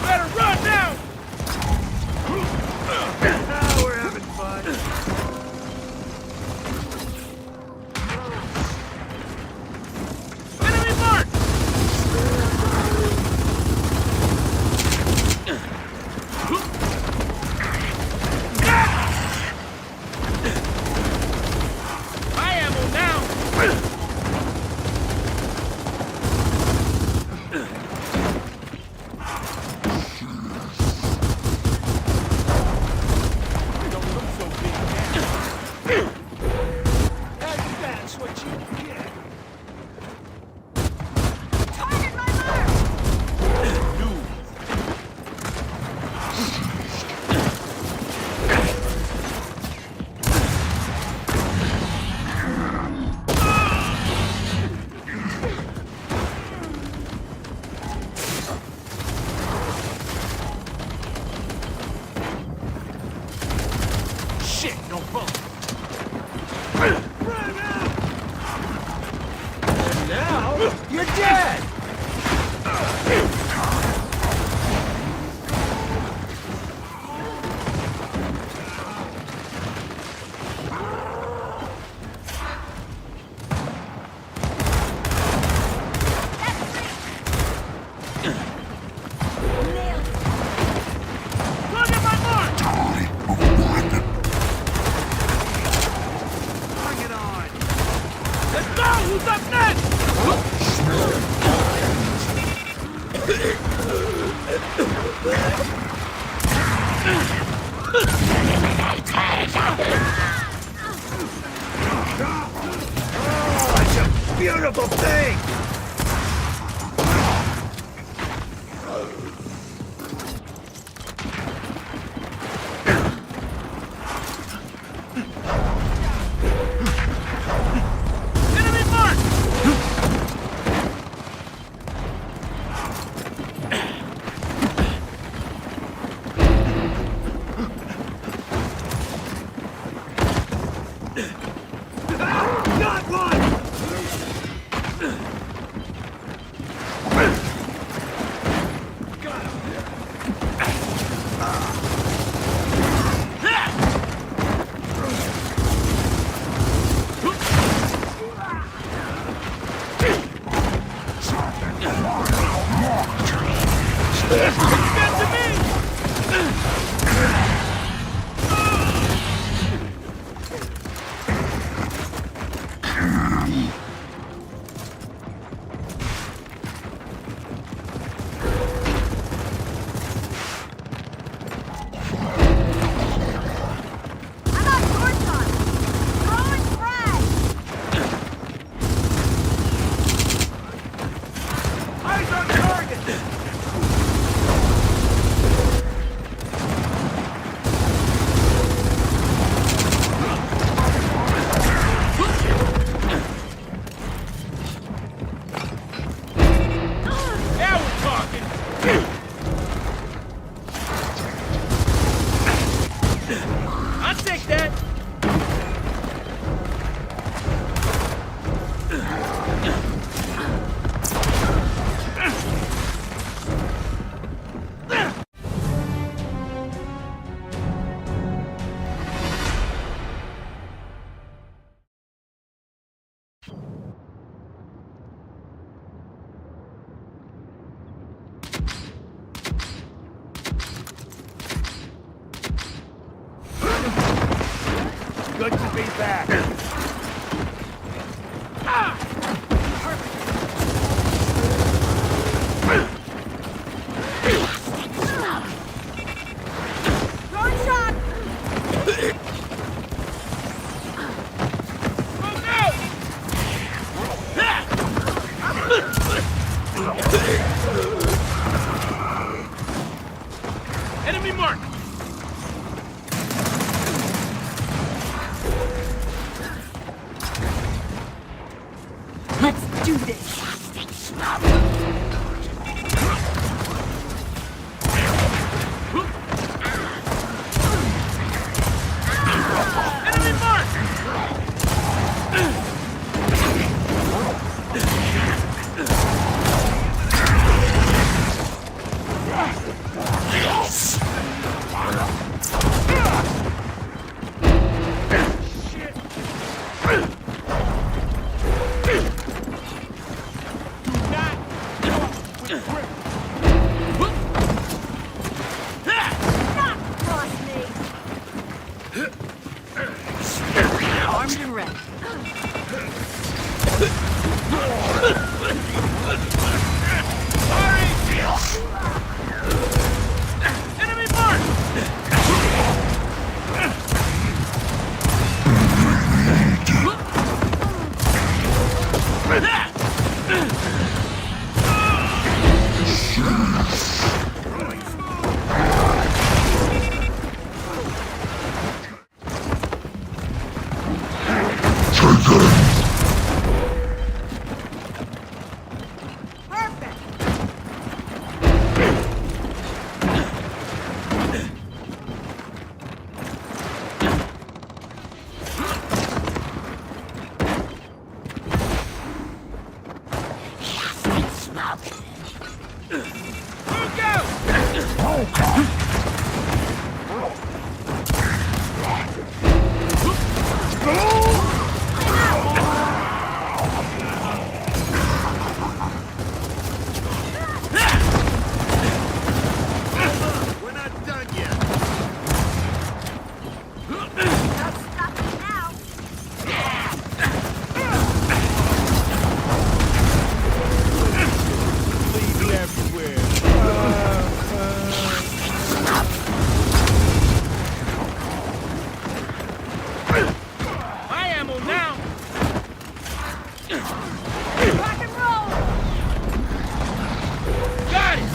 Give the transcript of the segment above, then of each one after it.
Better run now! We're having fun. Enemy mark! My ammo now! That's what you get. Target my mark! Shit, no bump. Run out! And now, you're dead! Nailed it! Look at my mark! Bring it on! Let's go! Who's up next? Oh, it's a beautiful thing! Enemy mark! Got one! Got him! Get to me! I'm on Torchon! Throwing frag! Eyes on target! Now we're talking! I'll take that! Good to be back. Throwing shot! Move out! Enemy mark! Let's do this! Enemy mark! Sorry! Enemy marked! Perfect. Look out! We're not done yet. Don't stop me now. Bleeding everywhere. My ammo now! Rock and roll. Got it!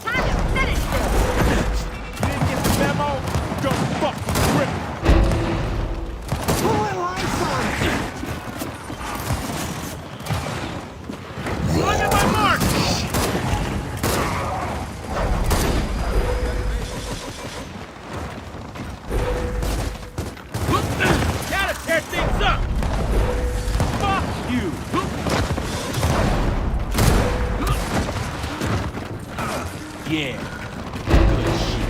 Time to finish this. Didn't get the memo? Don't fucking rip. Look at my mark! Gotta tear things up! Fuck you. Yeah. Good shit.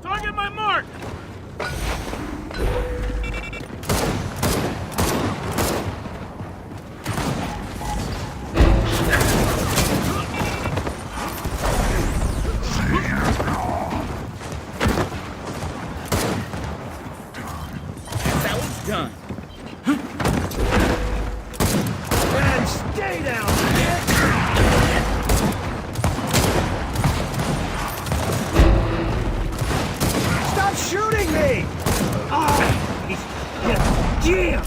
Target my mark! That one's done. And stay down, bitch! Stop shooting me! Oh, yeah.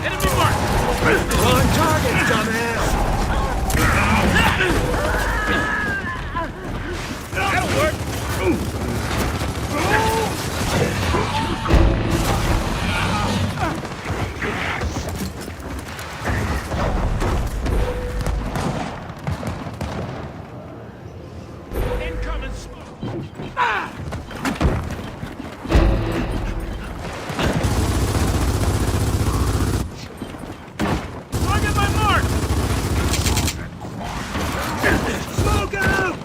Enemy mark! On target, dumbass! That'll work! Incoming smoke! Ah! Target my mark! Smoke out!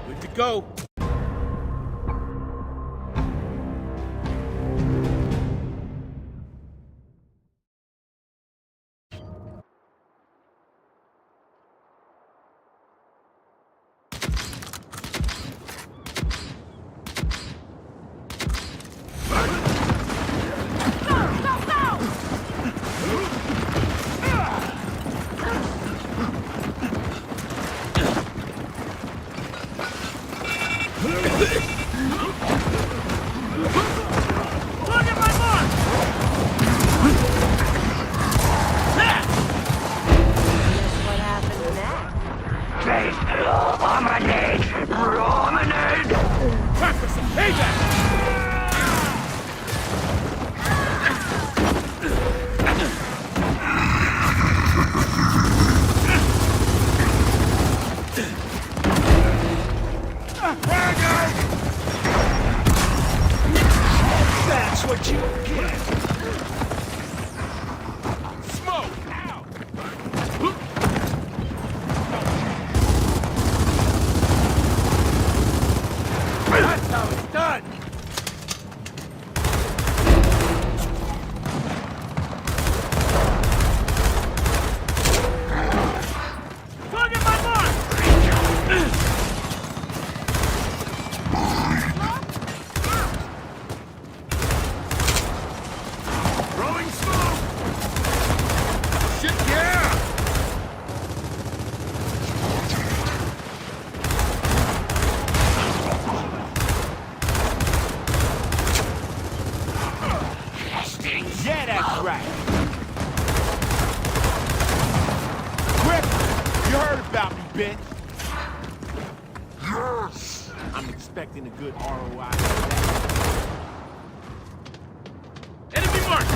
Good to go. Target my mark! What happened next? Time for some payback! That's what you get! Smoke! Ow! That's how it's done! Target my mark! Throwing smoke! Shit, yeah! Yeah, that's right! Quick! You heard about me, bitch! Yes! I'm expecting a good ROI. Enemy mark!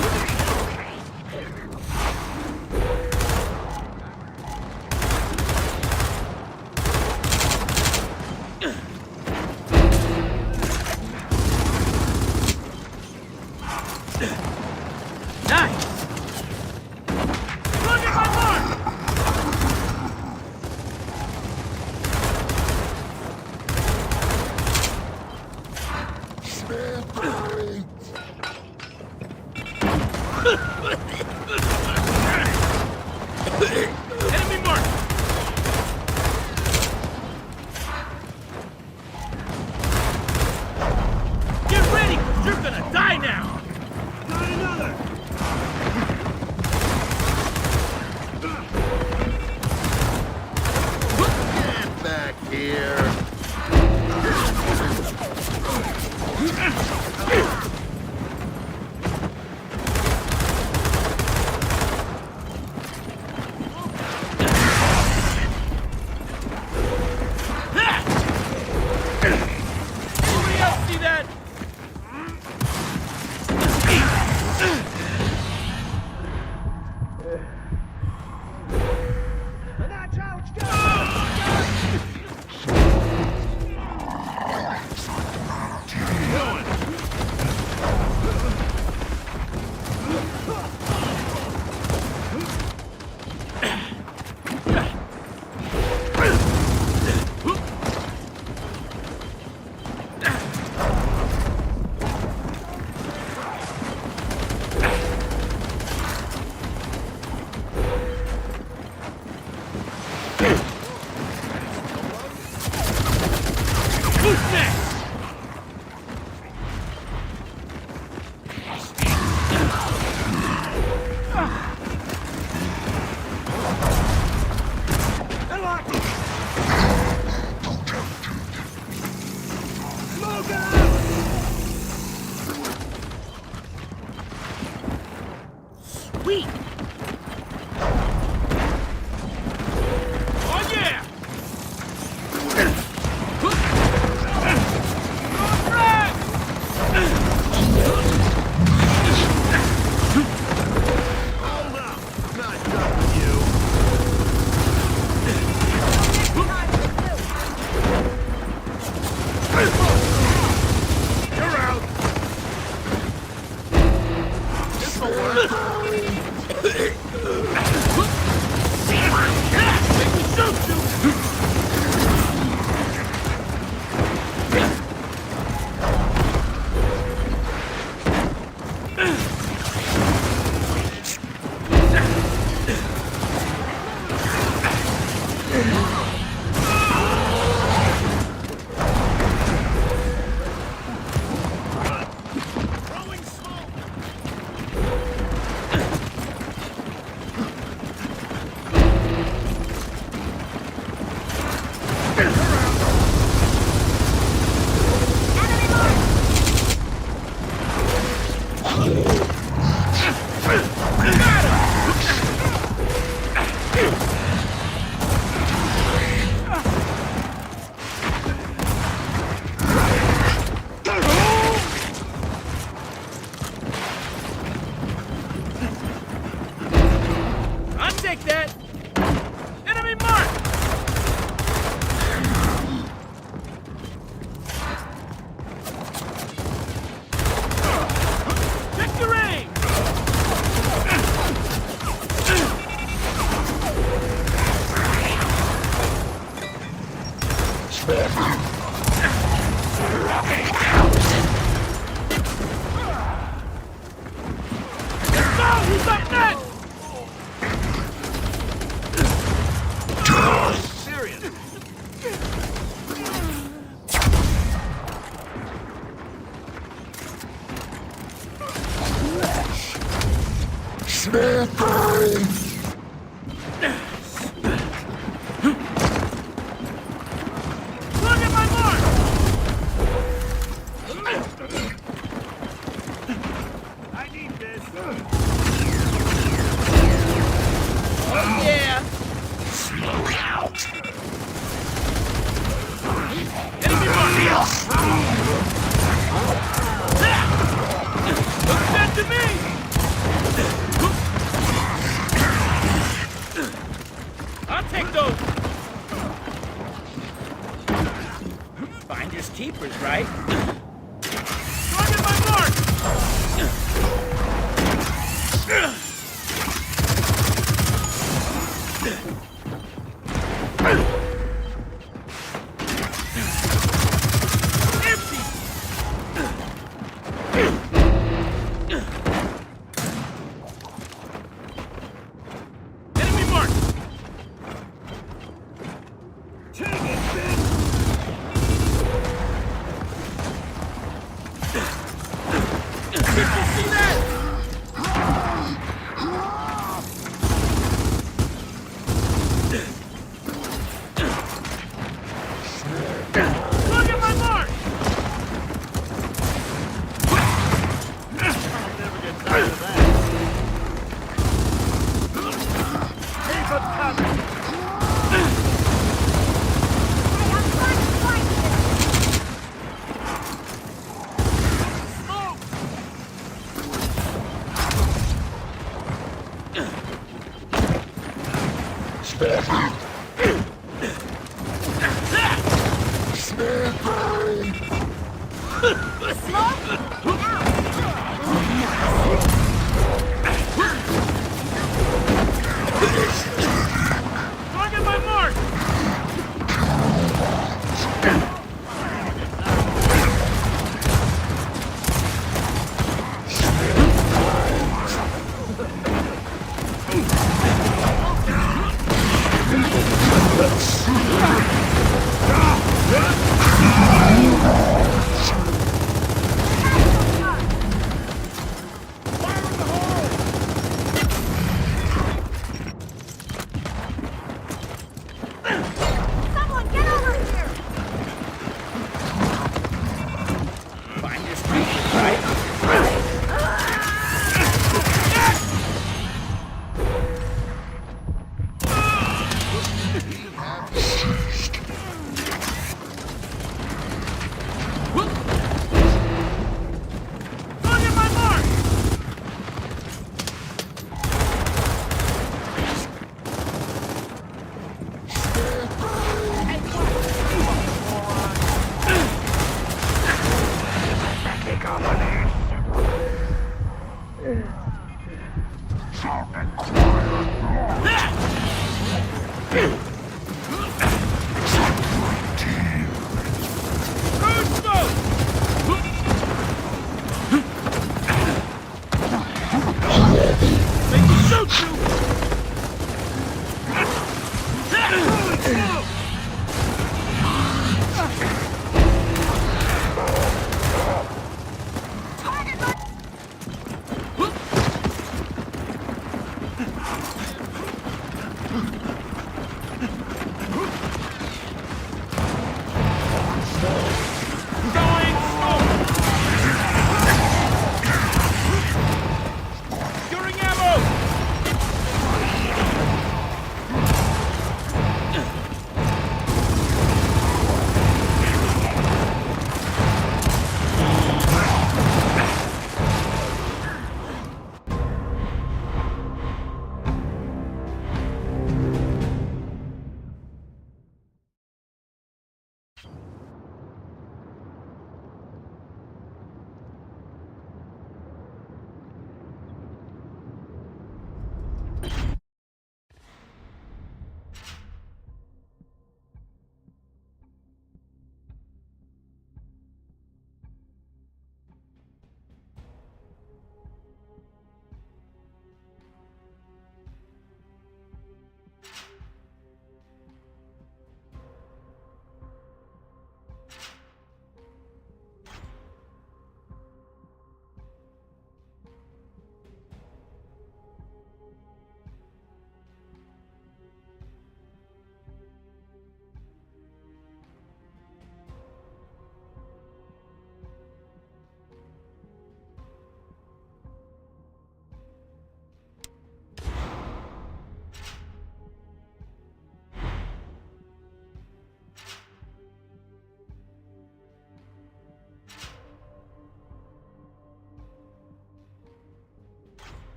Nice! Target my mark! Sweet! Oh yeah! Take that! Enemy mark! Victory! No! He's up next! Look at my mark! I need this. Oh yeah! Enemy mark! Look back to me! I'll take those! Finders keepers, right? Target my mark! Empty! Enemy mark! Take it, bitch! Did you see that? Look at my mark! I'll never get tired of that. Keep it coming! Target my mark! Going smoke! Securing ammo!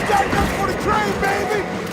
got enough for the train, baby!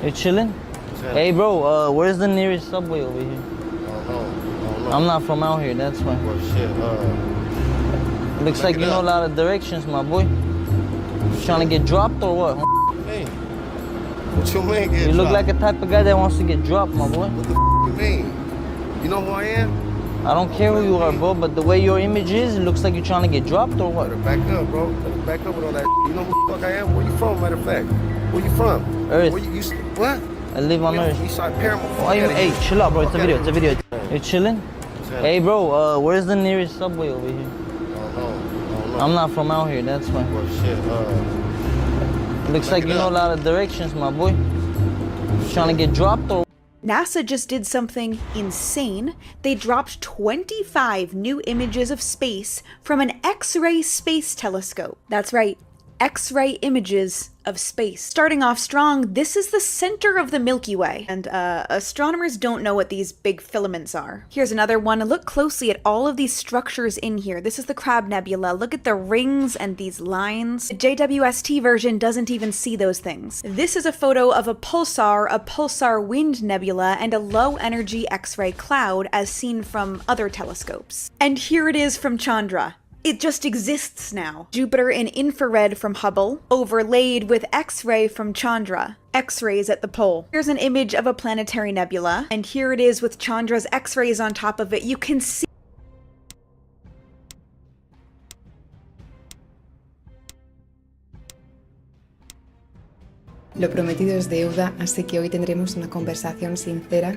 You chilling? Hey bro, where's the nearest subway over here? I'm not from out here, that's why. Well, shit, Looks like you know a lot of directions, my boy. You trying to get dropped or what? Hey, what you mean get You look dropped? like a type of guy that wants to get dropped, my boy. What the you mean? You know who I am? I don't care who you are, bro, but the way your image is, it looks like you're trying to get dropped or what? Better back up, bro. Better back up with all that. You know who the fuck I am? Where you from, matter of fact? Where you from? Earth. Where you what? I live on Earth. Eastside Paramount. Hey, chill out, bro. It's a video. It's a video. You chilling? Hey, bro. Where's the nearest subway over here? I'm not from out here. That's why. Well, shit. Looks like you know a lot of directions, my boy. You trying to get dropped or? NASA just did something insane. They dropped 25 new images of space from an X-ray space telescope. That's right, X-ray images of space. Starting off strong, this is the center of the Milky Way, and astronomers don't know what these big filaments are. Here's another one. Look closely at all of these structures in here. This is the Crab Nebula. Look at the rings and these lines. The JWST version doesn't even see those things. This is a photo of a pulsar wind nebula, and a low-energy X-ray cloud as seen from other telescopes. And here it is from Chandra. It just exists now. Jupiter in infrared from Hubble, overlaid with X-ray from Chandra. X-rays at the pole. Here's an image of a planetary nebula, and here it is with Chandra's X-rays on top of it. You can see Lo prometido es deuda, así que hoy tendremos una conversación sincera.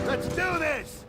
Let's do this!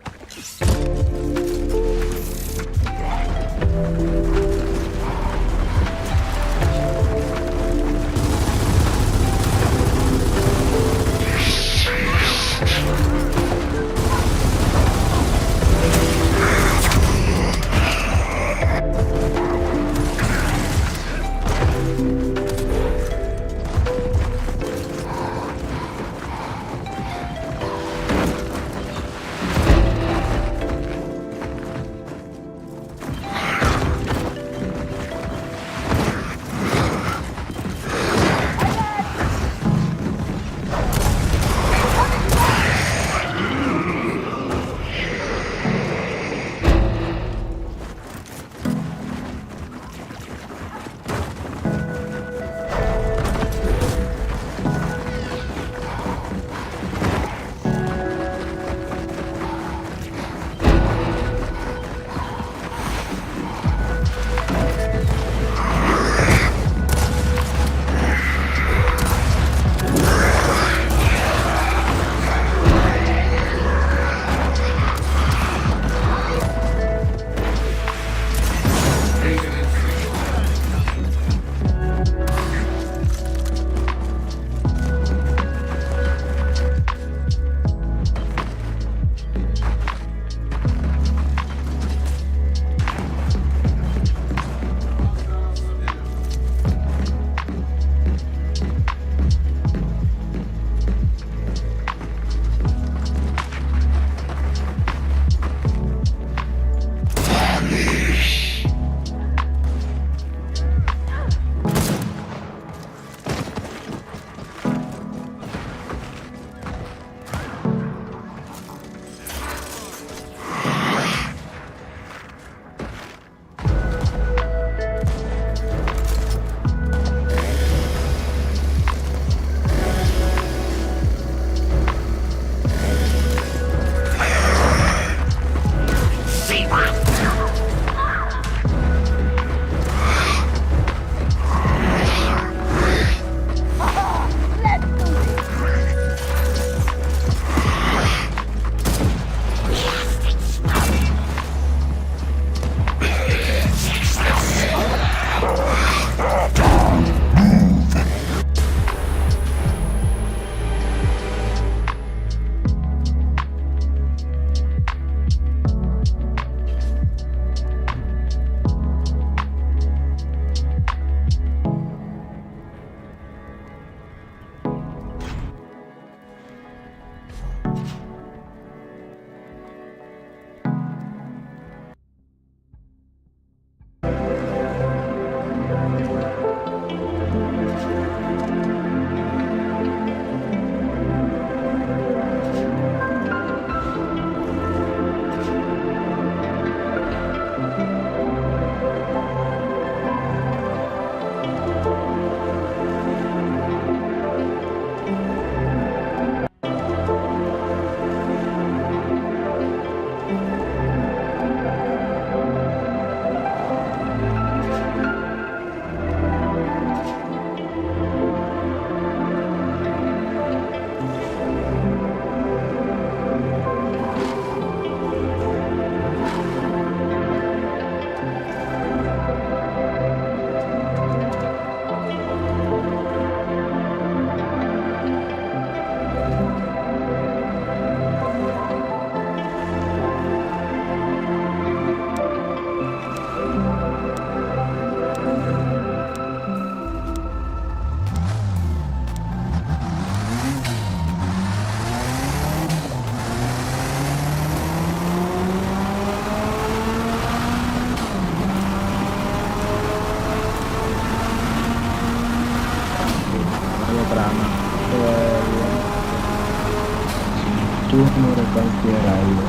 Turno de cualquier algo.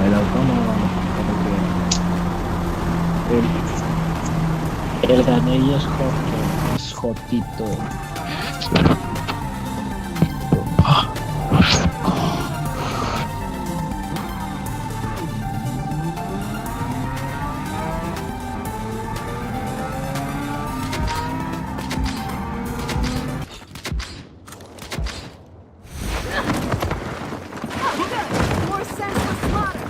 El autónomo, el ganello es jotito. More senseless slaughter!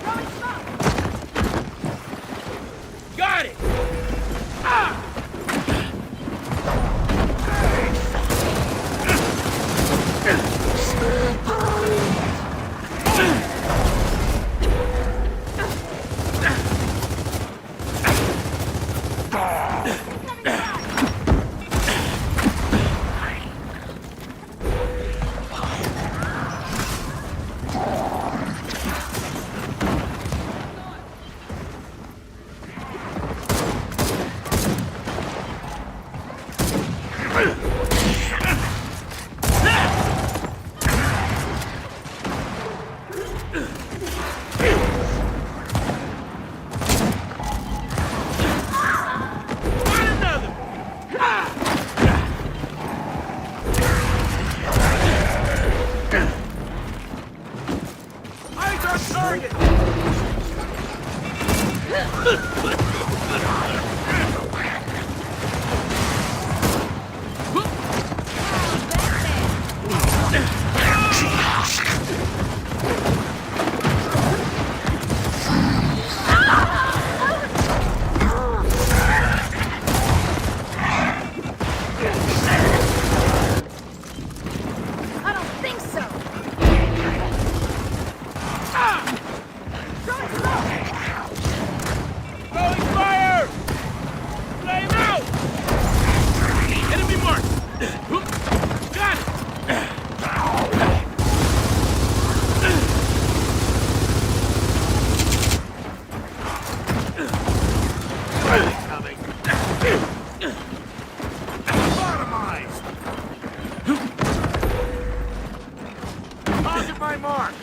Throwing smoke! Got it! I don't think so! Throwing smoke! Throwing fire! Flame out! Enemy marked! Got it! Coming. Lobotomized! Target my mark!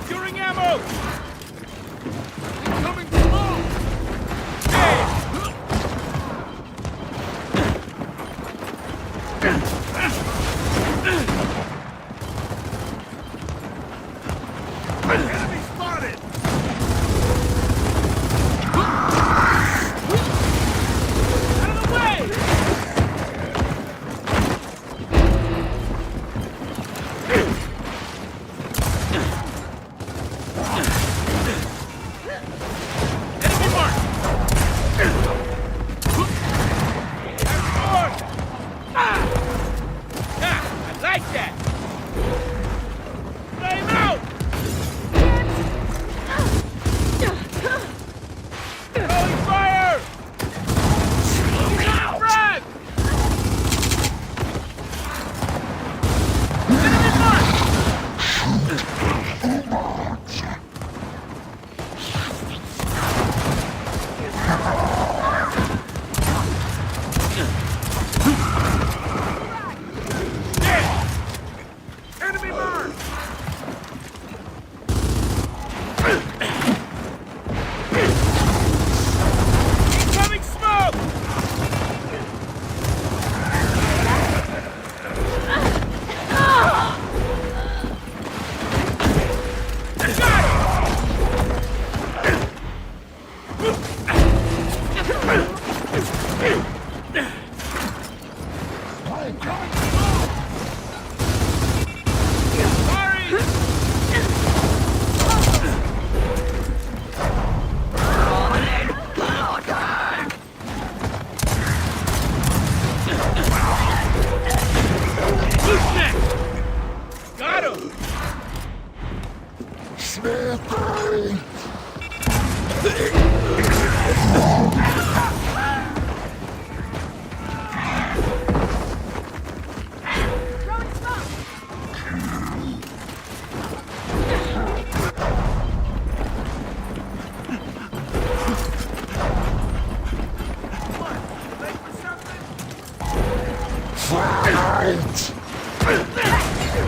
Securing ammo! Coming slow! Enemy spotted! Out of the way! Enemy marked! I like that! Flame out! Throwing fire! Frag! Enemy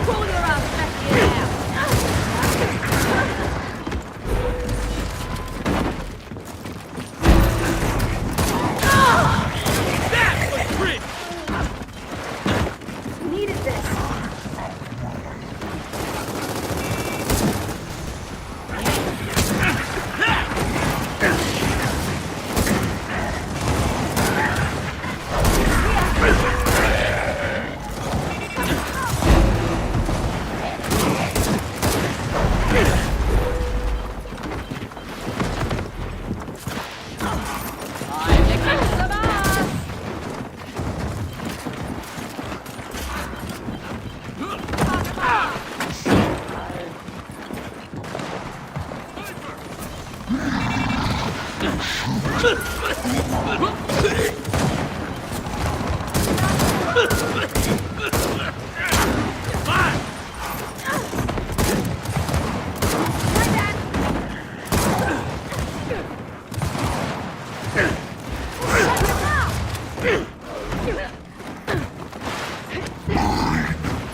Pull your ass back here now. That was pretty! Needed this.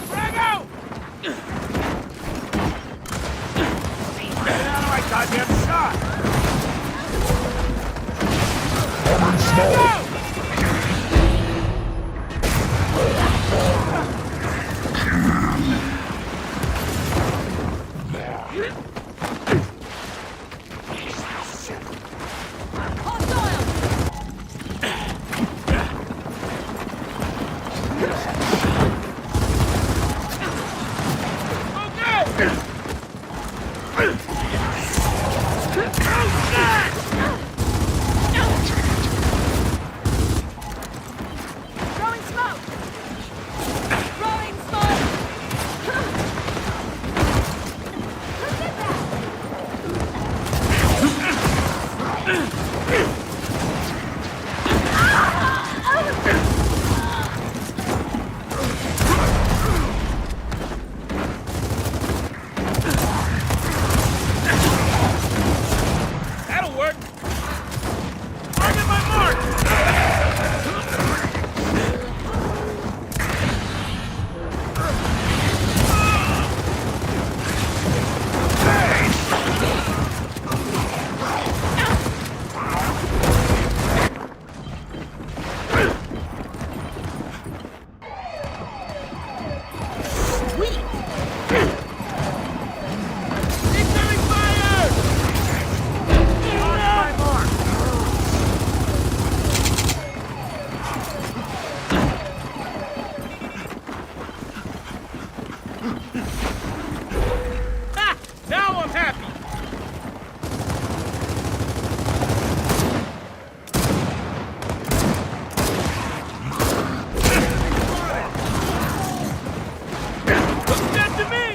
Frag out! Get out of my goddamn shot! Frag out! Throwing smoke. Throwing smoke. Who did that? That'll work! I'm in my mark! Incoming fire! On my mark! Ha! Now I'm happy! Looks good to me!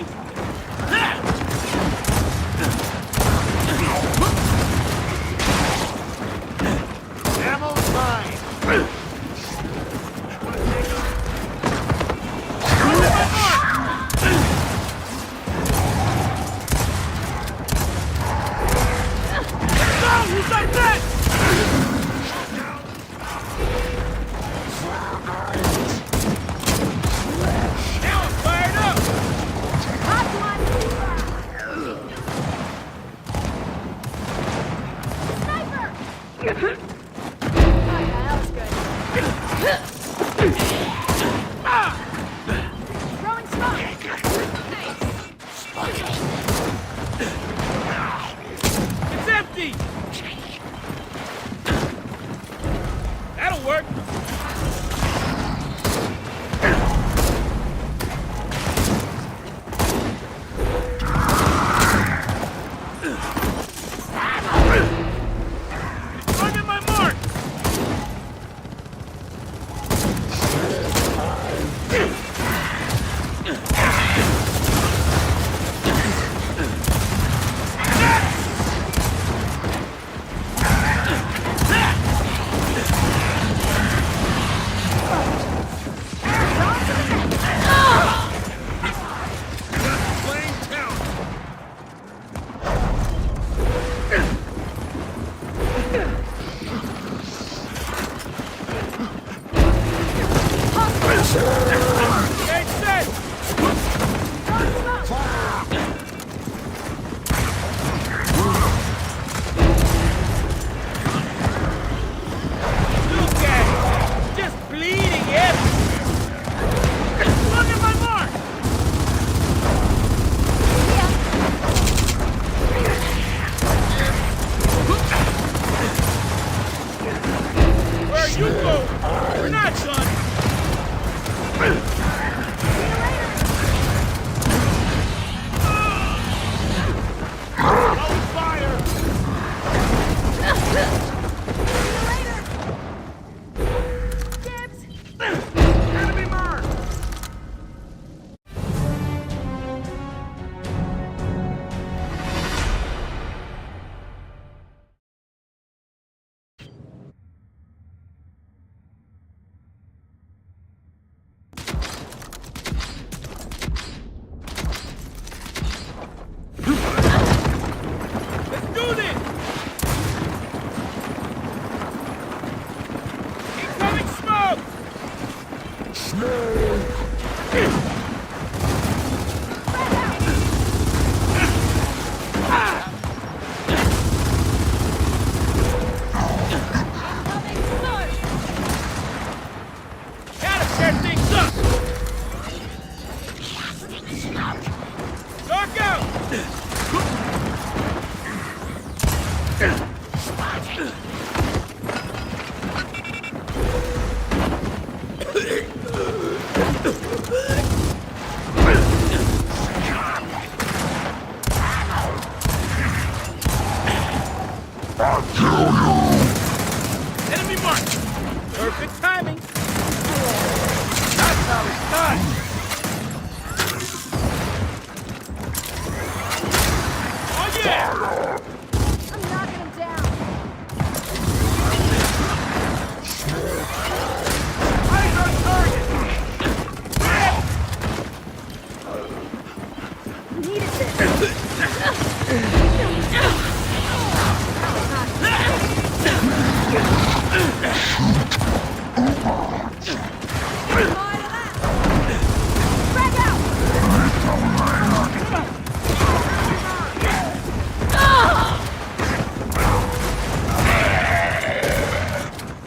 Ammo's mine! Go! Who's up next? Now I'm fired up! Hot one. Sniper. Okay, that was good. Throwing smoke. It's empty! That'll work! I'm in my mark! Enemy marked. Perfect timing. That's how it's done. Oh yeah! I'm knocking him down. Eyes on target. Needed this. Frag out!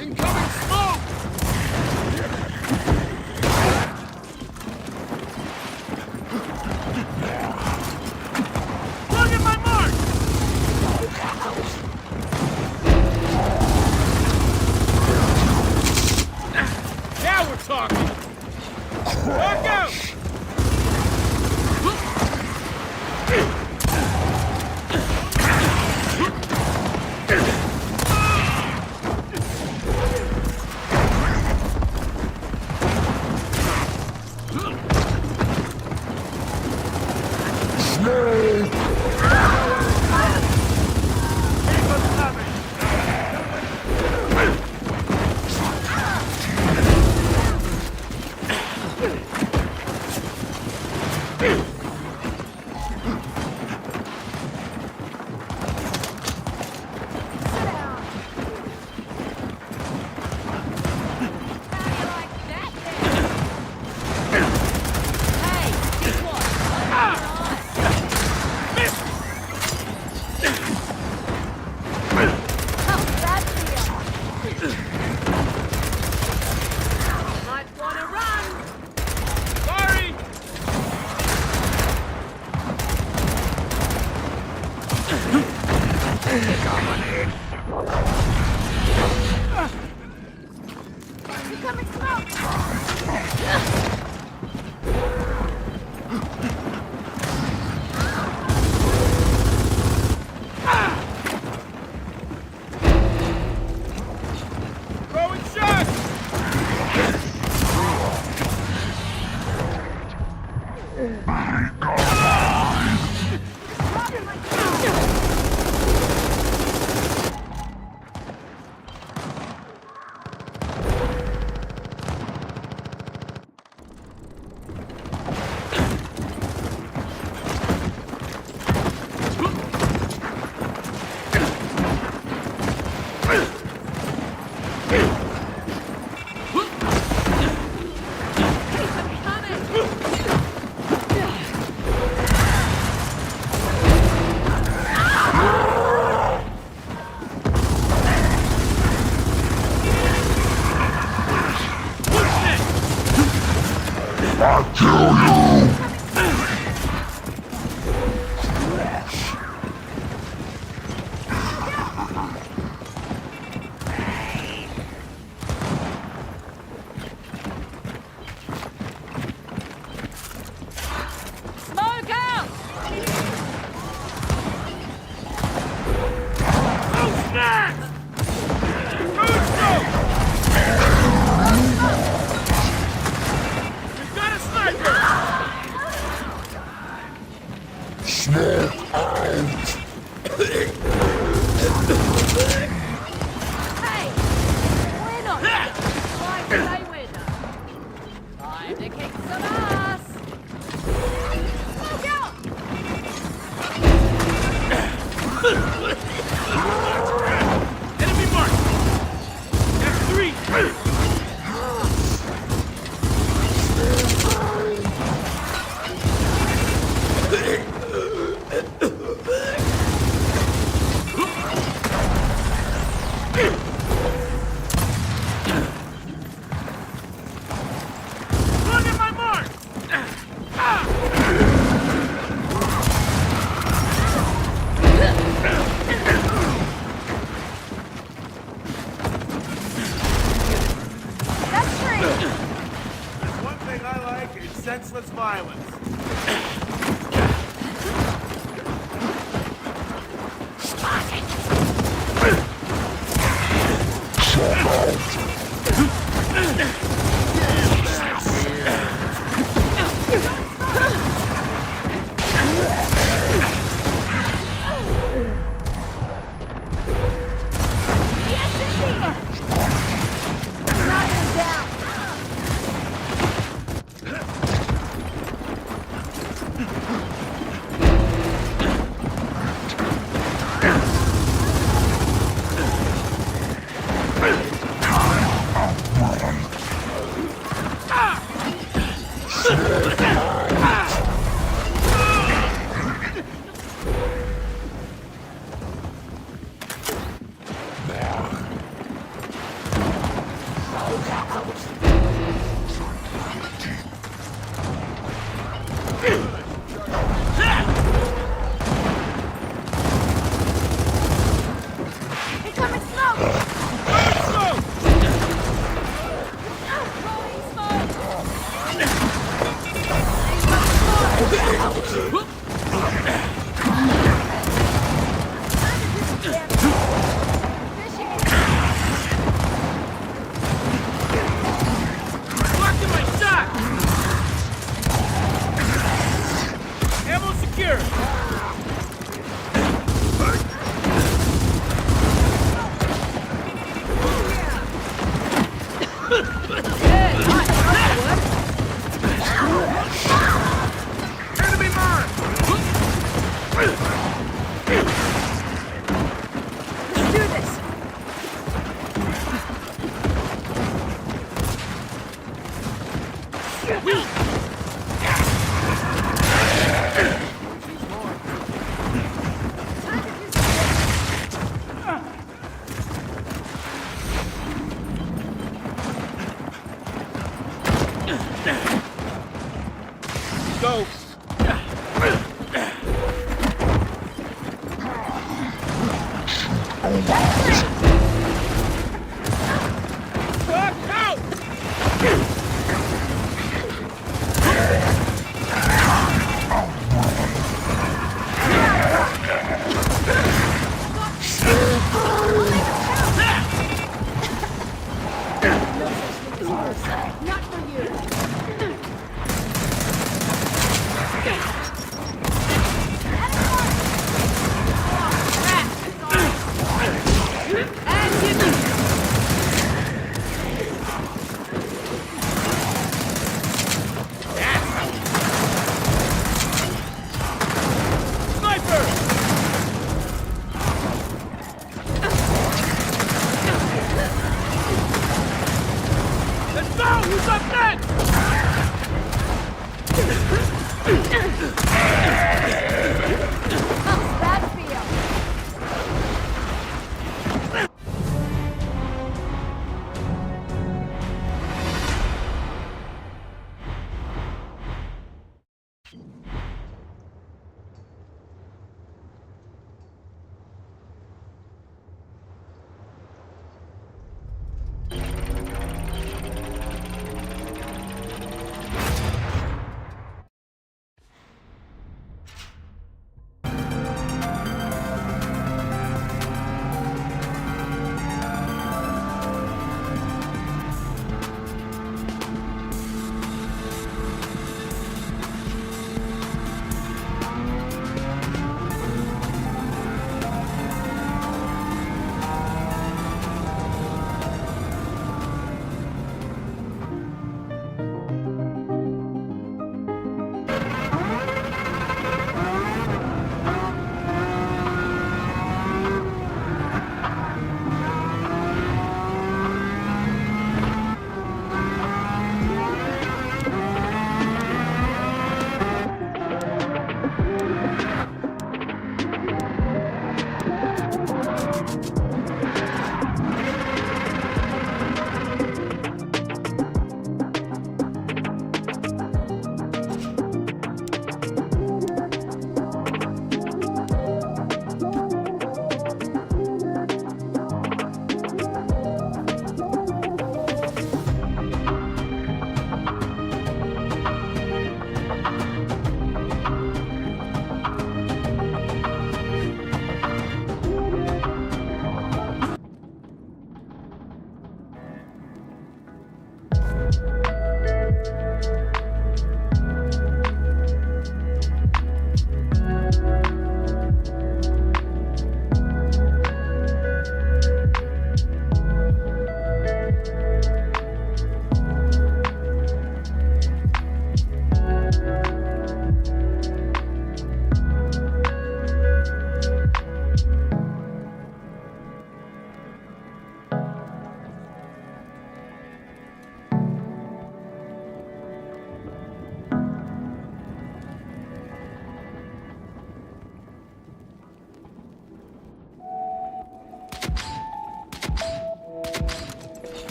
Incoming smoke. Look at my mark. Now we're talking. Walk out. Keep us coming. Sorry. Incoming smoke! Throwing shots. Smoke out! Oh snap! Good smoke. We've got a sniper. Hey! Win on it! Why did I win? Time to kick some ass! Smoke out! Enemy marked. F3. Blocking my shot! Ammo secure! Enemy mark! Let's do this. Go! Fuck out! Not for you.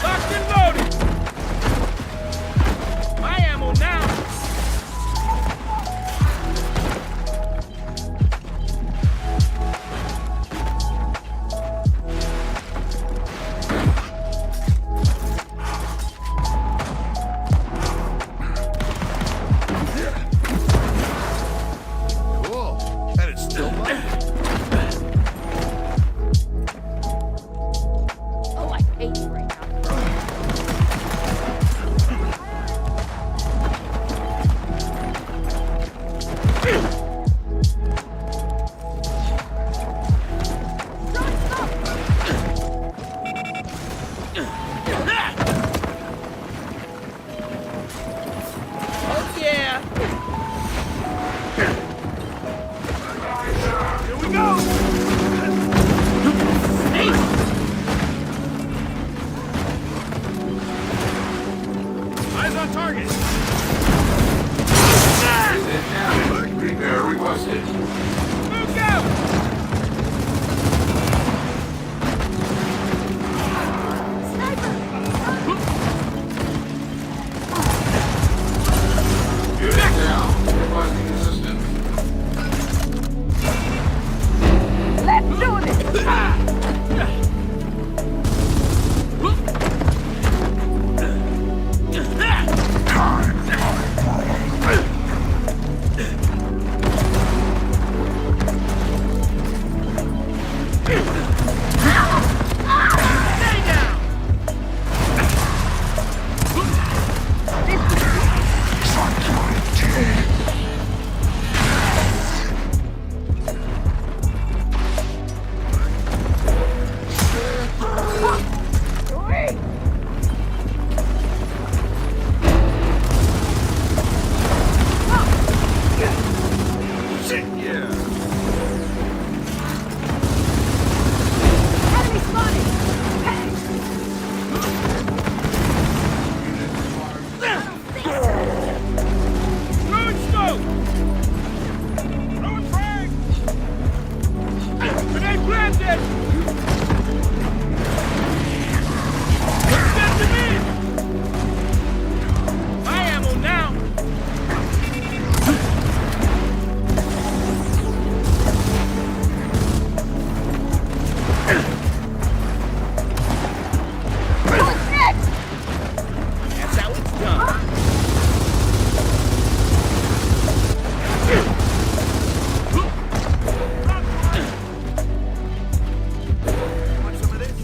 Locked and loaded. My ammo now. Cool. And it's still light. Oh, I hate you right now. Oh yeah. Here we go. Eyes on target. Repair requested. Move out. Unit down. Requesting assistance. Let's do this! Stay down. Shit, yeah. Enemy spotted! Throwing smoke. Throwing frag. Grenade planted. Send them in. My ammo now. That's how it's done. Want some of this?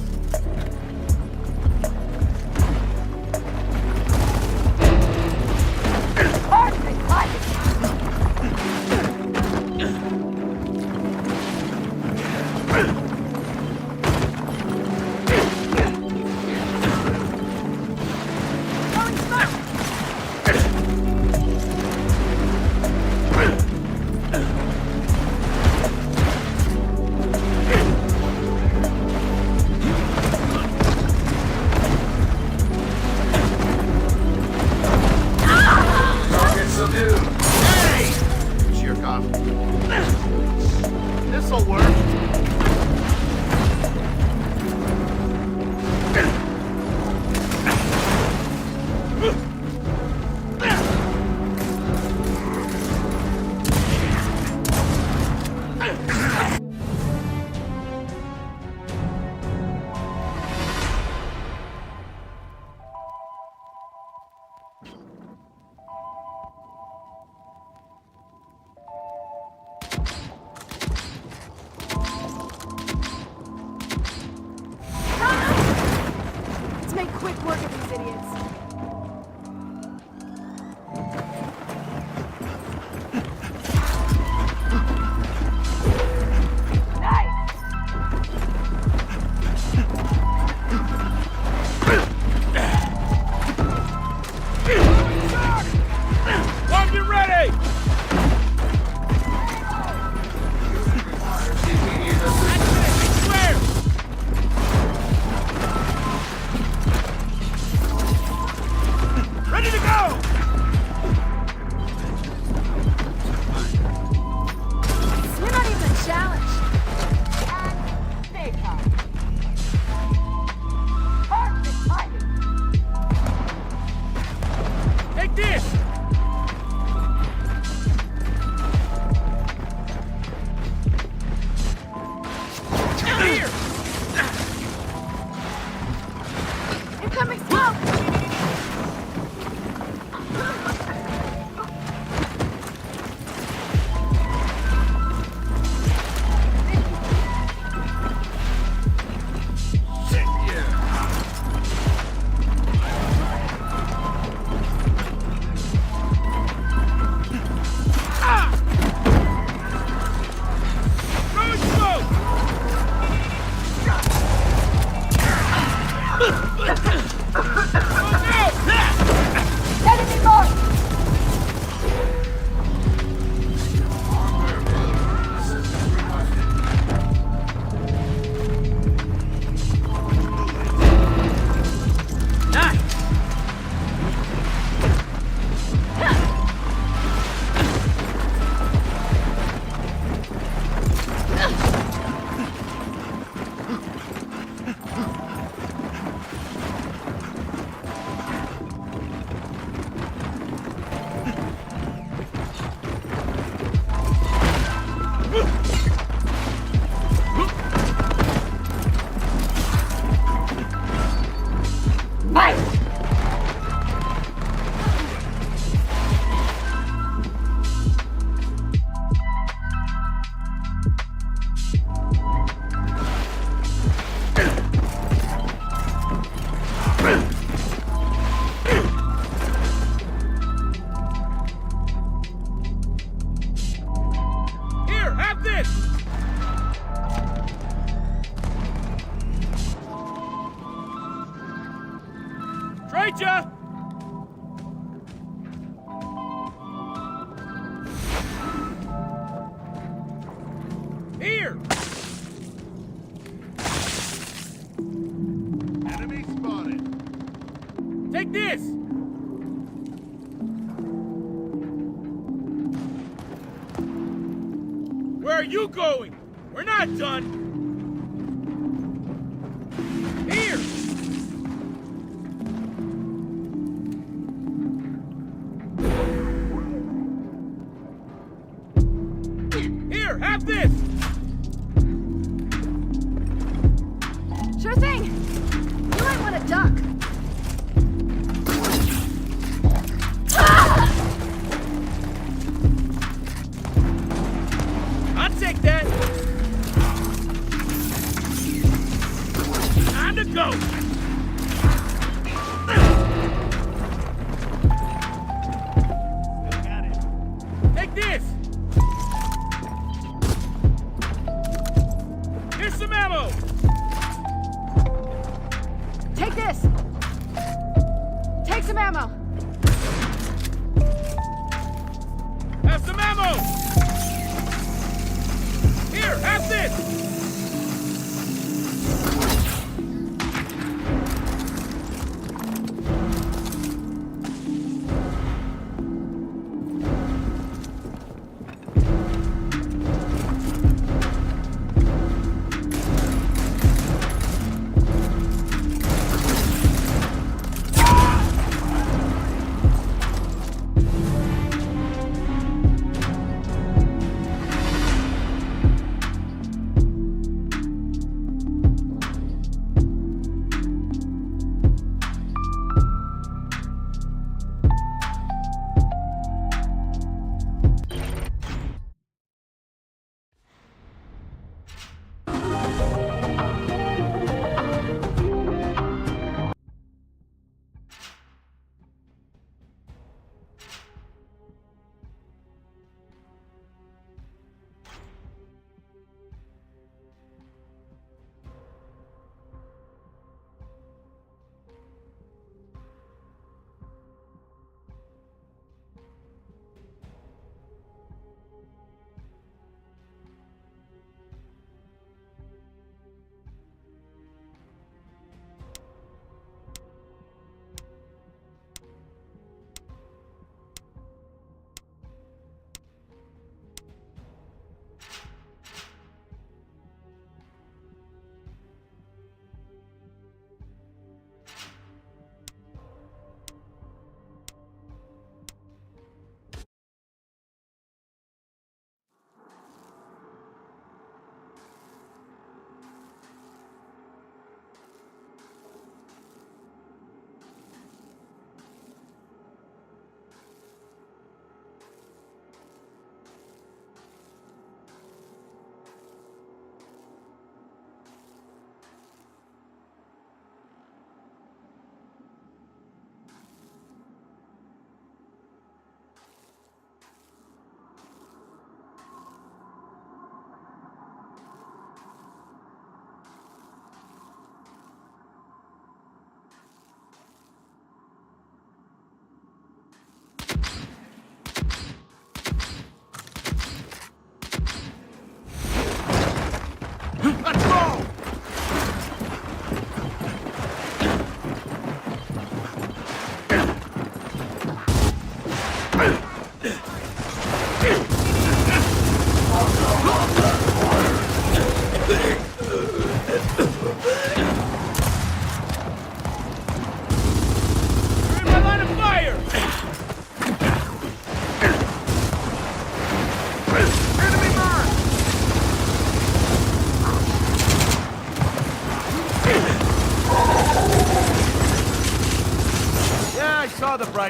Target subdued. Hey! Cheer coffee. This'll work. Let's make quick work of these idiots. One, get ready! Immediate assistance. Clear! challenge. And stay calm. Perfect timing. Take this! Here! Incoming smoke! Throwing smoke! Enemy marked! Here, have this! Trade ya! Here! Enemy spotted. Take this! Where are you going? We're not done! Here! Here, have this! Sure thing! You might want to duck. I'll take that! Time to go! Take this! Here's some ammo! Take this! Take some ammo! Have some ammo! Here, have this!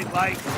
bright light.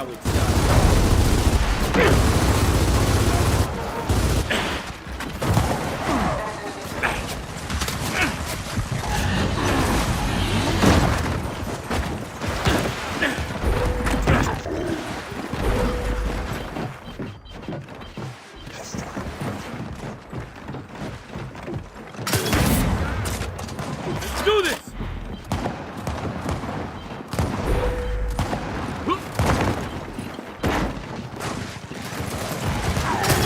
how it's done. Let's do this!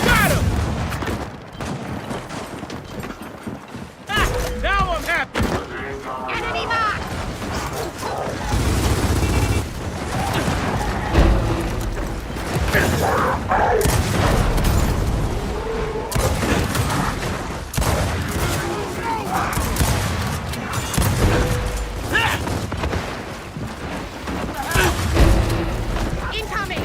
Got him! Ah, now I'm happy! Enemy mark! Incoming!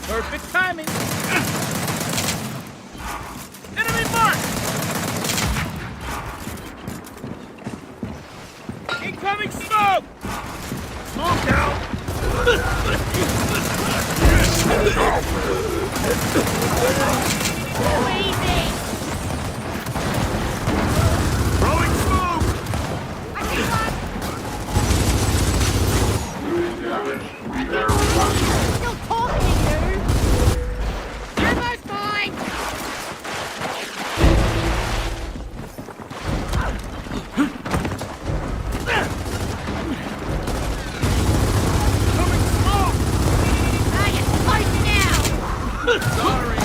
Perfect timing! Enemy mark! Incoming smoke! Smoke out! Easy! Throwing smoke! I see one! Still talking to you! Ammo's mine! Coming smoke! Ah, you're close now! Sorry!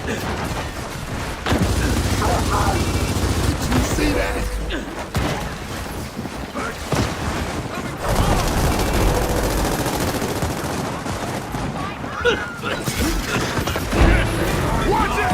You see that? Watch it!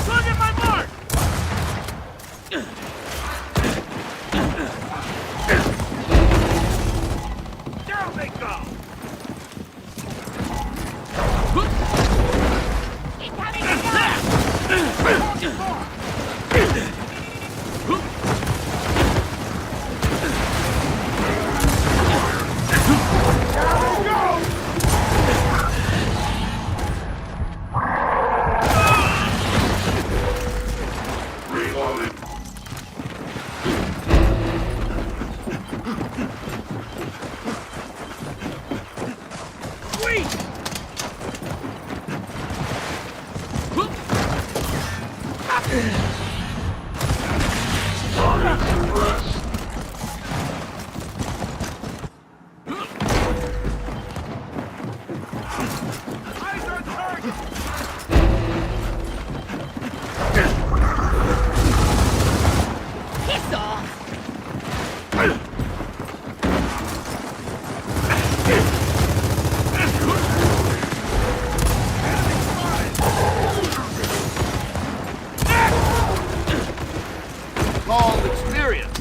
Look at my mark! Down they go! Eyes on target! Piss off! Called experience.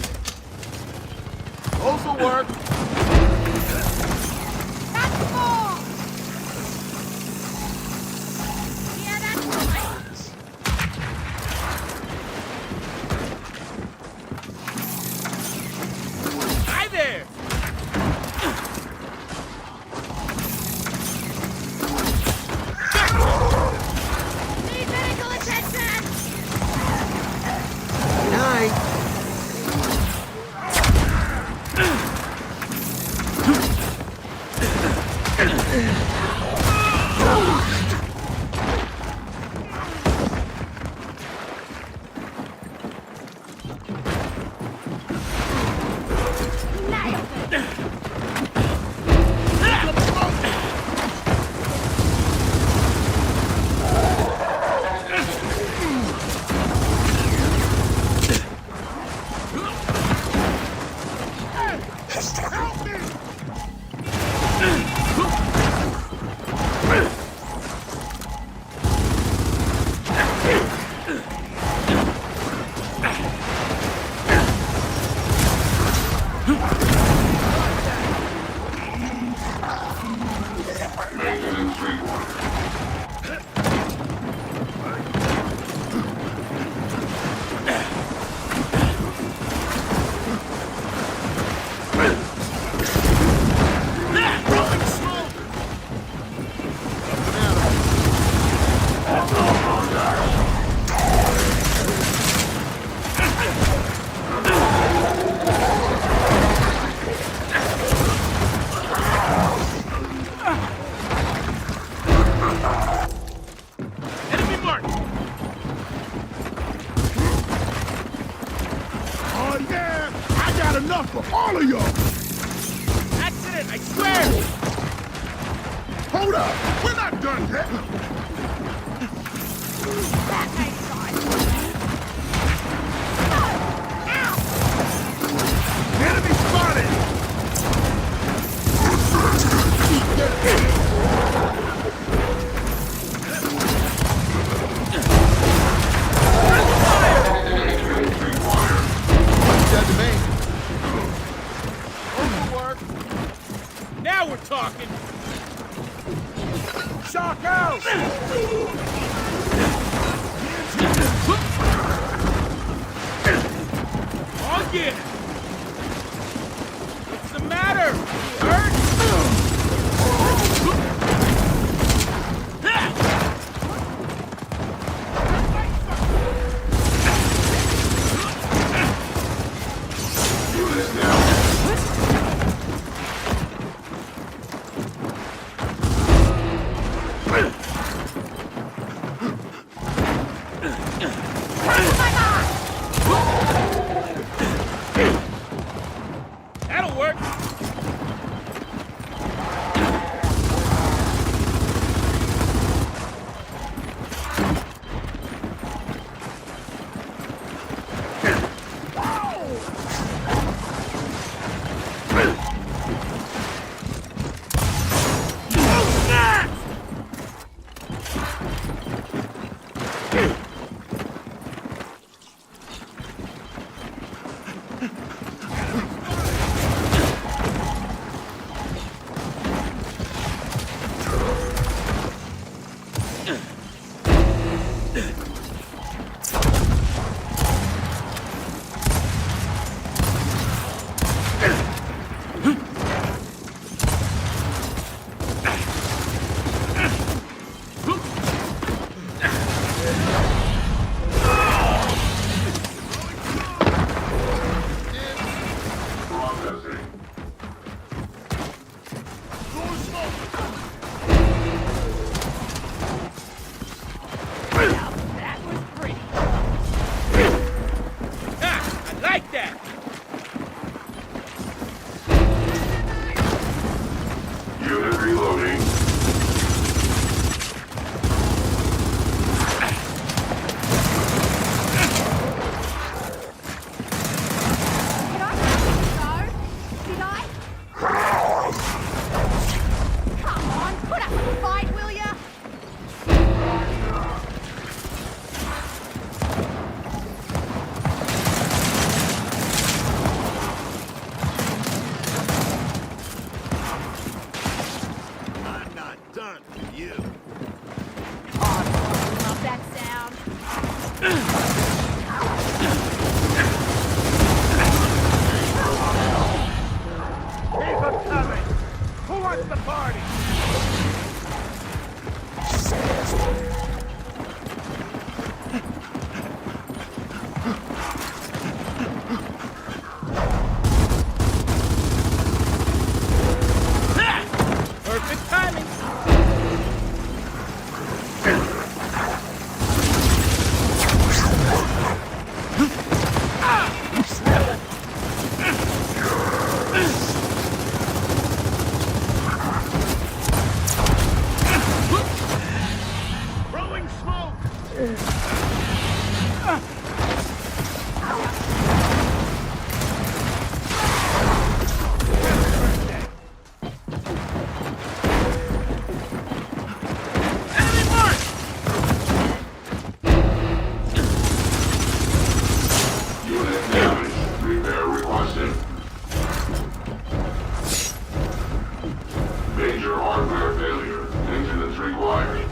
Those will work. That's more! Yeah, that's right. Hi there! Need medical attention! Enemy mark! Oh yeah! I got enough for all of y'all! Accident, I swear! Hold up! We're not done yet! Enemy spotted! Now we're talking! Shock out! On again! What's the matter? Hurt? That was pretty. Ah, I like that. Unit reloading. Did I go? Did I? Come on, put up a fight, will ya? I'm not done with you. Oh, love that sound. Keep 'em coming. Who wants the party? Perfect timing. Throwing smoke. Enemy mark! Unit damaged. Repair requested. Major hardware failure. Maintenance required.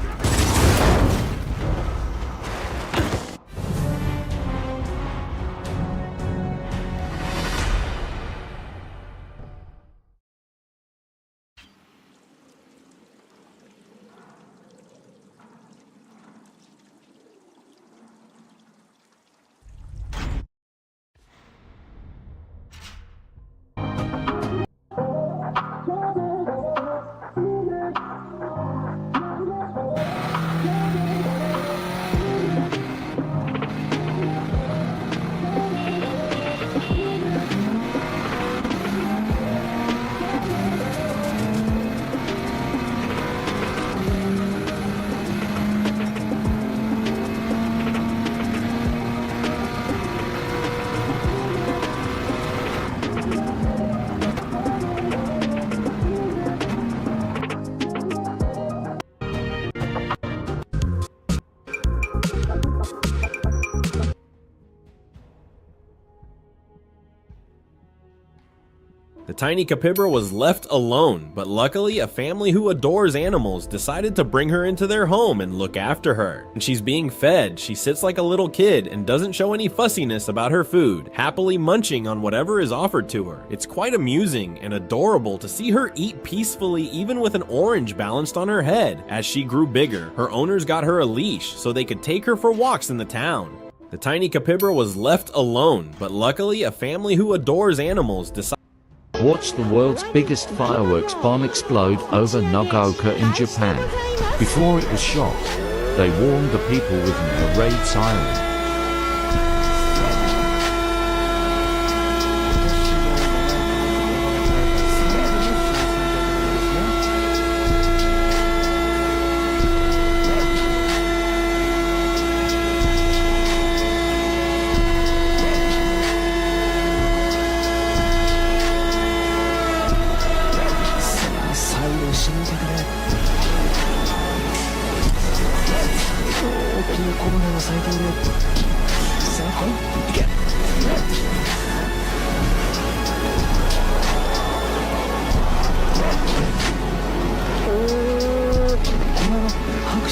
The tiny capybara was left alone, but luckily a family who adores animals decided to bring her into their home and look after her. When she's being fed, she sits like a little kid and doesn't show any fussiness about her food, happily munching on whatever is offered to her. It's quite amusing and adorable to see her eat peacefully even with an orange balanced on her head. As she grew bigger, her owners got her a leash so they could take her for walks in the town. The tiny capybara was left alone, but luckily a family who adores animals decided Watch the world's biggest fireworks bomb explode over Nagaoka in Japan. Before it was shot, they warned the people with an air raid siren.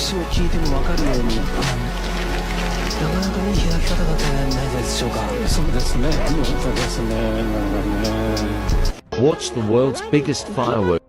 話を聞いても分かるように、なかなかいい開き方だったんじゃないでしょうか。そうですね、本当ですね。Watch the world's biggest firework.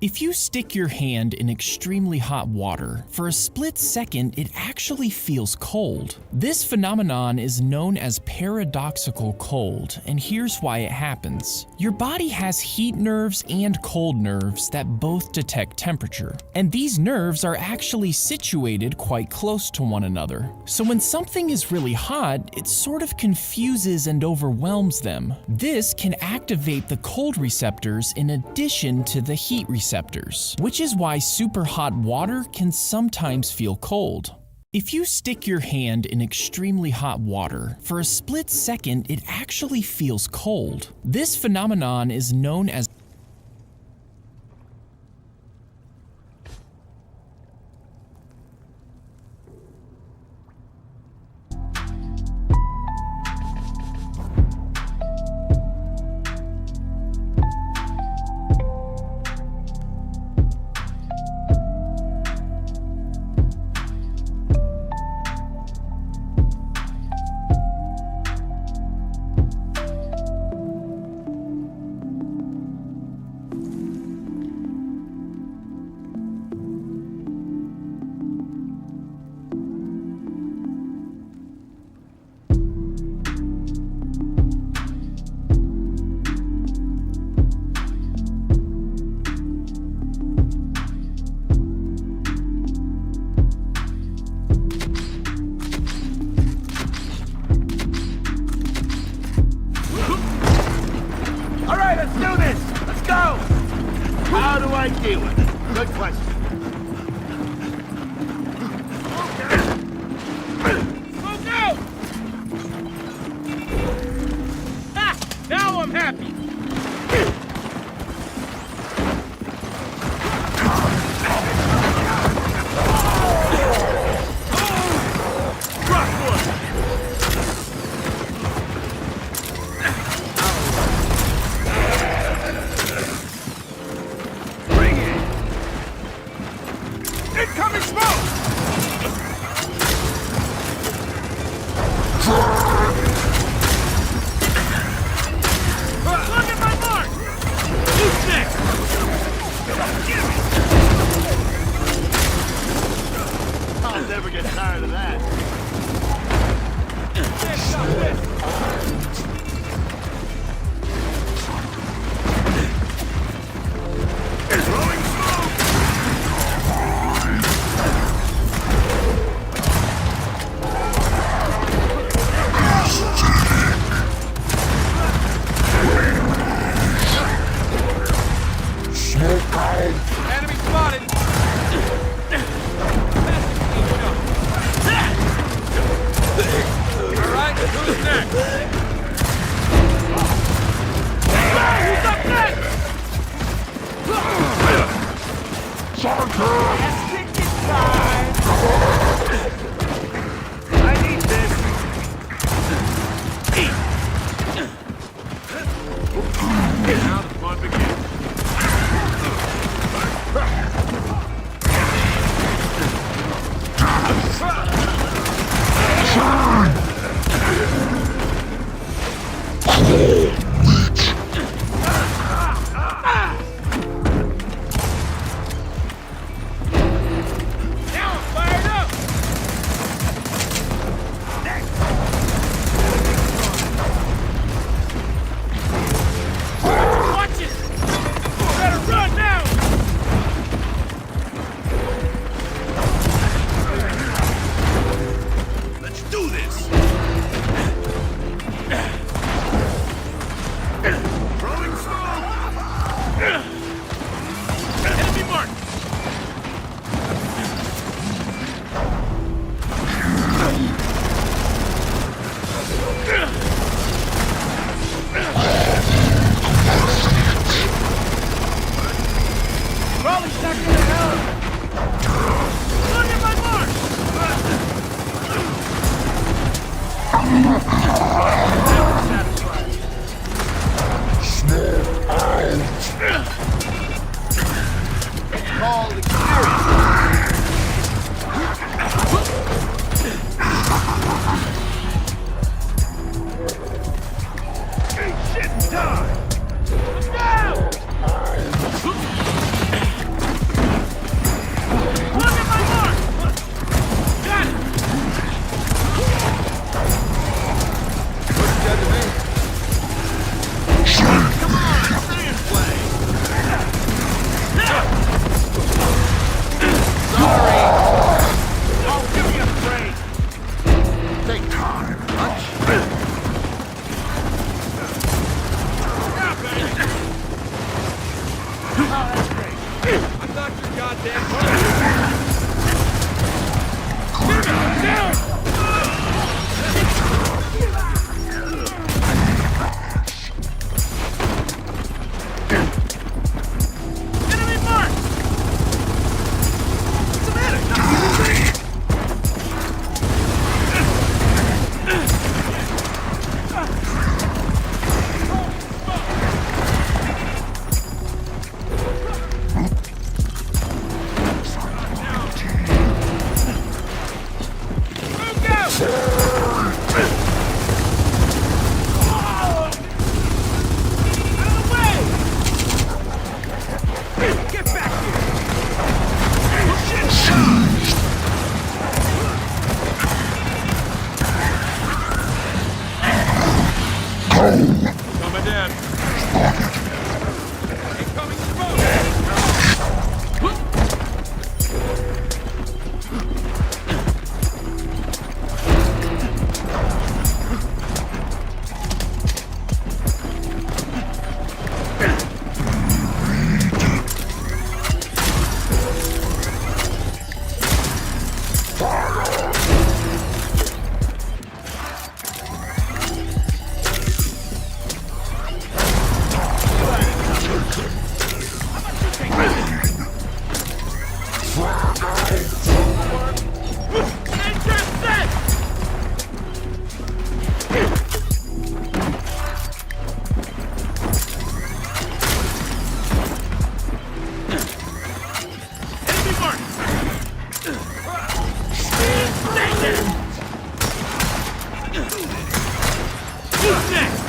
If you stick your hand in extremely hot water, for a split second it actually feels cold. This phenomenon is known as paradoxical cold, and here's why it happens. Your body has heat nerves and cold nerves that both detect temperature, and these nerves are actually situated quite close to one another. So when something is really hot, it sort of confuses and overwhelms them. This can activate the cold receptors in addition to the heat receptors, which is why super hot water can sometimes feel cold. If you stick your hand in extremely hot water, for a split second it actually feels cold. This phenomenon is known as How do I deal with it? Good question. Smoke out! Ah! Now I'm happy! Incoming smoke! Look at my mark! Who's next? I'll never get tired of that. Throwing smoke! Enemy spotted! Alright, who's next? Who's next?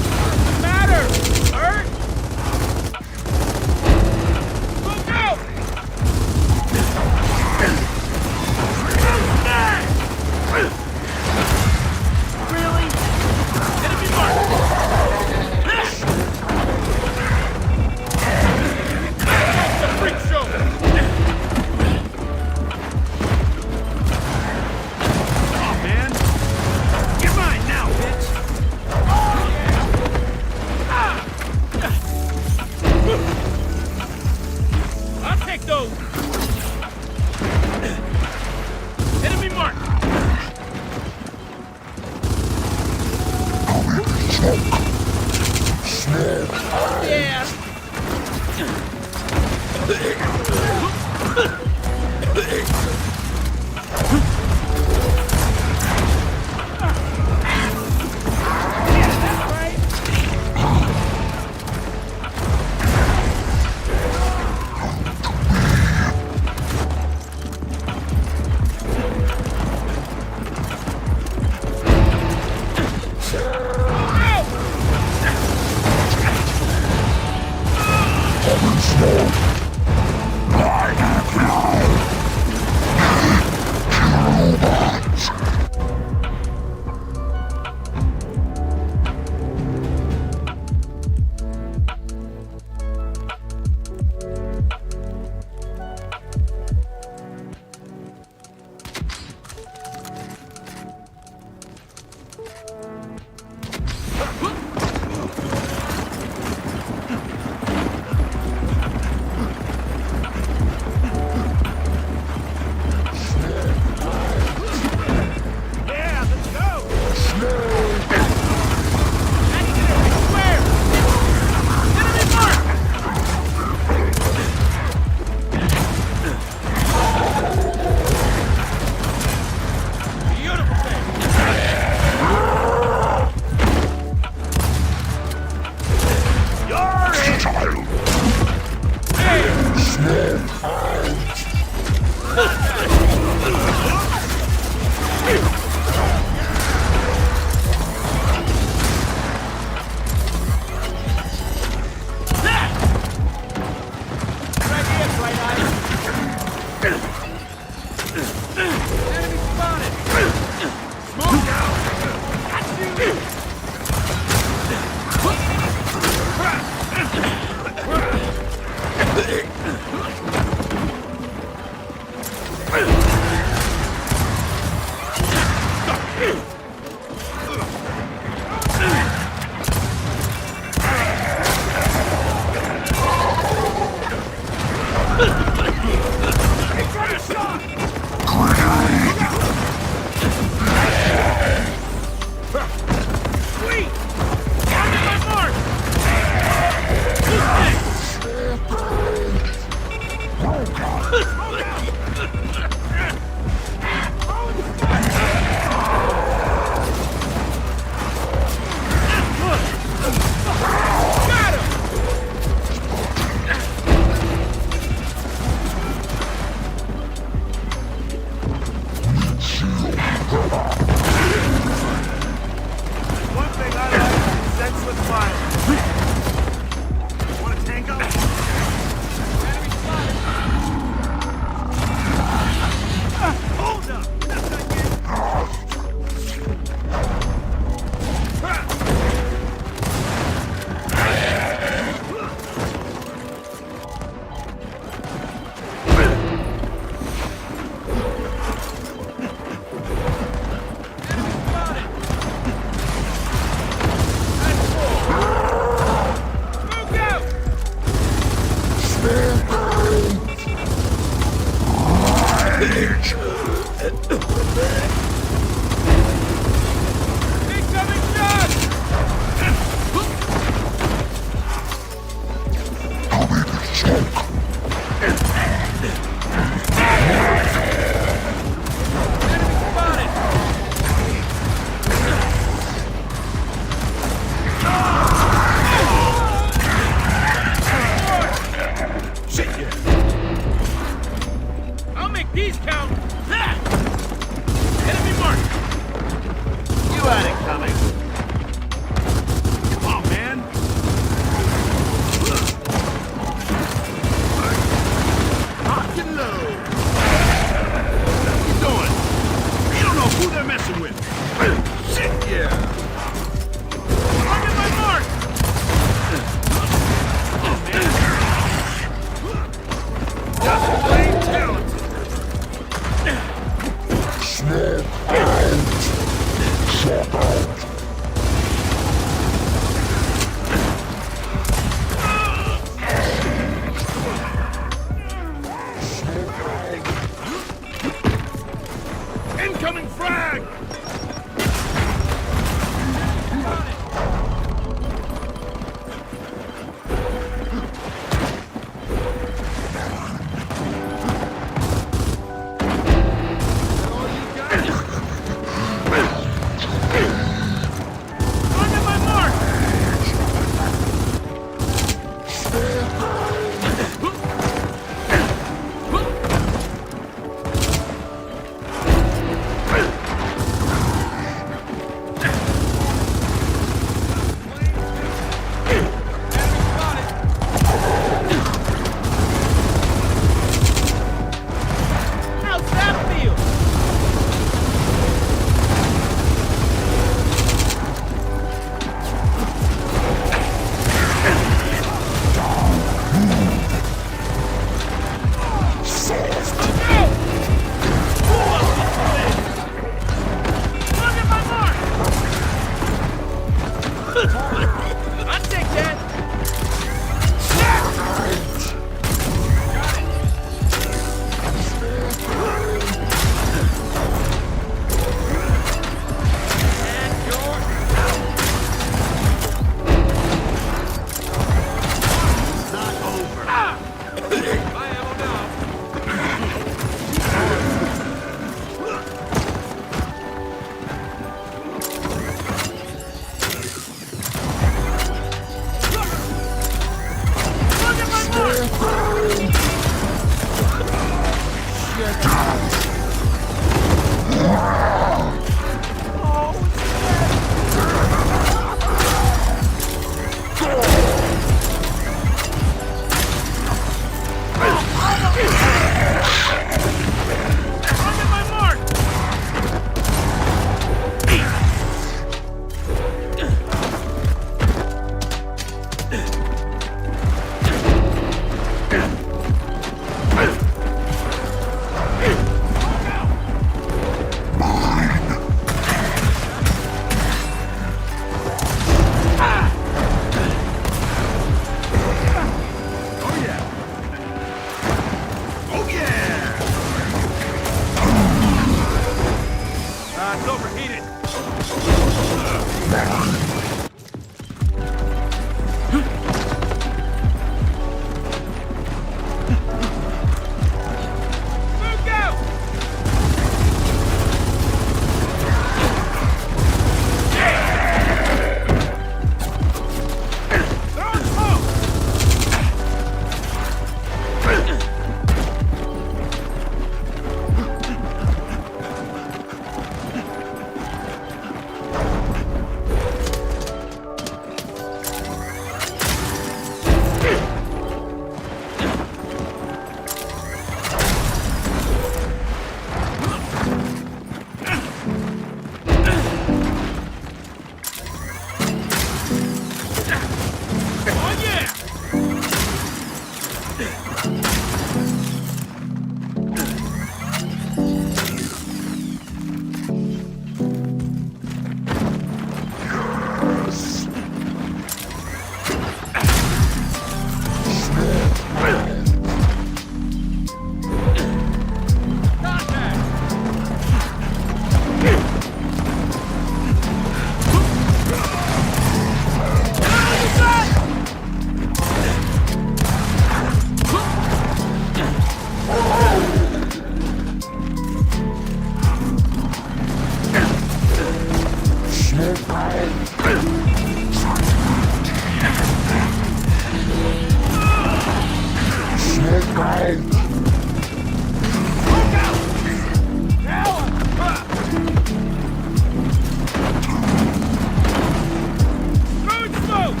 Throwing smoke!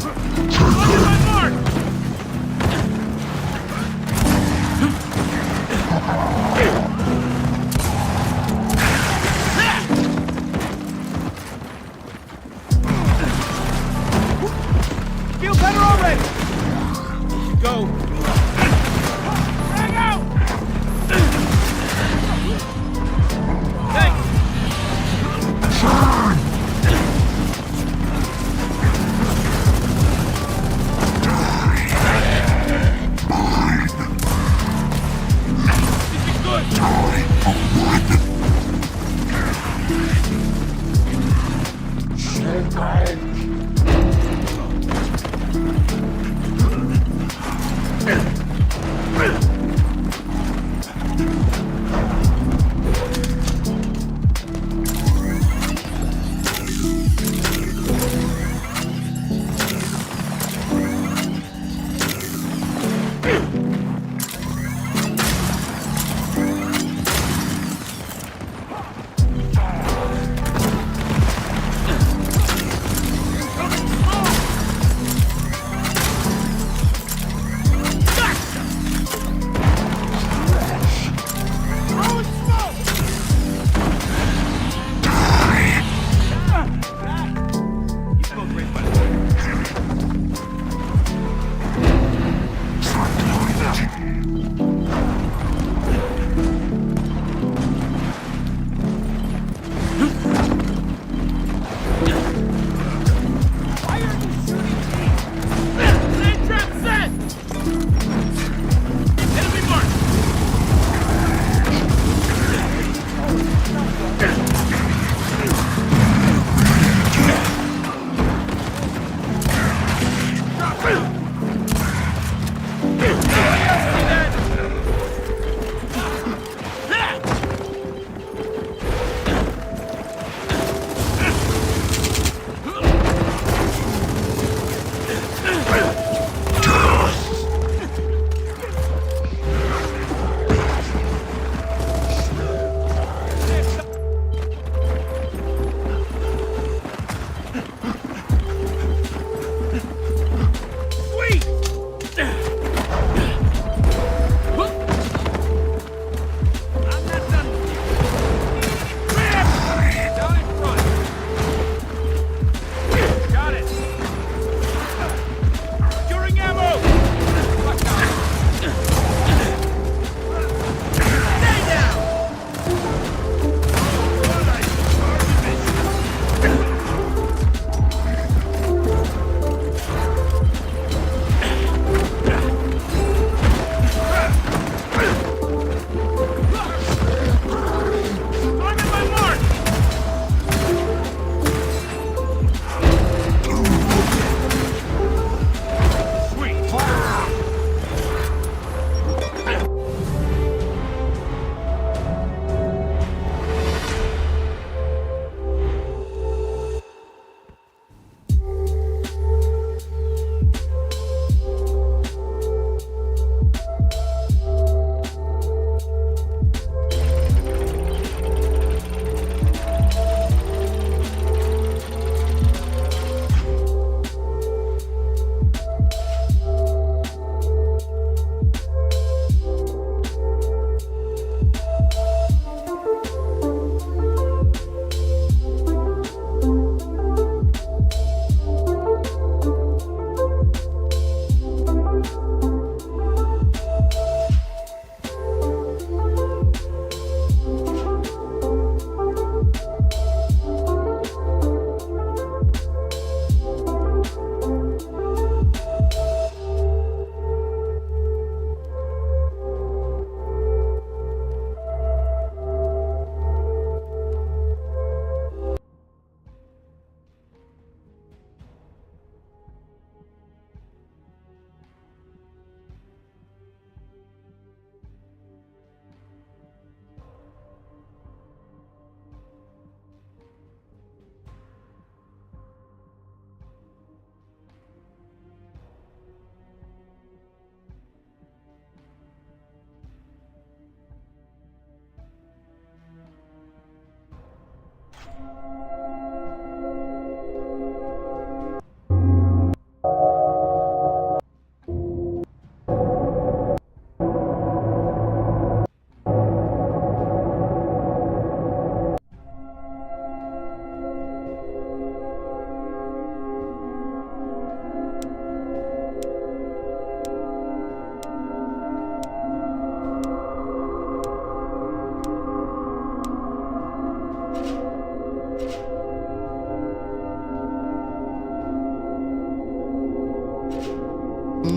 On my mark! Feel better already! Go! Hang out! Thanks! This is good!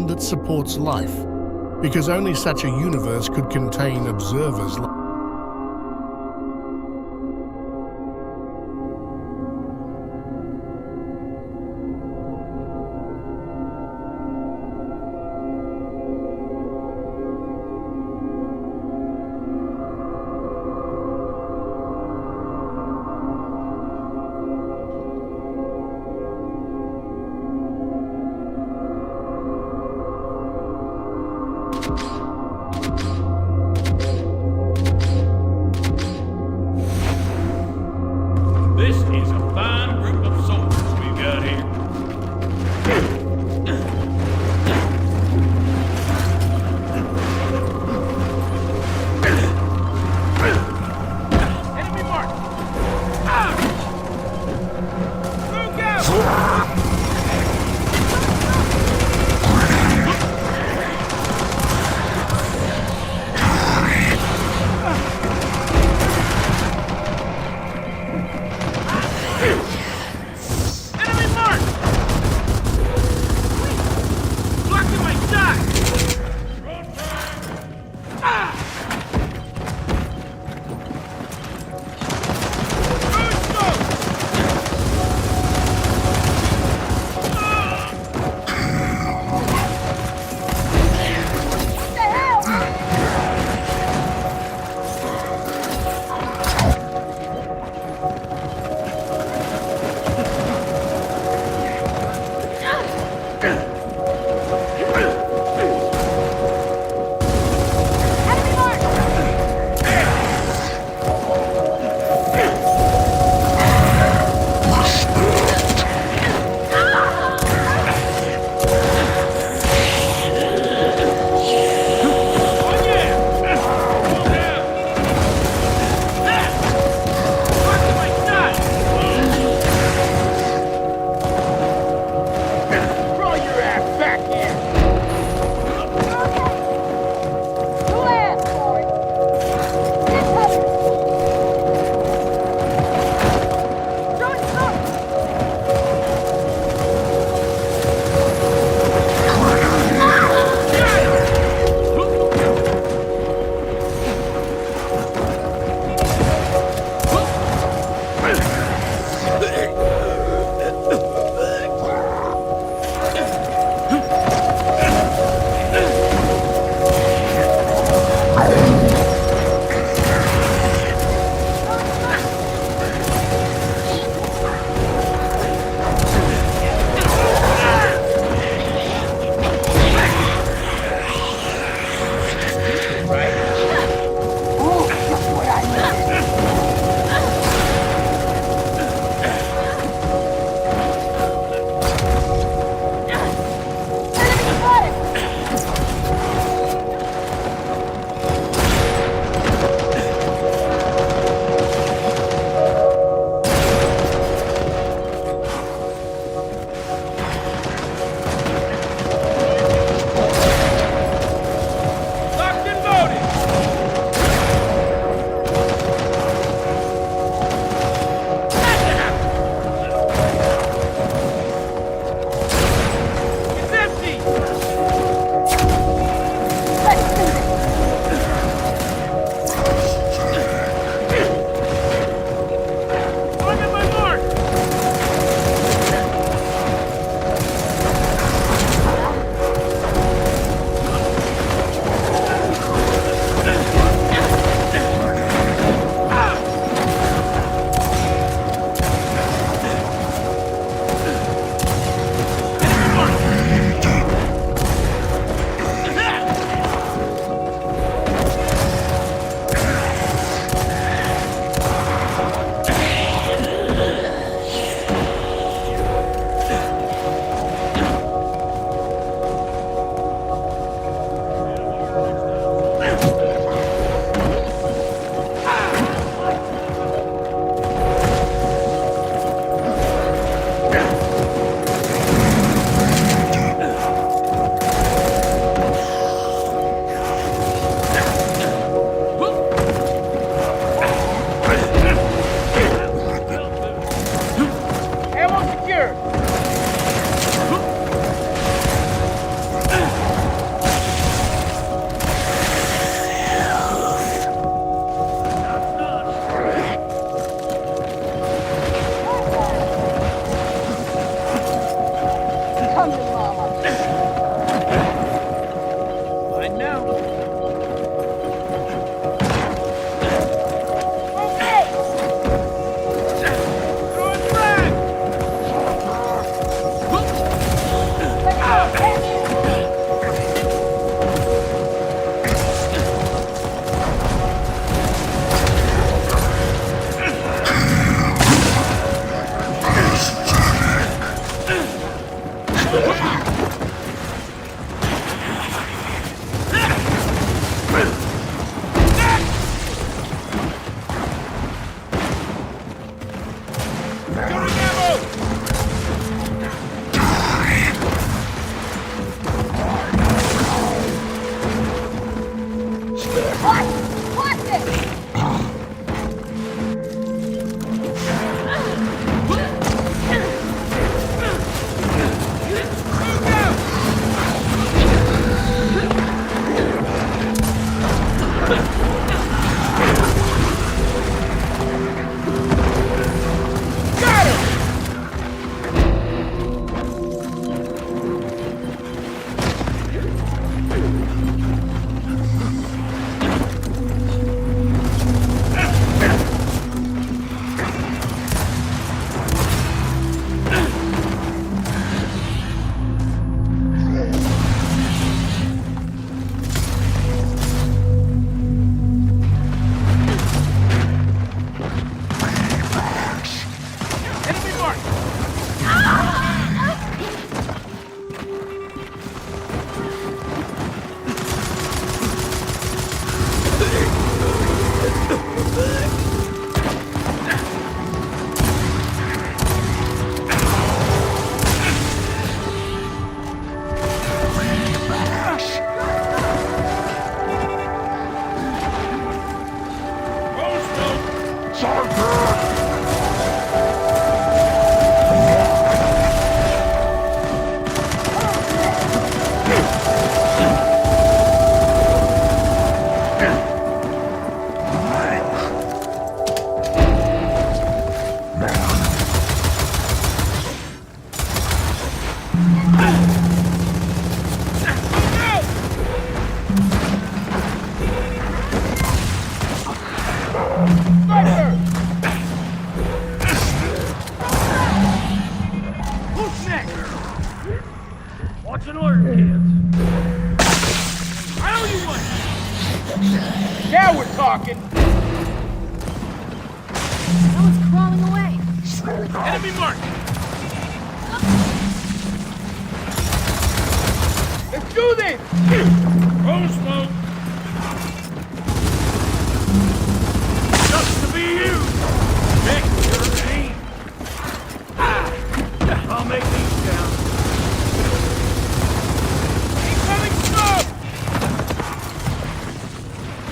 That supports life, because only such a universe could contain observers like This is a fine group of soldiers we've got here. Enemy mark! Look out! Enemy mark! Blocking my shot! Roll your ass! What's an order, kids? I owe you one! Now we're talking! Someone's crawling away. Enemy mark! Let's do this! Roll smoke! Just to be you! Nick, you're aim! I'll make these down. Incoming smoke!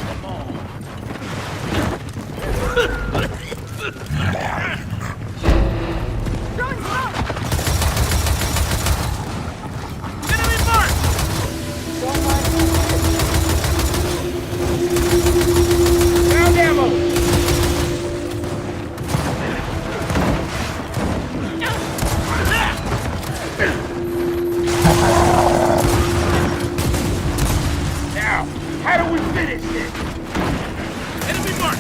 Come on. Throwing smoke! Enemy mark! Ground ammo! Now, how do we finish this? Enemy mark!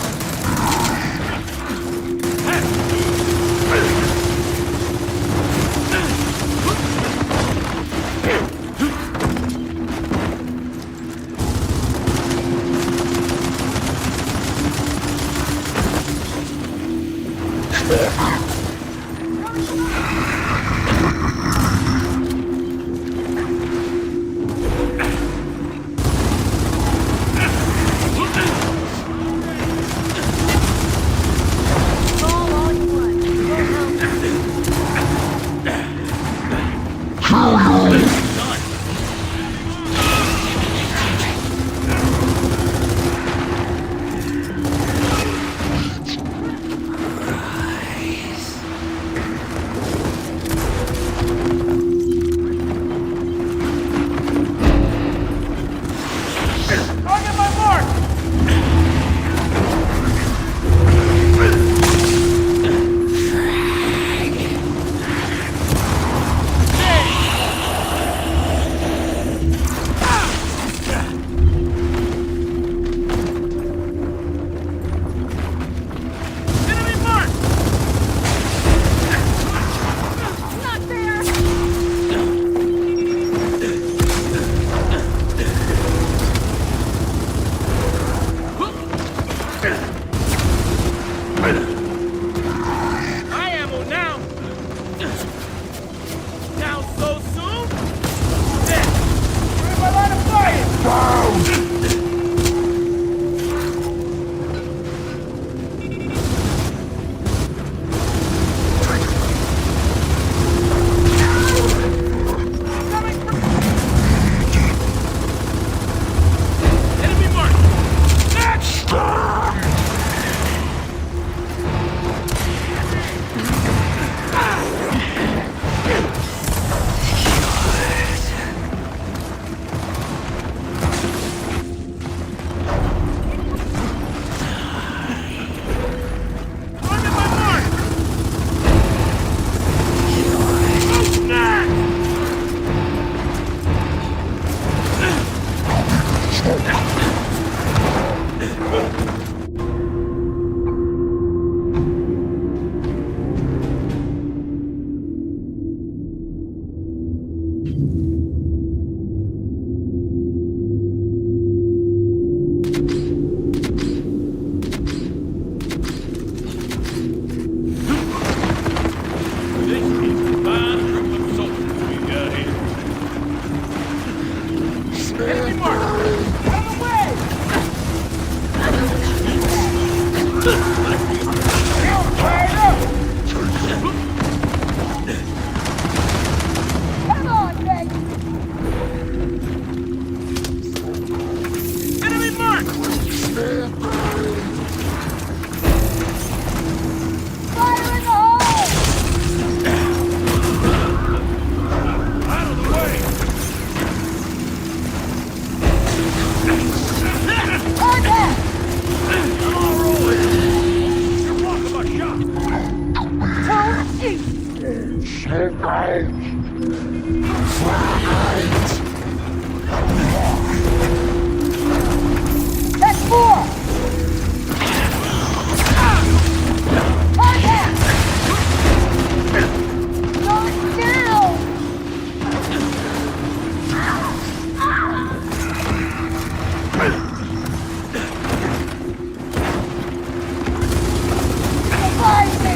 This is fine group of soldiers we got here. Enemy mark! Out of the way! Fire up! Come on, Meg! Enemy mark! Fire in the hole! Out of the way! Contact! I'm all rolling! You're welcome a shot! Don't eat! That's four! Contact! Don't kill! Revive me!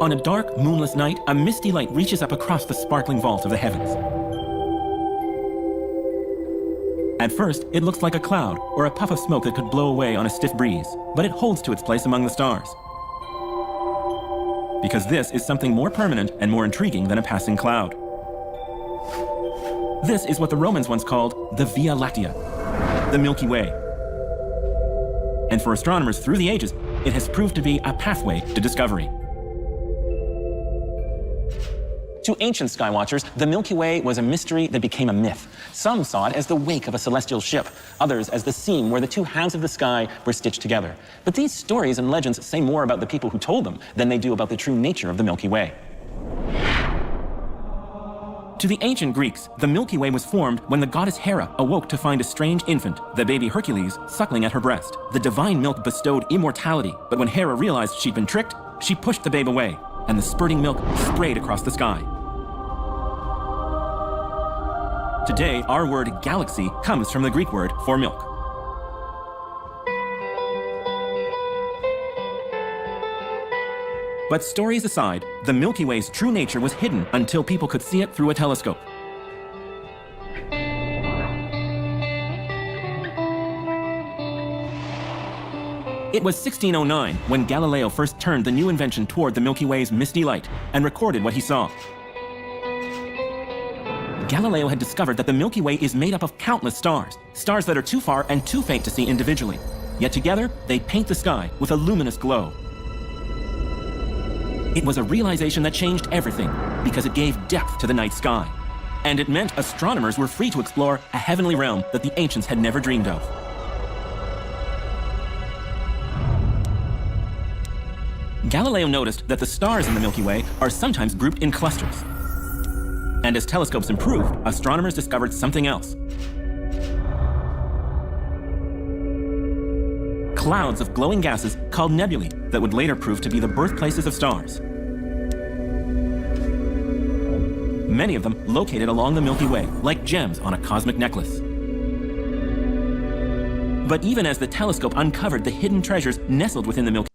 On a dark, moonless night, a misty light reaches up across the sparkling vault of the heavens. At first, it looks like a cloud or a puff of smoke that could blow away on a stiff breeze, but it holds to its place among the stars. Because this is something more permanent and more intriguing than a passing cloud. This is what the Romans once called the Via Lattea, the Milky Way. And for astronomers through the ages, it has proved to be a pathway to discovery. To ancient skywatchers, the Milky Way was a mystery that became a myth. Some saw it as the wake of a celestial ship, others as the seam where the two halves of the sky were stitched together. But these stories and legends say more about the people who told them than they do about the true nature of the Milky Way. To the ancient Greeks, the Milky Way was formed when the goddess Hera awoke to find a strange infant, the baby Hercules, suckling at her breast. The divine milk bestowed immortality, but when Hera realized she'd been tricked, she pushed the babe away, and the spurting milk sprayed across the sky. Today, our word galaxy comes from the Greek word for milk. But stories aside, the Milky Way's true nature was hidden until people could see it through a telescope. It was 1609 when Galileo first turned the new invention toward the Milky Way's misty light and recorded what he saw. Galileo had discovered that the Milky Way is made up of countless stars, stars that are too far and too faint to see individually. Yet together, they paint the sky with a luminous glow. It was a realization that changed everything because it gave depth to the night sky. And it meant astronomers were free to explore a heavenly realm that the ancients had never dreamed of. Galileo noticed that the stars in the Milky Way are sometimes grouped in clusters. And as telescopes improved, astronomers discovered something else. Clouds of glowing gases called nebulae that would later prove to be the birthplaces of stars. Many of them located along the Milky Way, like gems on a cosmic necklace. But even as the telescope uncovered the hidden treasures nestled within the Milky Way,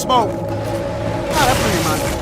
smoke. Ah, that's pretty much.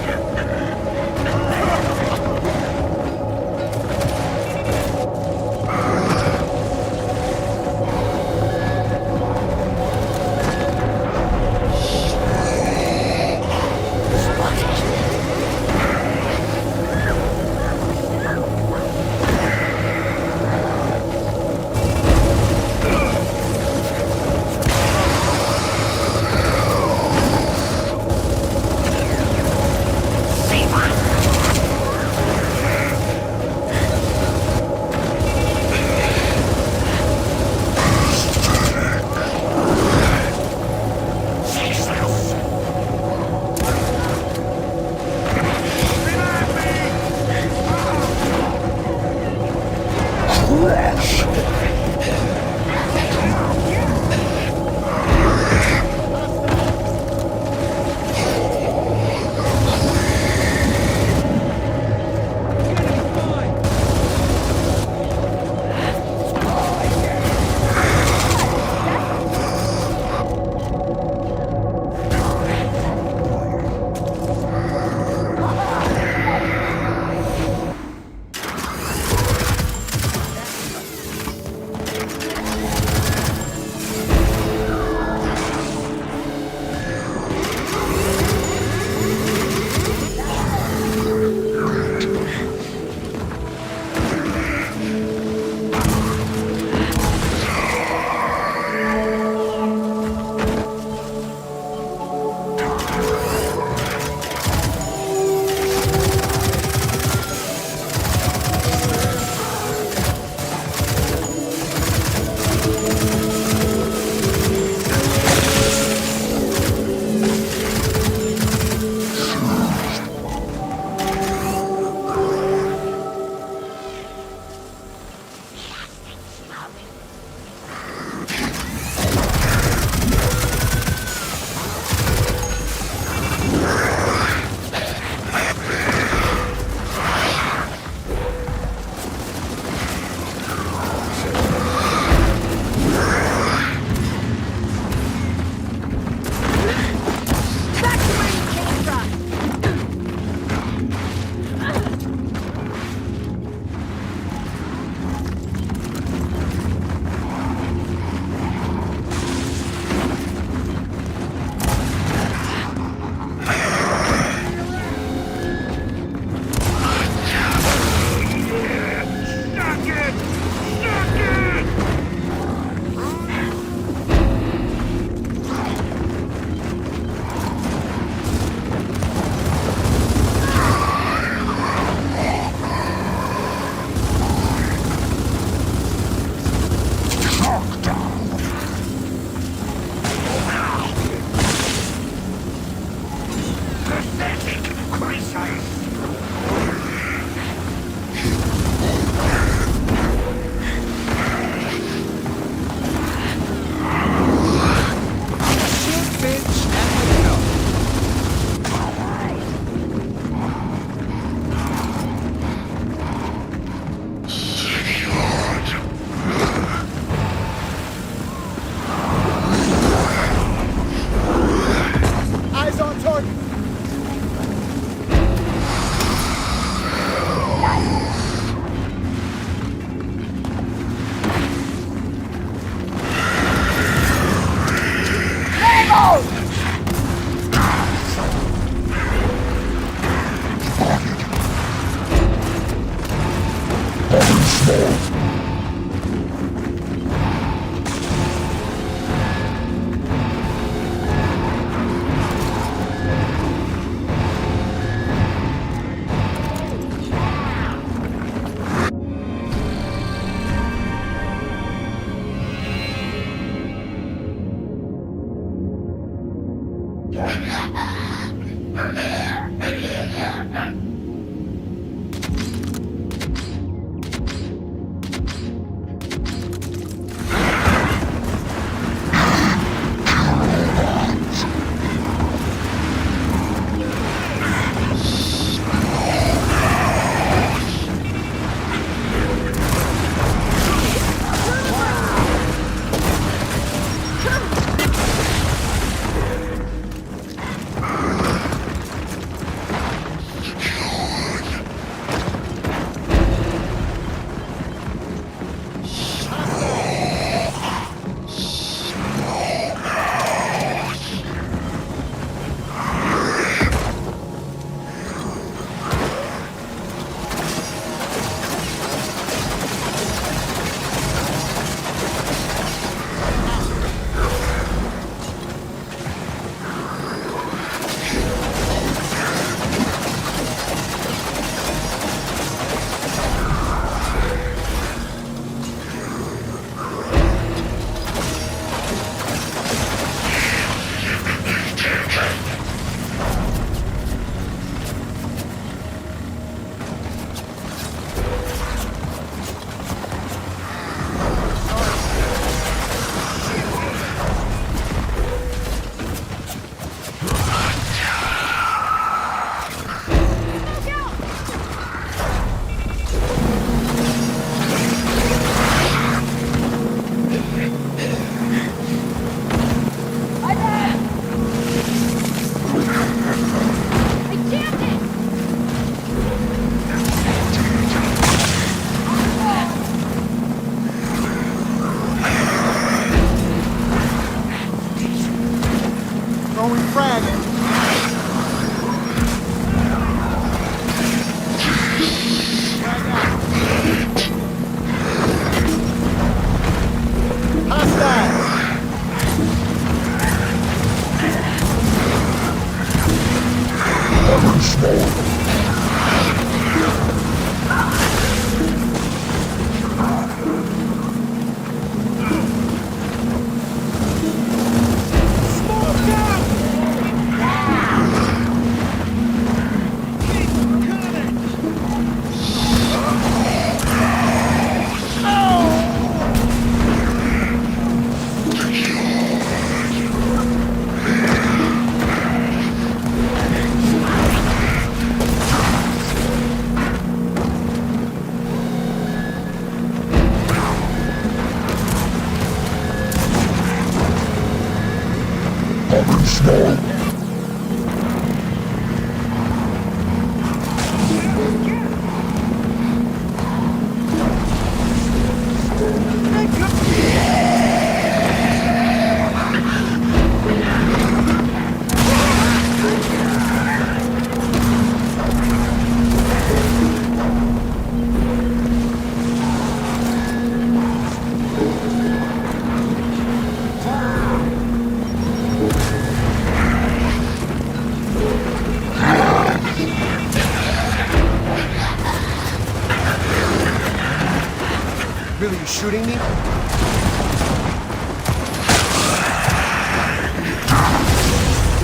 Really, you shooting me?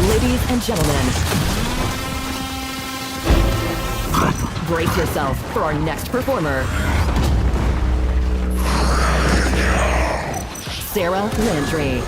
Ladies and gentlemen, brace yourself for our next performer, Sarah Landry.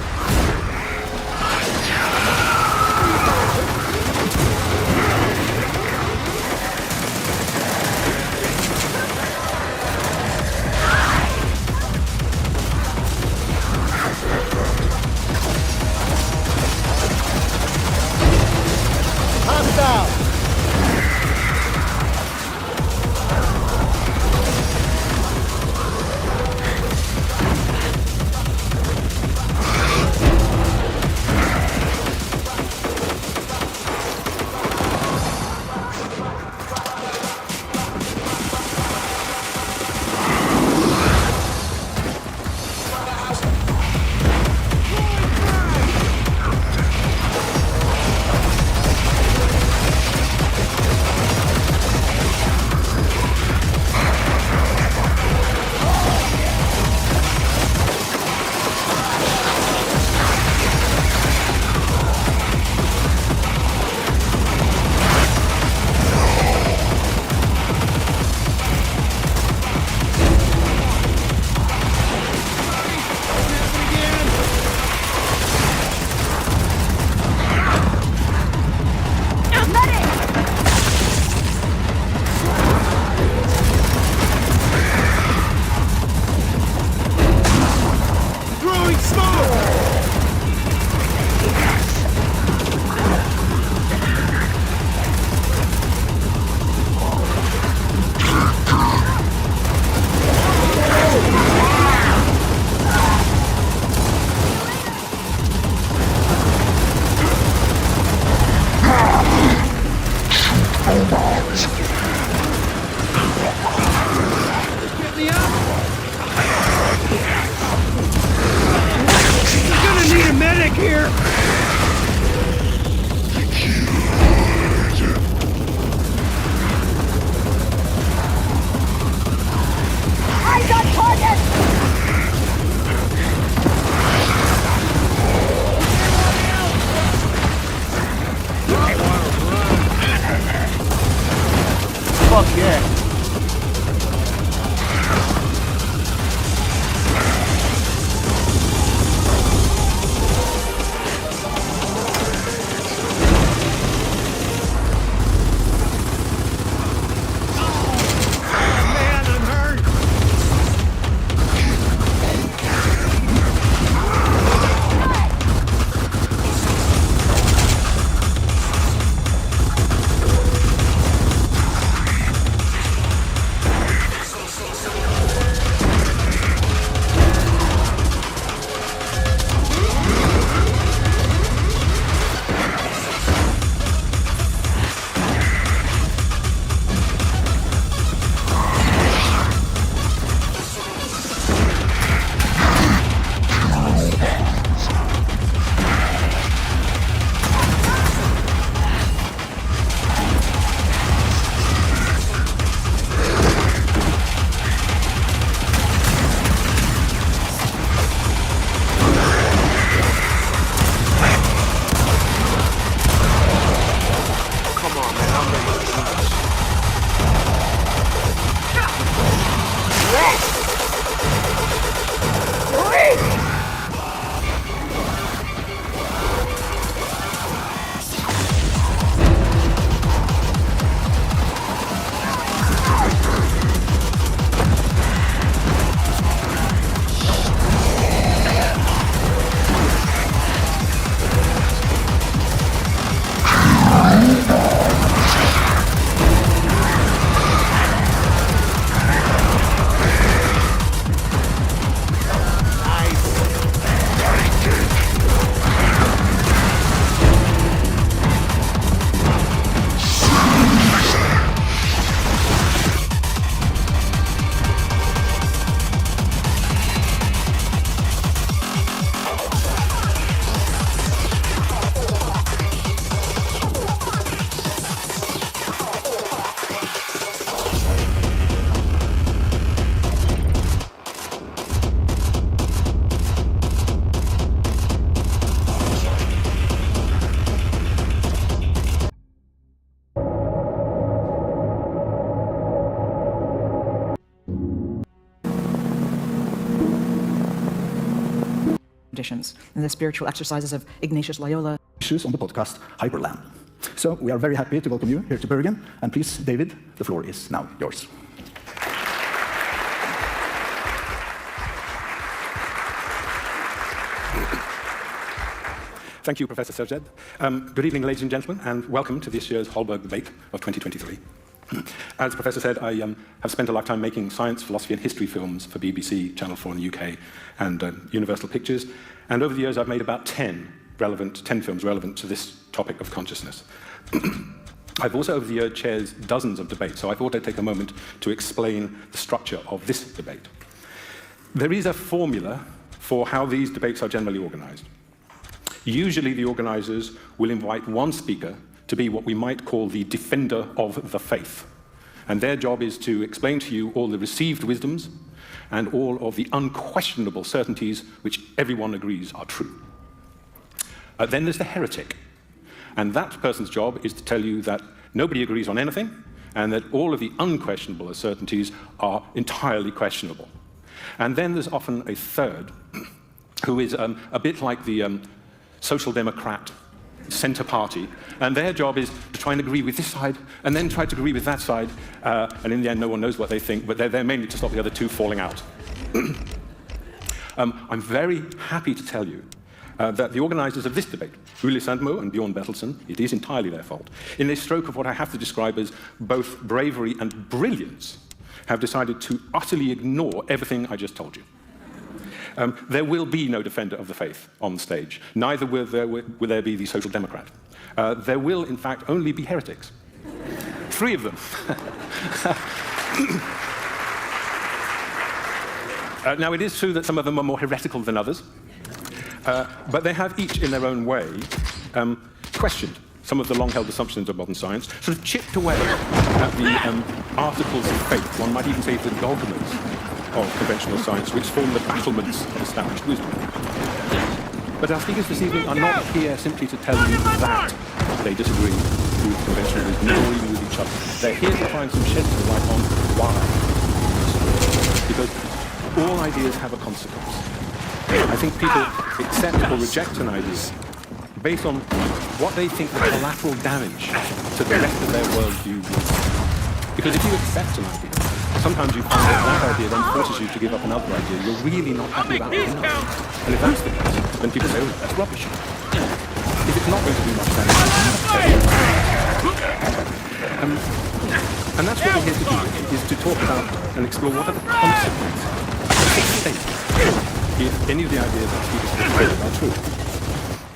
traditions and the spiritual exercises of Ignatius Loyola. Issues on the podcast Hyperland. So we are very happy to welcome you here to Bergen. And please, David, the floor is now yours. Thank you, Professor Serged. Good evening, ladies and gentlemen, and welcome to this year's Holberg debate of 2023. As the Professor said, I have spent a lifetime making science, philosophy, and history films for BBC, Channel 4 in the UK, and Universal Pictures. And over the years, I've made about 10 films relevant to this topic of consciousness. I've also, over the years, chaired dozens of debates, so I thought I'd take a moment to explain the structure of this debate. There is a formula for how these debates are generally organized. Usually, the organizers will invite one speaker to be what we might call the defender of the faith. And their job is to explain to you all the received wisdoms and all of the unquestionable certainties which everyone agrees are true. Then there's the heretic. And that person's job is to tell you that nobody agrees on anything and that all of the unquestionable certainties are entirely questionable. And then there's often a third who is a bit like the Social Democrat Centre Party, and their job is to try and agree with this side and then try to agree with that side, and in the end no one knows what they think, but they're there mainly to stop the other two falling out. I'm very happy to tell you that the organizers of this debate, Ule Sandmo and Bjorn Bertelsen, it is entirely their fault, in a stroke of what I have to describe as both bravery and brilliance, have decided to utterly ignore everything I just told you. There will be no defender of the faith on the stage. Neither will there be the Social Democrat. There will, in fact, only be heretics. 3 of them. Now, it is true that some of them are more heretical than others, but they have each, in their own way, questioned some of the long-held assumptions of modern science, sort of chipped away at the articles of faith, one might even say the dogmas of conventional science, which form the battlements of established wisdom. But our speakers this evening are not here simply to tell you that they disagree with conventional wisdom or even with each other. They're here to find some shed of light on why. Because all ideas have a consequence. I think people accept or reject an idea based on what they think the collateral damage to the rest of their worldview will be. Because if you accept an idea, sometimes you find that idea then forces you to give up another idea you're really not happy about enough. And if that's the case, then people say, oh, that's rubbish. If it's not going to do much damage, and that's what we're here to do, is to talk about and explore what are the consequences of the state if any of the ideas that speakers have are true.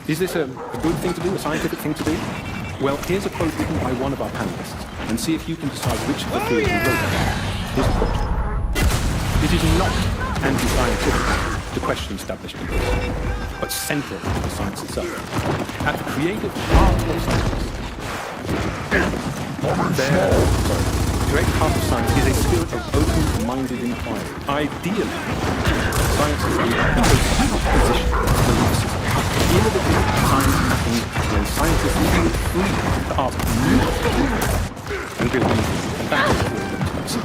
Is this a good thing to do, a scientific thing to do? Well, here's a quote written by one of our panelists, and see if you can decide which of the three he wrote about. Here's the quote. It is not anti-scientific to question established beliefs, but central to science itself. At the creative heart of science, the creative heart of science is a spirit of open-minded inquiry. Ideally, science is a position of belief system. Innovative science happens when scientists feel free to ask new questions and build new things. And that is what we're going to do.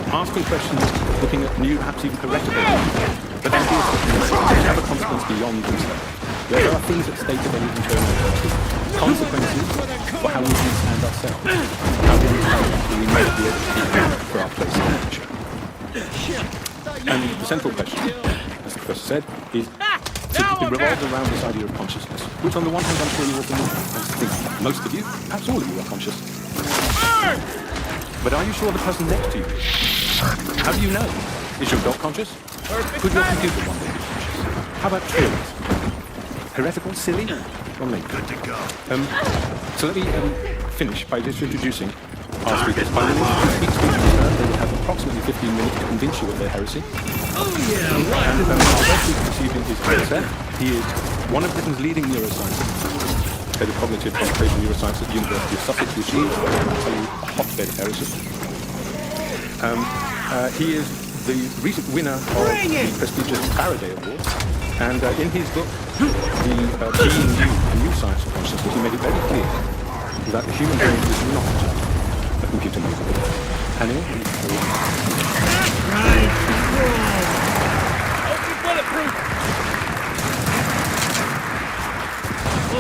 Asking questions, looking at new, perhaps even heretical ideas, but ideas that have a consequence beyond themselves. There are things at stake that we can turn over to. Consequences for how we understand ourselves. How we understand that we may be able to account for our place in nature. And the central question, as the Professor said, is it revolves around this idea of consciousness, which on the one hand I'm sure you all believe. I think most of you, perhaps all of you, are conscious. But are you sure the person next to you is? How do you know? Is your dog conscious? Could your computer one day be conscious? How about trailers? Heretical, silly, or maybe? Good to go. So let me finish by just introducing our speakers. By each speaker they will have approximately 15 minutes to convince you of their heresy. Oh yeah, right. And our first speaker this evening is Anoither. He is one of Britain's leading neuroscientists, head of cognitive computational neuroscience at the University of Sussex, which is, I'll tell you, a hotbed of heresy. He is the recent winner of the prestigious Faraday Award, and in his book, Being You, A New Science of Consciousness, he made it very clear that the human brain is not a computer made. Anyway,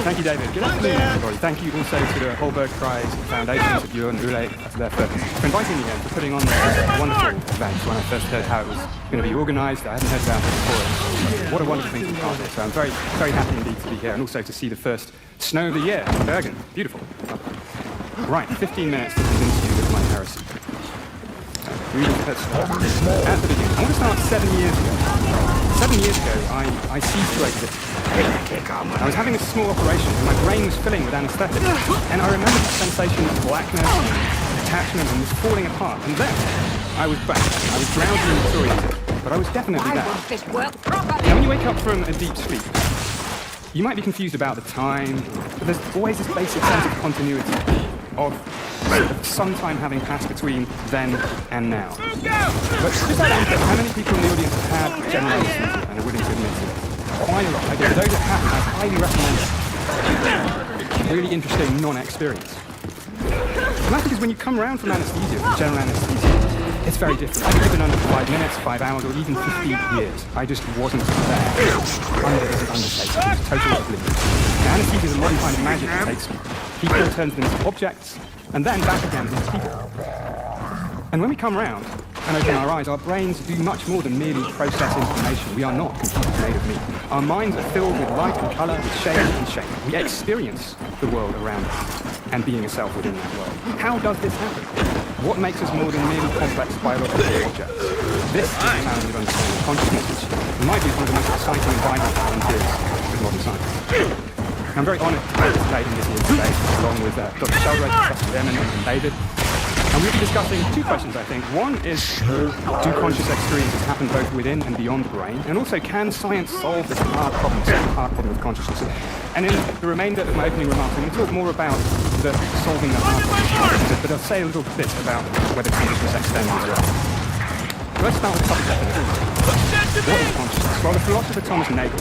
Thank you, David. Good afternoon, everybody. Thank you also to the Holberg Prize Foundation, to Björn Ule, for inviting me here and for putting on this wonderful event. When I first heard how it was going to be organised, I hadn't heard about it before. What a wonderful thing to be part of. So I'm very, very happy indeed to be here, and also to see the first snow of the year in Bergen. Beautiful. Right, 15 minutes to convince you with my heresy. At the beginning, I want to start 7 years ago. 7 years ago, I seized to exist. I was having a small operation, and my brain was filling with anaesthetic. And I remember the sensation of blackness and detachment and was falling apart. And then, I was back. I was drowsy and disoriented, but I was definitely back. Now, when you wake up from a deep sleep, you might be confused about the time, but there's always this basic sense of continuity, of some time having passed between then and now. But just out of interest, how many people in the audience have had general anesthesia and are willing to admit to it? Quite a lot. Okay, for those that haven't, I highly recommend it. Really interesting non-experience. And that's because when you come around from anesthesia, from general anesthesia, it's very different. I could have been under 5 minutes, 5 hours, or even 15 years. I just wasn't there. Under is an understatement. It was totally oblivious. Now, anesthesia is a modern kind of magic that takes people and turns them into objects, and then back again into people. And when we come round and open our eyes, our brains do much more than merely process information. We are not computers made of meat. Our minds are filled with light and colour, with shade and shape. We experience the world around us and being a self within that world. How does this happen? What makes us more than merely complex biological objects? This is the challenge of understanding consciousness, which might be one of the most exciting and vital frontiers of modern science. I'm very honoured to participate in this year's debate, along with Dr. Sheldrake, Professor Demon, and David. And we'll be discussing two questions, I think. One is, do conscious experiences happen both within and beyond the brain? And also, can science solve this hard problem of consciousness? And in the remainder of my opening remarks, I'm going to talk more about solving the hard problem of consciousness, but I'll say a little bit about whether consciousness extends as well. Let's start with the topic definition. What is consciousness? Well, the philosopher Thomas Nagel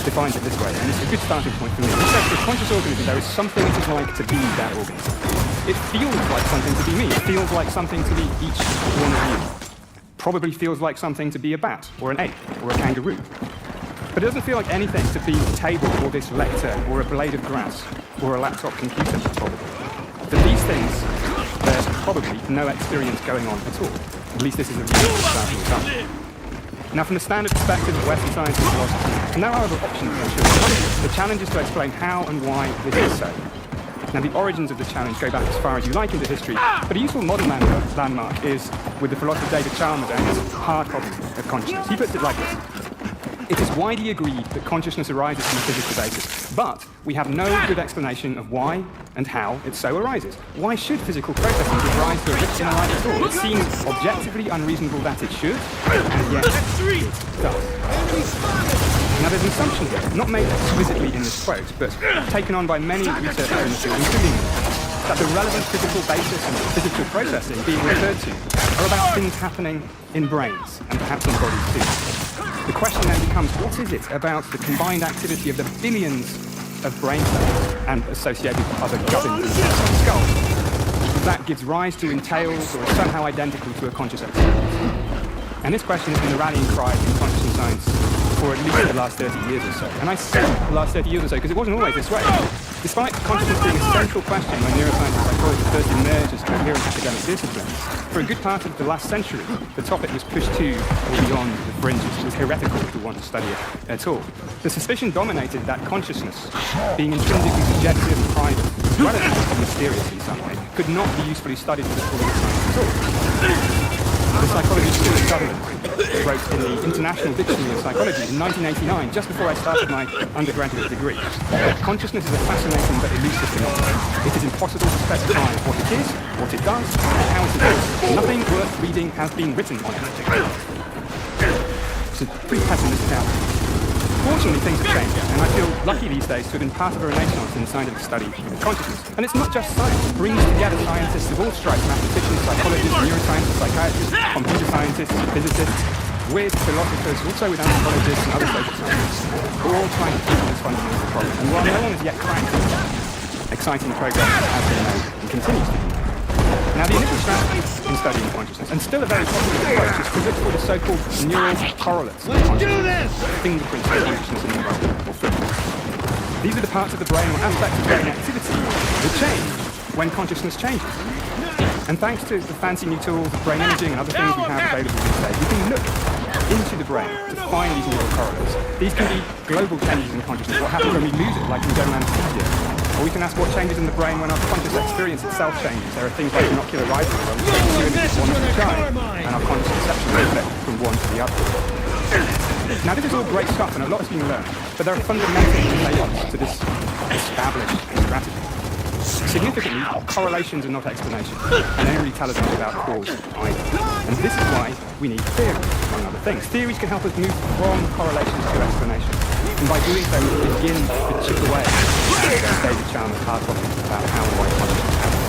defines it this way, and it's a good starting point for me. He says, for a conscious organism, there is something it is like to be that organism. It feels like something to be me. It feels like something to be each one of you. Probably feels like something to be a bat, or an ape, or a kangaroo. But it doesn't feel like anything to be a table, or this lecture, or a blade of grass, or a laptop computer, probably. For these things, there's probably no experience going on at all. At least this is a real starting point. Now, from the standard perspective of Western science and philosophy, and there are other options, I'm sure. The challenge is to explain how and why this is so. Now, the origins of the challenge go back as far as you like into history, but a useful modern landmark is with the philosopher David Chalmers and his hard problem of consciousness. He puts it like this. It is widely agreed that consciousness arises from a physical basis, but we have no good explanation of why and how it so arises. Why should physical processing give rise to a rich inner life at all? It seems objectively unreasonable that it should, and yet it does. Now, there's an assumption here, not made explicitly in this quote, but taken on by many researchers in the field, including that the relevant physical basis and physical processing being referred to are about things happening in brains, and perhaps in bodies too. The question then becomes, what is it about the combined activity of the billions of brain cells and associated other gubbins in the skull that gives rise to, entails, or is somehow identical to a conscious experience? And this question has been the rallying cry in consciousness science for at least the last 30 years or so. And I say the last 30 years or so because it wasn't always this way. Despite consciousness being a central question when neuroscience and psychology first emerged as coherent academic disciplines, for a good part of the last century, the topic was pushed to or beyond the fringes. It was heretical to want to study it at all. The suspicion dominated that consciousness, being intrinsically subjective and private, as well as mysterious in some way, could not be usefully studied for the full of science at all. The psychologist Stuart Sutherland wrote in the International Dictionary of Psychology in 1989, just before I started my undergraduate degree, that consciousness is a fascinating but elusive phenomenon. It is impossible to specify what it is, what it does, and how it exists. Nothing worth reading has been written on it. It's a pretty pessimistic outlook. Fortunately, things have changed, and I feel lucky these days to have been part of a renaissance in the scientific study of consciousness. And it's not just science. It brings together scientists of all stripes, mathematicians, psychologists, neuroscientists, psychiatrists, computer scientists, physicists, with philosophers, also with anthropologists and other social scientists, all trying to tackle this fundamental problem. And while no one has yet cracked it, exciting progress has been made and continues to be made. Now, the initial strategy in studying consciousness, and still a very popular approach, is to look for the so-called neural correlates of consciousness, fingerprints of consciousness in the brain, or footprints. These are the parts of the brain or aspects of brain activity that change when consciousness changes. And thanks to the fancy new tools, brain imaging and other things we have available these days, we can look into the brain to find these neural correlates. These can be global changes in consciousness, what happens when we lose it, like in general anesthesia. Or we can ask what changes in the brain when our conscious experience itself changes. There are things like binocular rising, where we take two images, one to each eye, and our conscious perception will flip from one to the other. Now this is all great stuff and a lot has been learned, but there are fundamental limitations to this established strategy. Significantly, correlations are not explanations, and they don't really tell us much about cause either. And this is why we need theories, among other things. Theories can help us move from correlations to explanations. And by doing so, we begin to chip away at David Chalmers' hard problems about how and why consciousness happens.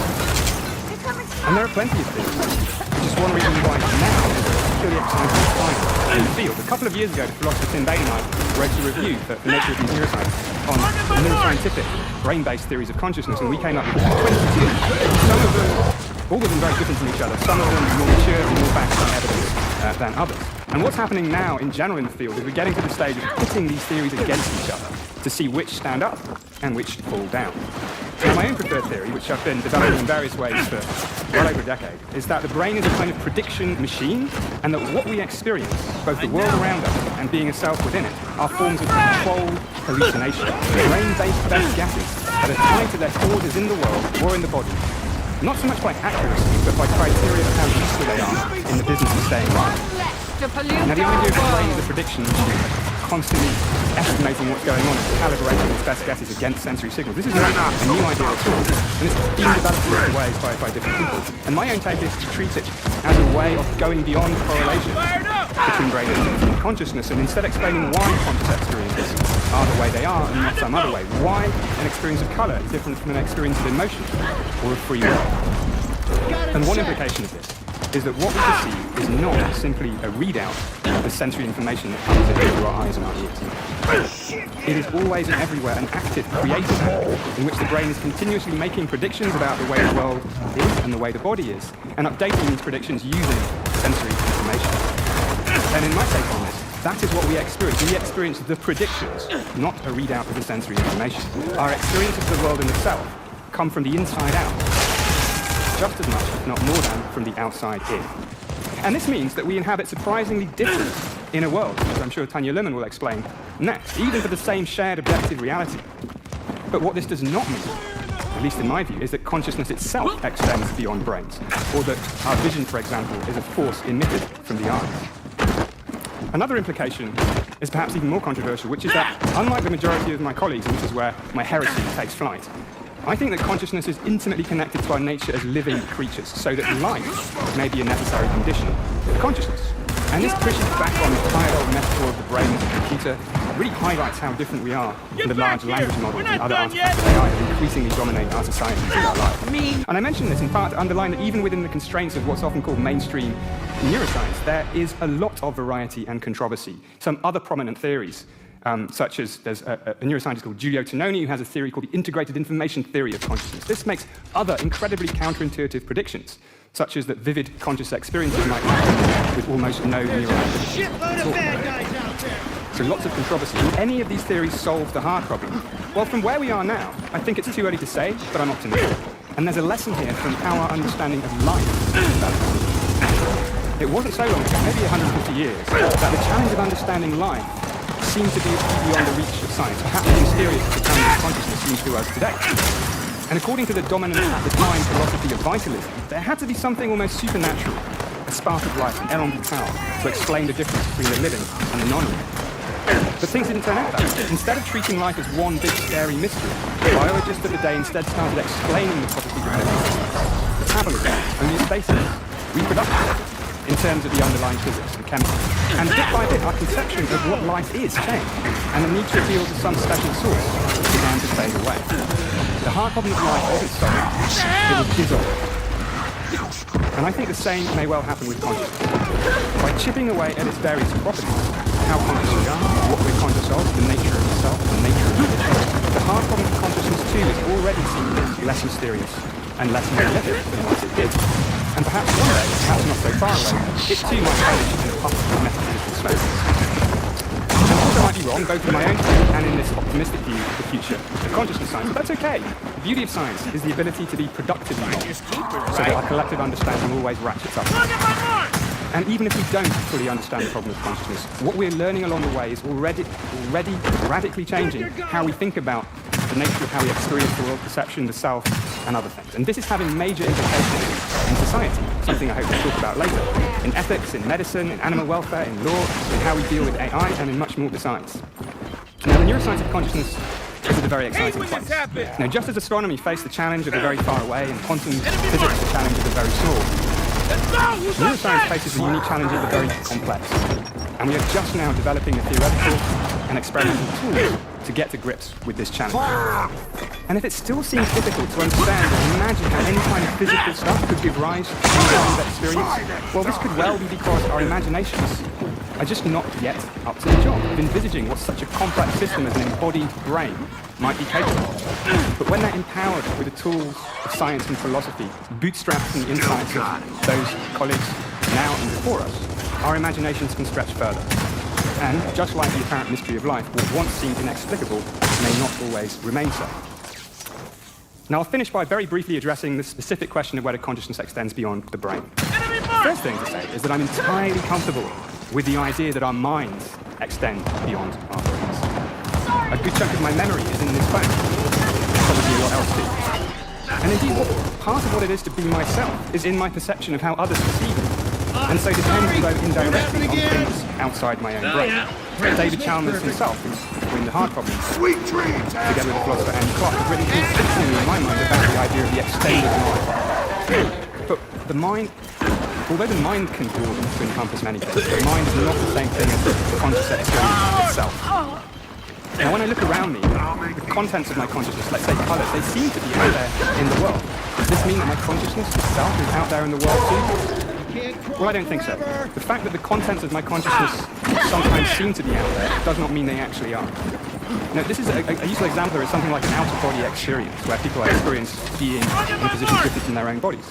And there are plenty of theories, which is one reason why now is a particularly exciting time in the field. A couple of years ago, the philosopher Tim Bain and I wrote a review for Nature Reviews Neuroscience on neuroscientific brain-based theories of consciousness, and we came up with 22. Some of them, all of them very different from each other. Some of them more mature and more backed by evidence than others. And what's happening now in general in the field is we're getting to the stage of pitting these theories against each other to see which stand up and which fall down. Now, my own preferred theory, which I've been developing in various ways for well over a decade, is that the brain is a kind of prediction machine, and that what we experience, both the world around us and being a self within it, are forms of controlled hallucination. Brain-based best guesses that are tied to their causes in the world or in the body, not so much by accuracy, but by criteria of how useful they are in the business of staying alive. Now, the idea of the brain as a prediction machine, constantly estimating what's going on and calibrating its best guesses against sensory signals. This is not a new idea at all, and it's been developed in different ways by different people. And my own take is to treat it as a way of going beyond correlation between brain activity and consciousness, and instead explaining why conscious experiences are the way they are and not some other way. Why an experience of colour is different from an experience of emotion or of free will. And one implication of this is that what we perceive is not simply a readout of the sensory information that comes in through our eyes and our ears. It is always and everywhere an active, creative act in which the brain is continuously making predictions about the way the world is and the way the body is, and updating these predictions using sensory information. And in my take on this, that is what we experience. We experience the predictions, not a readout of the sensory information. Our experience of the world and the self come from the inside out, just as much, if not more than, from the outside in. And this means that we inhabit surprisingly different inner worlds, as I'm sure Tanya Lerman will explain next, even for the same shared objective reality. But what this does not mean, at least in my view, is that consciousness itself extends beyond brains, or that our vision, for example, is a force emitted from the eyes. Another implication is perhaps even more controversial, which is that, unlike the majority of my colleagues, and this is where my heresy takes flight, I think that consciousness is intimately connected to our nature as living creatures, so that life may be a necessary condition of consciousness. And this pushes back on the tired old metaphor of the brain as a computer. It really highlights how different we are from the large language models and other artifacts of AI that increasingly dominate our society and our lives. And I mention this in part to underline that even within the constraints of what's often called mainstream neuroscience, there is a lot of variety and controversy. Some other prominent theories, such as there's a neuroscientist called Giulio Tononi who has a theory called the integrated information theory of consciousness. This makes other incredibly counterintuitive predictions, such as that vivid conscious experiences might happen with almost no neural activity. So lots of controversy. Will any of these theories solve the hard problem? Well, from where we are now, I think it's too early to say, but I'm optimistic. And there's a lesson here from how our understanding of life developed. It wasn't so long ago, maybe 150 years, that the challenge of understanding life seemed to be beyond the reach of science, perhaps as mysterious as the challenge of consciousness seems to us today. And according to the dominant at the time philosophy of vitalism, there had to be something almost supernatural, a spark of life, an élan vital, to explain the difference between the living and the non-living. But things didn't turn out that way. Instead of treating life as one big scary mystery, biologists of the day instead started explaining the properties of living systems, metabolism, homeostasis, reproduction, in terms of the underlying physics and chemistry. And bit by bit, our conception of what life is changed, and the need to appeal to some special source began to fade away. The hard problem of life wasn't solved, it was dissolved. And I think the same may well happen with consciousness. By chipping away at its various properties, how conscious we are, what we're conscious of, the nature of the self, the nature of the vision, the hard problem of consciousness too is already seen less mysterious and less monolithic than once it did. And perhaps one day, perhaps not so far away, it too might vanish in a puff of metaphysical smoke. And also might be be wrong, both in my own view and in this optimistic view of the future of consciousness science. But that's okay. The beauty of science is the ability to be productively wrong, so that our collective understanding always ratchets up. And even if we don't fully understand the problem of consciousness, what we're learning along the way is already radically changing how we think about the nature of how we experience the world, perception, the self, and other things. And this is having major implications in society, something I hope we'll talk about later, in ethics, in medicine, in animal welfare, in law, in how we deal with AI, and in much more besides. Now, the neuroscience of consciousness is at a very exciting place. Now, just as astronomy faced the challenge of the very far away and quantum physics the challenge of the very small, neuroscience faces the unique challenge of the very complex. And we are just now developing the theoretical and experimental tools to get to grips with this challenge. And if it still seems difficult to understand or imagine how any kind of physical stuff could give rise to any kind of experience, well, this could well be because our imaginations are just not yet up to the job of envisaging what such a complex system as an embodied brain might be capable of. But when they're empowered with the tools of science and philosophy, bootstrapped from the insights of those colleagues now and before us, our imaginations can stretch further. And just like the apparent mystery of life, what once seemed inexplicable may not always remain so. Now, I'll finish by very briefly addressing the specific question of whether consciousness extends beyond the brain. The first thing to say is that I'm entirely comfortable with the idea that our minds extend beyond our brains. A good chunk of my memory is in this phone. Probably what else too. And indeed, part of what it is to be myself is in my perception of how others perceive me. And so depends, although indirectly, on things outside my own brain. David Chalmers himself, who's in the hard problems, together with the philosopher Andy Clark, has written consistently in my mind about the idea of the extended mind. But the mind, although the mind can broaden to encompass many things, the mind is not the same thing as the conscious experience itself. Now, when I look around me, the contents of my consciousness, let's say colours, they seem to be out there in the world. Does this mean that my consciousness itself is out there in the world too? Well, I don't think so. The fact that the contents of my consciousness sometimes seem to be out there does not mean they actually are. Now, this is a useful example is something like an out-of-body experience, where people experience being in a position different from their own bodies.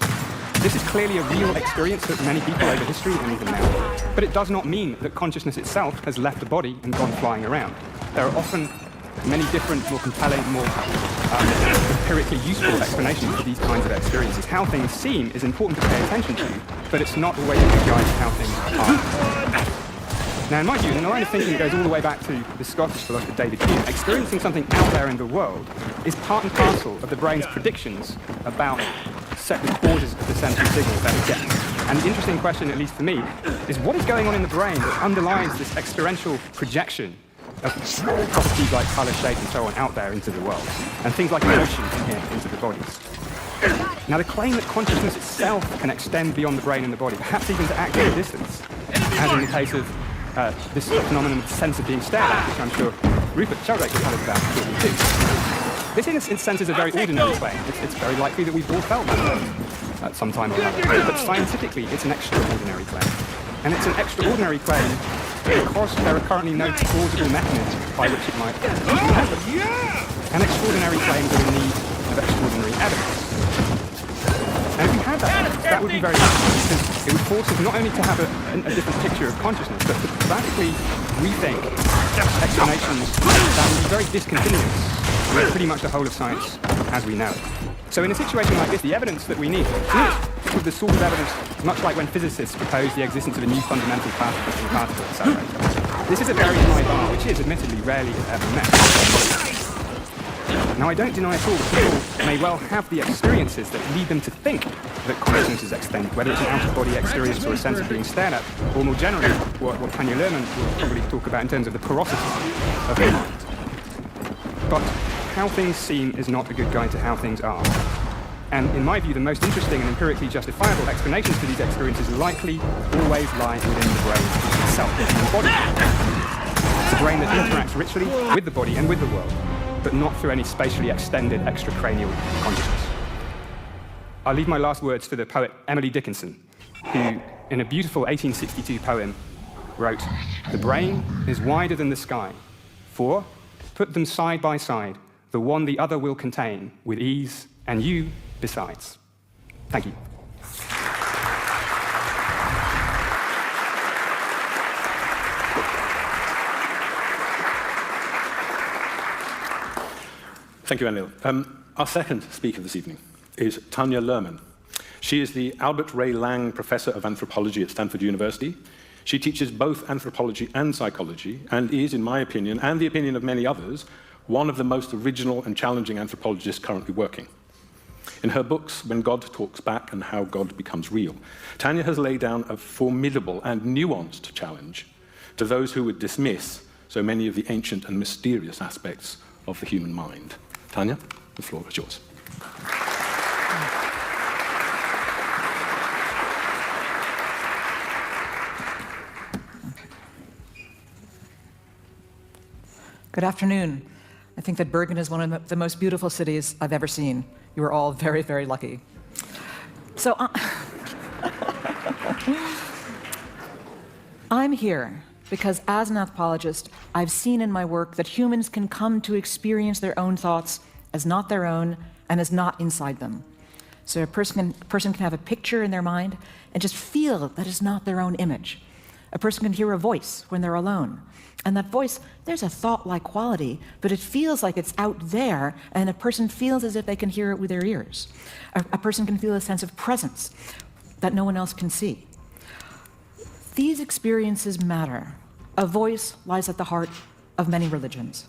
This is clearly a real experience for many people over history and even now. But it does not mean that consciousness itself has left the body and gone flying around. There are often many different, more compelling, more empirically useful explanations for these kinds of experiences. How things seem is important to pay attention to, but it's not always a good guide to how things are. Now, in my view, in the line of thinking that goes all the way back to the Scottish philosopher David Hume, experiencing something out there in the world is part and parcel of the brain's predictions about certain causes of the sensory signals that it gets. And the interesting question, at least for me, is what is going on in the brain that underlies this experiential projection of properties like colour, shape, and so on out there into the world, and things like emotion into the bodies. Now, the claim that consciousness itself can extend beyond the brain and the body, perhaps even to act at a distance, as in the case of this phenomenon of the sense of being stared at, which I'm sure Rupert Sheldrake will tell us about shortly too. This, in a sense, is a very ordinary claim. It's very likely that we've all felt that at some time or another. But scientifically, it's an extraordinary claim. And it's an extraordinary claim because there are currently no plausible mechanisms by which it might happen. And extraordinary claims are in need of extraordinary evidence. And if we had that evidence, that would be very useful, because it would force us not only to have a different picture of consciousness, but to radically rethink explanations that would be very discontinuous with pretty much the whole of science as we know it. So in a situation like this, the evidence that we need is the sort of evidence, much like when physicists propose the existence of a new fundamental particle in the particle accelerator. This is a very high bar, which is admittedly rarely if ever met. Now, I don't deny at all that people may well have the experiences that lead them to think that consciousness is extended, whether it's an out-of-body experience or a sense of being stared at, or more generally, what Tanya Lerman will probably talk about in terms of the porosity of the mind. But how things seem is not a good guide to how things are. And in my view, the most interesting and empirically justifiable explanations for these experiences likely always lie within the brain itself, in the body. It's a brain that interacts richly with the body and with the world, but not through any spatially extended extracranial consciousness. I'll leave my last words for the poet Emily Dickinson, who, in a beautiful 1862 poem, wrote, "The brain is wider than the sky, for, put them side by side, the one the other will contain with ease, and you besides." Thank you. Thank you, Anil. Our second speaker this evening is Tanya Lerman. She is the Albert Ray Lang Professor of Anthropology at Stanford University. She teaches both anthropology and psychology, and is, in my opinion, and the opinion of many others, one of the most original and challenging anthropologists currently working. In her books, When God Talks Back and How God Becomes Real, Tanya has laid down a formidable and nuanced challenge to those who would dismiss so many of the ancient and mysterious aspects of the human mind. Tanya, the floor is yours. Good afternoon. I think that Bergen is one of the most beautiful cities I've ever seen. You are all very, very lucky. So, I'm here because as an anthropologist, I've seen in my work that humans can come to experience their own thoughts as not their own and as not inside them. So a person can have a picture in their mind and just feel that it's not their own image. A person can hear a voice when they're alone. And that voice, there's a thought-like quality, but it feels like it's out there, and a person feels as if they can hear it with their ears. A person can feel a sense of presence that no one else can see. These experiences matter. A voice lies at the heart of many religions.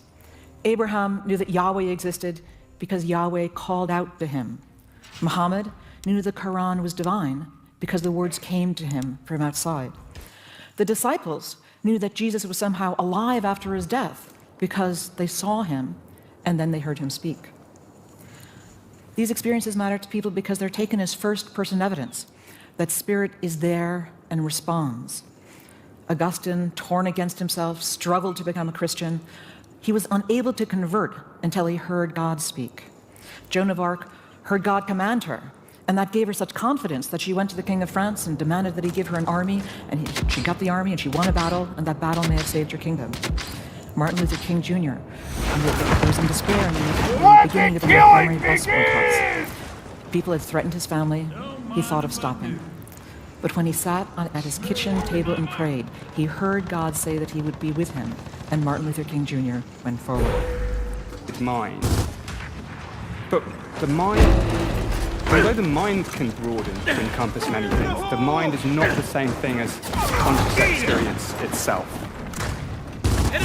Abraham knew that Yahweh existed because Yahweh called out to him. Muhammad knew the Quran was divine because the words came to him from outside. The disciples knew that Jesus was somehow alive after his death because they saw him and then they heard him speak. These experiences matter to people because they're taken as first-person evidence that spirit is there and responds. Augustine, torn against himself, struggled to become a Christian. He was unable to convert until he heard God speak. Joan of Arc heard God command her, and that gave her such confidence that she went to the King of France and demanded that he give her an army, and she got the army and she won a battle, and that battle may have saved her kingdom. Martin Luther King Jr. was in despair in the beginning of the Montgomery bus boycotts. People had threatened his family. He thought of stopping. But when he sat at his kitchen table and prayed, he heard God say that he would be with him, and Martin Luther King Jr. went forward. It's mind. But the mind, although the mind can broaden to encompass many things, the mind is not the same thing as conscious experience itself.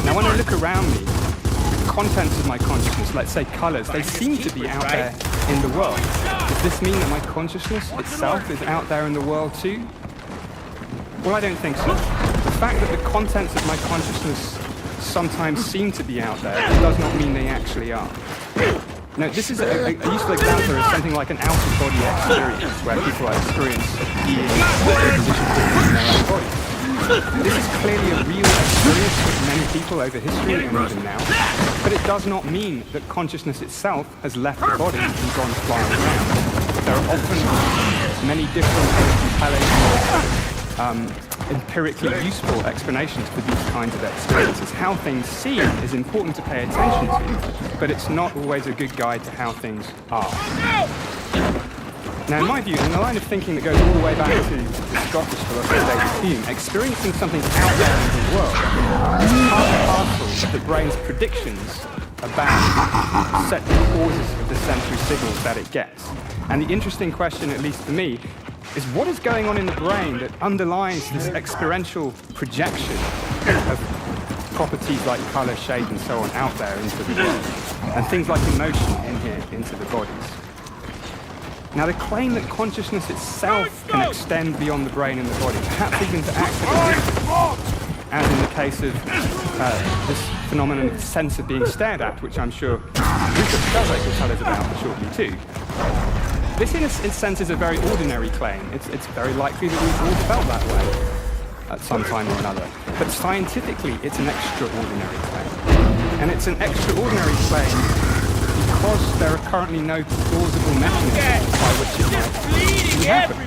Now, when I look around me, the contents of my consciousness, let's say colors, they seem to be out there in the world. Does this mean that my consciousness itself is out there in the world too? Well, I don't think so. The fact that the contents of my consciousness sometimes seem to be out there does not mean they actually are. Now, this is a useful example of something like an out-of-body experience, where people experience being in their own body. This is clearly a real experience for many people over history and even now, but it does not mean that consciousness itself has left the body and gone flying around. There are often many different compelling, empirically useful explanations for these kinds of experiences. How things seem is important to pay attention to, but it's not always a good guide to how things are. Now, in my view, in the line of thinking that goes all the way back to the Scottish philosopher David Hume, experiencing something out there in the world is part and parcel of the brain's predictions about set causes of the sensory signals that it gets. And the interesting question, at least for me, is what is going on in the brain that underlies this experiential projection of properties like color, shape, and so on out there into the world, and things like emotion in here into the bodies. Now, the claim that consciousness itself can extend beyond the brain and the body, perhaps even to active, as in the case of this phenomenon of the sense of being stared at, which I'm sure Rupert Sheldrake will tell us about shortly too. This, in a sense, is a very ordinary claim. It's very likely that we've all felt that way at some time or another. But scientifically, it's an extraordinary claim. And it's an extraordinary claim because there are currently no plausible mechanisms by which it might happen.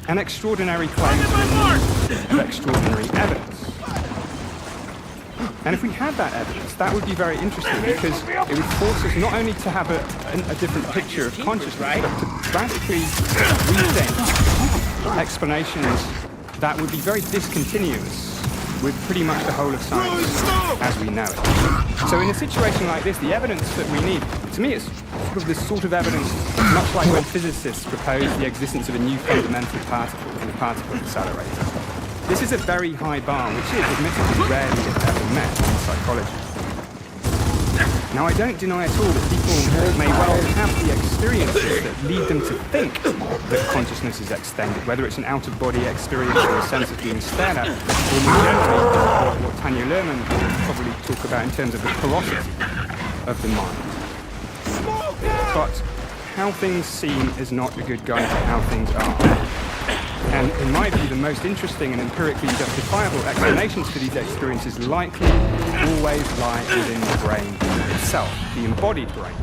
An extraordinary claim of extraordinary evidence. And if we had that evidence, that would be very interesting because it would force us not only to have a different picture of consciousness, but to radically rethink explanations that would be very discontinuous with pretty much the whole of science as we know it. So in a situation like this, the evidence that we need, to me, it's sort of this sort of evidence, much like when physicists propose the existence of a new fundamental particle in the particle accelerator. This is a very high bar, which is admittedly rarely ever met in psychology. Now, I don't deny at all that people may well have the experiences that lead them to think that consciousness is extended, whether it's an out-of-body experience or a sense of being stared at, or more generally, what Tanya Lerman will probably talk about in terms of the porosity of the mind. But how things seem is not a good guide to how things are. And in my view, the most interesting and empirically justifiable explanations for these experiences likely always lie within the brain itself, the embodied brain.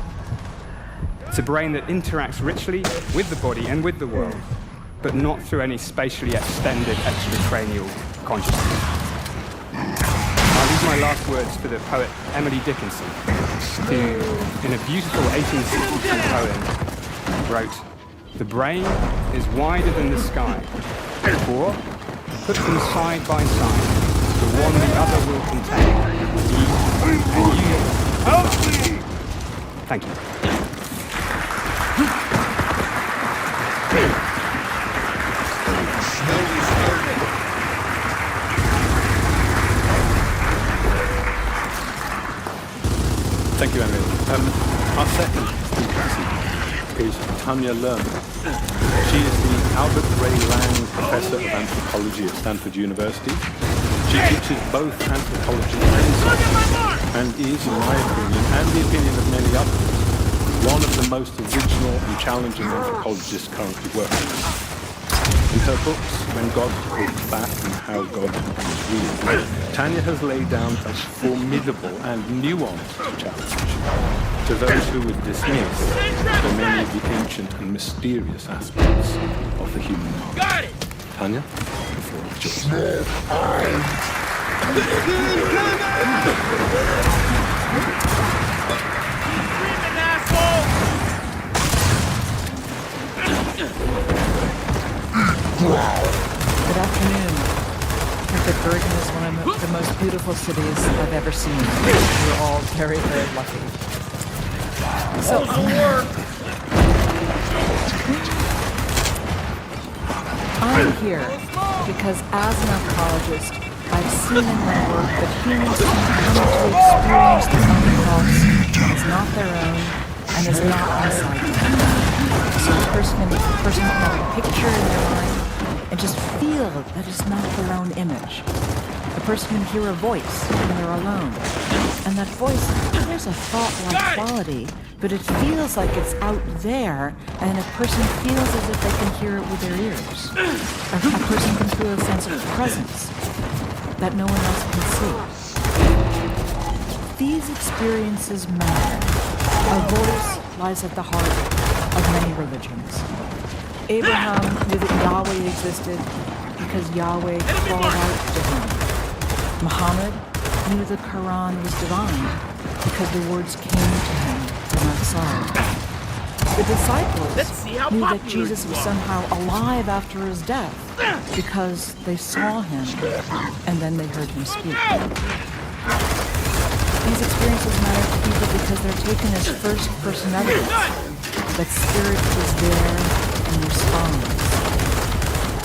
It's a brain that interacts richly with the body and with the world, but not through any spatially extended extracranial consciousness. I'll leave my last words for the poet Emily Dickinson, who, in a beautiful 1862 poem, wrote, "The brain is wider than the sky, for, put them side by side, the one the other will contain, ye and you." Thank you. Thank you, Emily. Our second speaker is Tanya Lerman. She is the Albert Ray Lang Professor of Anthropology at Stanford University. She teaches both anthropology and psychology, and is, in my opinion, and the opinion of many others, one of the most original and challenging anthropologists currently working. In her books, When God Talks Back and How God Was Real, Tanya has laid down a formidable and nuanced challenge to those who would dismiss so many of the ancient and mysterious aspects of the human mind. Got it! Tanya, the floor is yours. Good afternoon. I think Bergen is one of the most beautiful cities I've ever seen. We're all very, very lucky. So, I'm here because as an anthropologist, I've seen in my work that humans can come to experience their own thoughts as not their own and as not inside them. So a person can have a picture in their mind and just feel that it's not their own image. A person can hear a voice when they're alone. And that voice, there's a thought-like quality, but it feels like it's out there, and a person feels as if they can hear it with their ears. A person can feel a sense of presence that no one else can see. These experiences matter. A voice lies at the heart of many religions. Abraham knew that Yahweh existed because Yahweh called out to him. Muhammad knew the Quran was divine because the words came to him from outside. The disciples knew that Jesus was somehow alive after his death because they saw him and then they heard him speak. These experiences matter to people because they're taken as first-person evidence that spirit was there and responds.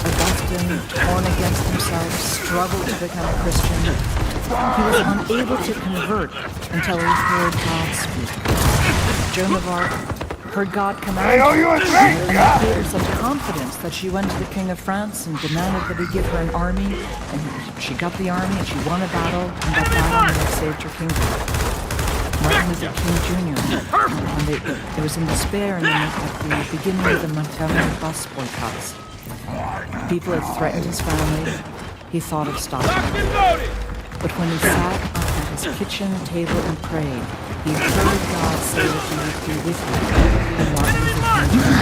Augustine, torn against himself, struggled to become a Christian. He was unable to convert until he heard God speak. Joan of Arc heard God command her, and that gave her such confidence that she went to the King of France and demanded that he give her an army, and she got the army and she won a battle, and that battle and it saved her kingdom. Martin Luther King Jr. And it was in despair at the beginning of the Montgomery bus boycotts. People had threatened his family. He thought of stopping them. But when he sat at his kitchen table and prayed, he heard God say that he would be with him. And Martin Luther King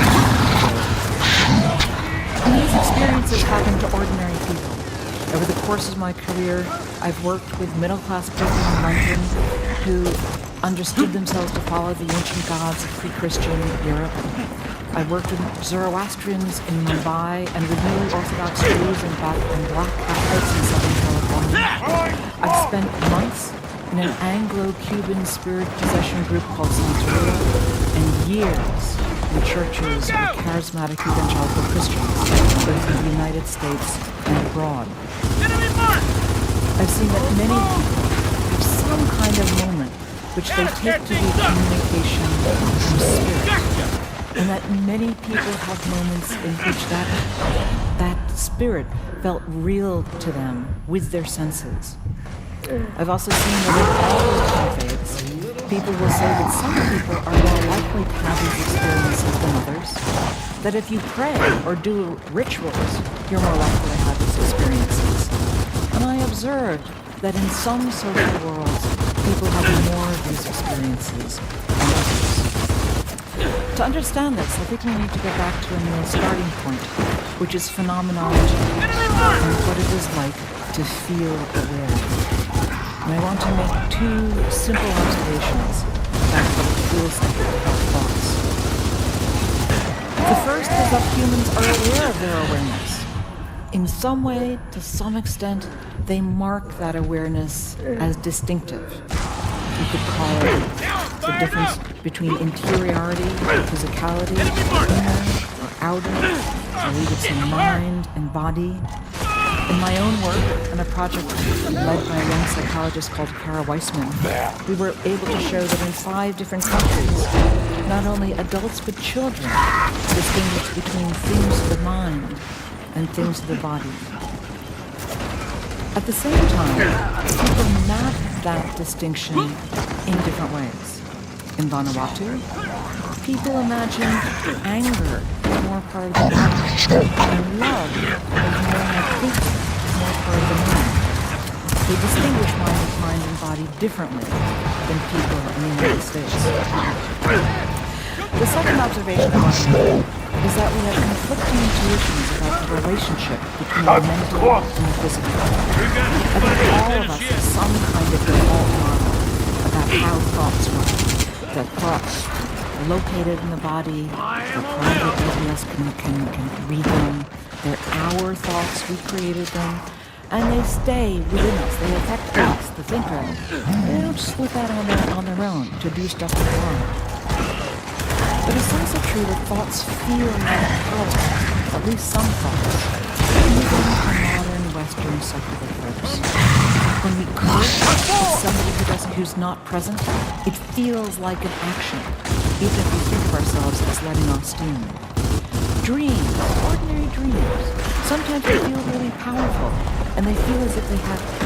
Jr. And these experiences happen to ordinary people. Over the course of my career, I've worked with middle-class people in London who understood themselves to follow the ancient gods of pre-Christian Europe. I worked with Zoroastrians in Mumbai and with newly Orthodox Jews and Black Catholics in Southern California. I've spent months in an Anglo-Cuban spirit possession group called Santeria and years in churches of charismatic evangelical Christians, both in the United States and abroad. I've seen that many people have some kind of moment which they take to be communication from spirit. And that many people have moments in which that spirit felt real to them with their senses. I've also seen that in all those campaigns, people will say that some people are more likely to have these experiences than others. That if you pray or do rituals, you're more likely to have these experiences. And I observed that in some social worlds, people have more of these experiences than others. To understand this, I think we need to go back to a real starting point, which is phenomenology and what it is like to feel aware. And I want to make two simple observations about what it feels like about thoughts. The first is that humans are aware of their awareness. In some way, to some extent, they mark that awareness as distinctive. You could call it the difference between interiority and physicality, inner or outer, or either some mind and body. In my own work, in a project led by a young psychologist called Kara Weissman, we were able to show that in 5 different countries, not only adults but children distinguish between things of the mind and things of the body. At the same time, people map that distinction in different ways. In Vanuatu, people imagine anger as more part of the body, and love as more like thinking, more part of the mind. They distinguish mind and body differently than people in the United States. The second observation I want to make is that we have conflicting intuitions about the relationship between the mental and the physical. I think all of us have some kind of default model about how thoughts work. That thoughts are located in the body, they're private, nobody else can read them, they're our thoughts, we created them, and they stay within us, they affect us, the thinker. They don't just slip out on their own to do stuff with their own. But it's also true that thoughts feel like power, at least some thoughts, even to modern Western secular folks. When we curse at somebody who's not present, it feels like an action, even if we think of ourselves as letting off steam. Dreams, ordinary dreams, sometimes they feel really powerful, and they feel as if they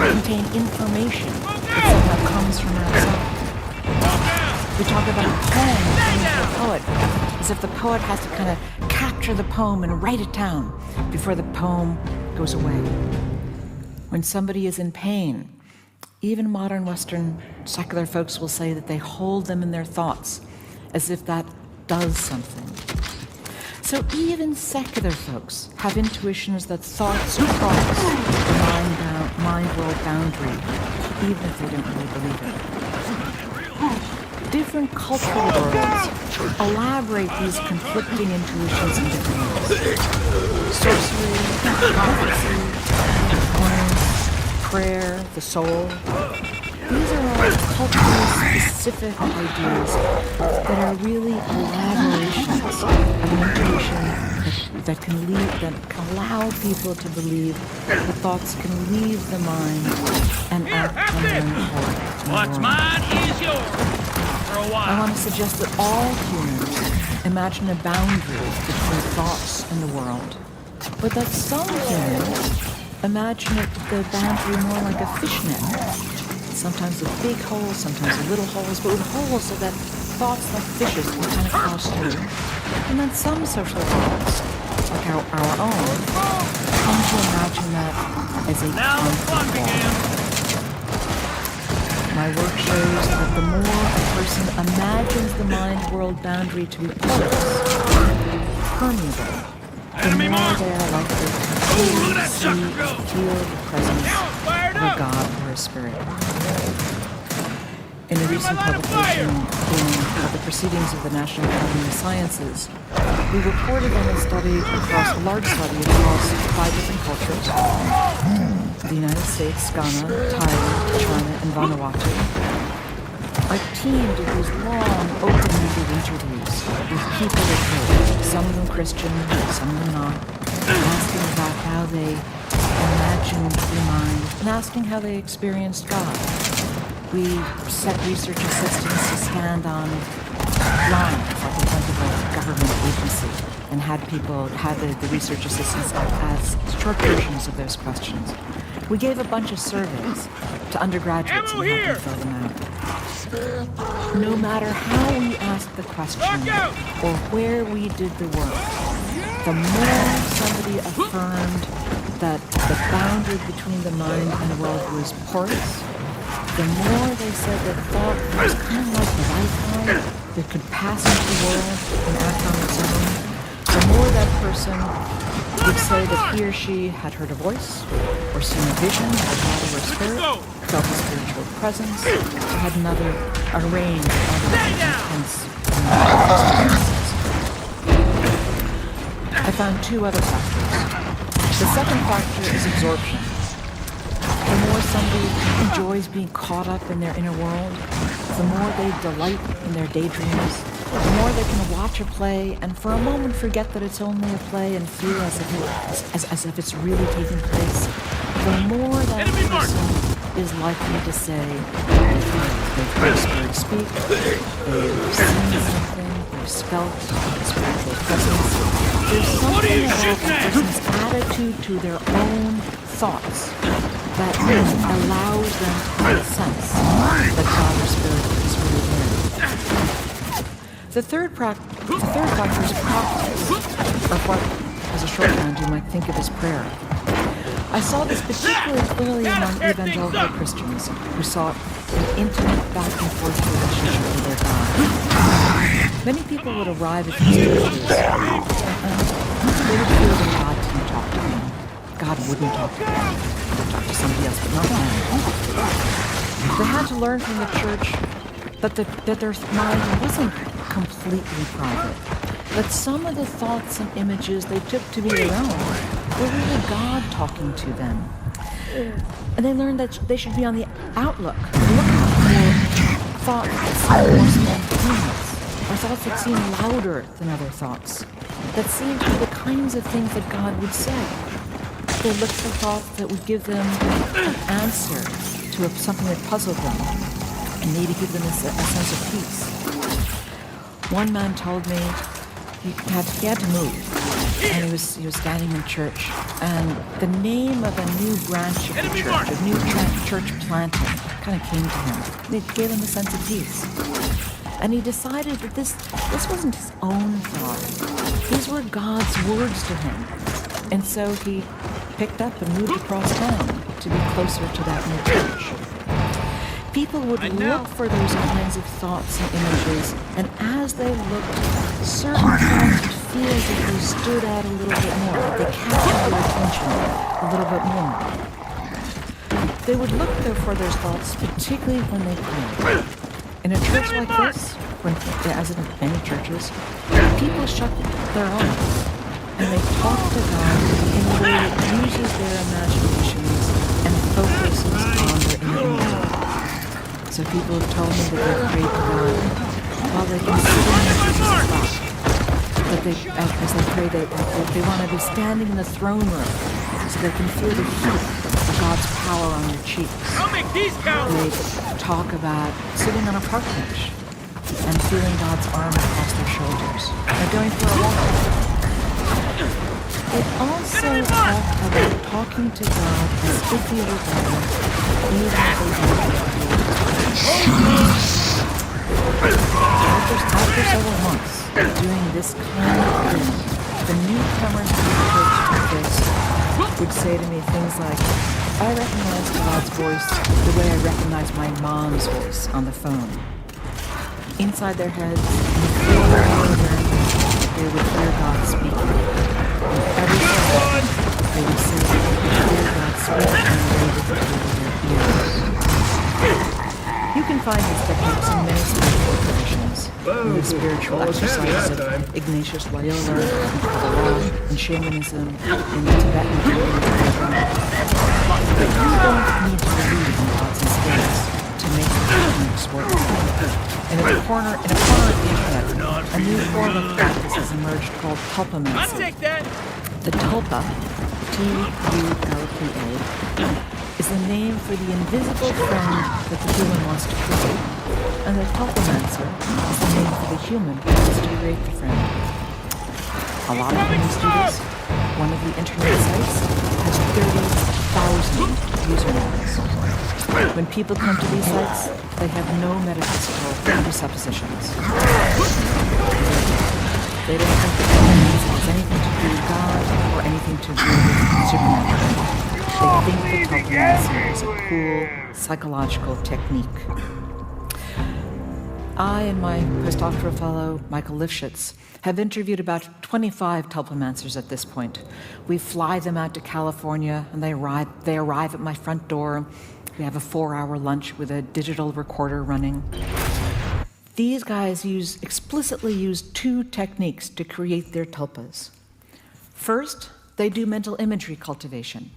contain information that somehow comes from outside. We talk about a poem coming from a poet, as if the poet has to kind of capture the poem and write it down before the poem goes away. When somebody is in pain, even modern Western secular folks will say that they hold them in their thoughts, as if that does something. So even secular folks have intuitions that thoughts cross the mind-world boundary, even if they don't really believe it. Different cultural worlds elaborate these conflicting intuitions in different ways. Sorcery, prophecy, prayer, the soul. These are all culturally specific ideas that are really elaborations of an intuition that can allow people to believe that thoughts can leave the mind and act on their own accord. What's mine is yours. For a while. I want to suggest that all humans imagine a boundary between thoughts and the world, but that some humans imagine the boundary more like a fishnet. Sometimes with big holes, sometimes with little holes, but with holes so that thoughts like fishes can kind of cross through. And then some social worlds, like our own, come to imagine that as a concrete wall. My work shows that the more a person imagines the mind-world boundary to be porous, permeable, the more they are likely to see or feel the presence of a god or a spirit. In a recent publication of the Proceedings of the National Academy of Sciences, we reported on a study across a large study across 5 different cultures: the United States, Ghana, Thailand, China, and Vanuatu. Our team did these long, open-ended interviews with people of faith, some of them Christian, some of them not, asking about how they imagined the mind and asking how they experienced God. We set research assistants to stand on lines like in front of a government agency and had the research assistants ask short versions of those questions. We gave a bunch of surveys to undergraduates and had them fill them out. No matter how we asked the question or where we did the work, the more somebody affirmed that the boundary between the mind and the world was porous, the more they said that thought was kind of like Wi-Fi that could pass into the world and act on its own, the more that person would say that he or she had heard a voice, or seen a vision of a body or spirit, felt a spiritual presence, or had a range of other intense experiences. I found 2 other factors. The second factor is absorption. The more somebody enjoys being caught up in their inner world, the more they delight in their daydreams, the more they can watch a play and for a moment forget that it's only a play and feel as if it's really taking place, the more that person is likely to say they've heard a spirit speak, they've seen something, they've felt a spiritual presence. There's something about the person's attitude to their own thoughts that allows them to make sense that God or Spirit is really there. The third factor is practice, or what, as a shorthand, you might think of as prayer. I saw this particularly clearly among evangelical Christians who sought an intimate back-and-forth relationship with their God. Many people would arrive at these churches and they would feel that God didn't talk to them. God wouldn't talk to them. Talk to somebody else, but not them. They had to learn from the church that their mind wasn't completely private, that some of the thoughts and images they took to be their own were really God talking to them. And they learned that they should be on the lookout for thoughts that seemed more spontaneous, or thoughts that seemed louder than other thoughts, that seemed to be the kinds of things that God would say. They looked for thoughts that would give them an answer to something that puzzled them, and maybe give them a sense of peace. One man told me he had to move, and he was standing in church, and the name of a new branch of the church, a new church planting, kind of came to him. It gave him a sense of peace. And he decided that this wasn't his own thought. These were God's words to him. And so he picked up and moved across town to be closer to that new church. People would look for those kinds of thoughts and images, and as they looked, certain thoughts would feel as if they stood out a little bit more, that they captured their attention a little bit more. They would look for those thoughts, particularly when they prayed. In a church like this, as in many churches, people shut their eyes and they talk to God in a way that uses their imaginations and focuses on their inner world. So people have told me that they pray to God while they consider Jesus' thought. That as they pray, they want to be standing in the throne room so they can feel the heat of God's power on their cheeks. They talk about sitting on a park bench and feeling God's arm across their shoulders. They're going for a walk. They also talk about talking to God as if He were there, even if they don't. After several months doing this kind of thing, the newcomers to the church like this would say to me things like, I recognize God's voice the way I recognize my mom's voice on the phone. Inside their heads, they would hear God speaking. Every so often, they would say that they could hear God speak in a way that could fill their ears. You can find these techniques and the spiritual exercises of Ignatius Loyola and Kabbalah and shamanism in the Tibetan community. But you don't need to believe in gods and spirits to make the techniques work. In a corner of the internet, a new form of practice has emerged called tulpamancy. The tulpa, T-U-L-P-A, is the name for the invisible friend that the human wants to create, and the tulpamancer is the name for the human who wants to create the friend. A lot of humans do this. One of the internet sites has 30,000 usernames. When people come to these sites, they have no metaphysical presuppositions. They don't think that anything has anything to do with God or anything to do with supernatural. They think that tulpamancy is a cool psychological technique. I and my postdoctoral fellow, Michael Lifshitz, have interviewed about 25 tulpamancers at this point. We fly them out to California, and they arrive at my front door. We have a 4-hour lunch with a digital recorder running. These guys explicitly use 2 techniques to create their tulpas. First, they do mental imagery cultivation.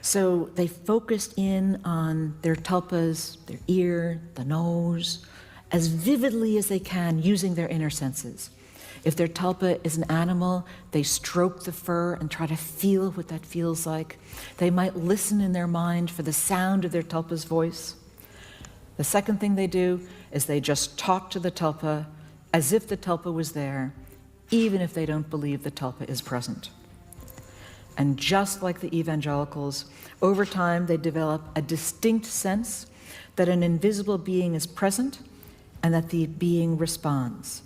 So they focus in on their tulpas, their ear, the nose, as vividly as they can using their inner senses. If their tulpa is an animal, they stroke the fur and try to feel what that feels like. They might listen in their mind for the sound of their tulpa's voice. The second thing they do is they just talk to the tulpa as if the tulpa was there, even if they don't believe the tulpa is present. And just like the evangelicals, over time they develop a distinct sense that an invisible being is present and that the being responds.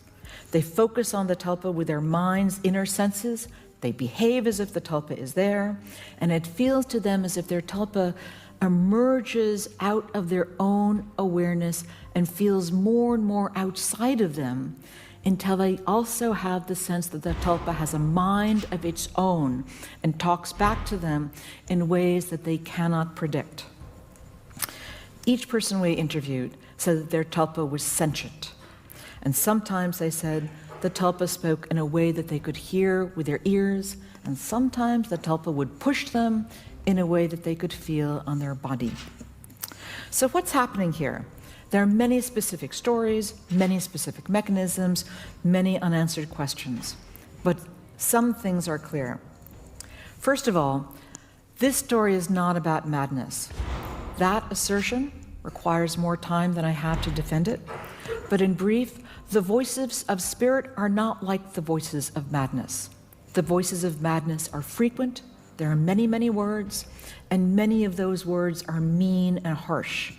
They focus on the tulpa with their mind's inner senses. They behave as if the tulpa is there, and it feels to them as if their tulpa emerges out of their own awareness and feels more and more outside of them until they also have the sense that the tulpa has a mind of its own and talks back to them in ways that they cannot predict. Each person we interviewed said that their tulpa was sentient. And sometimes they said the tulpa spoke in a way that they could hear with their ears, and sometimes the tulpa would push them in a way that they could feel on their body. So what's happening here? There are many specific stories, many specific mechanisms, many unanswered questions. But some things are clear. First of all, this story is not about madness. That assertion requires more time than I have to defend it. But in brief, the voices of spirit are not like the voices of madness. The voices of madness are frequent. There are many, many words, and many of those words are mean and harsh.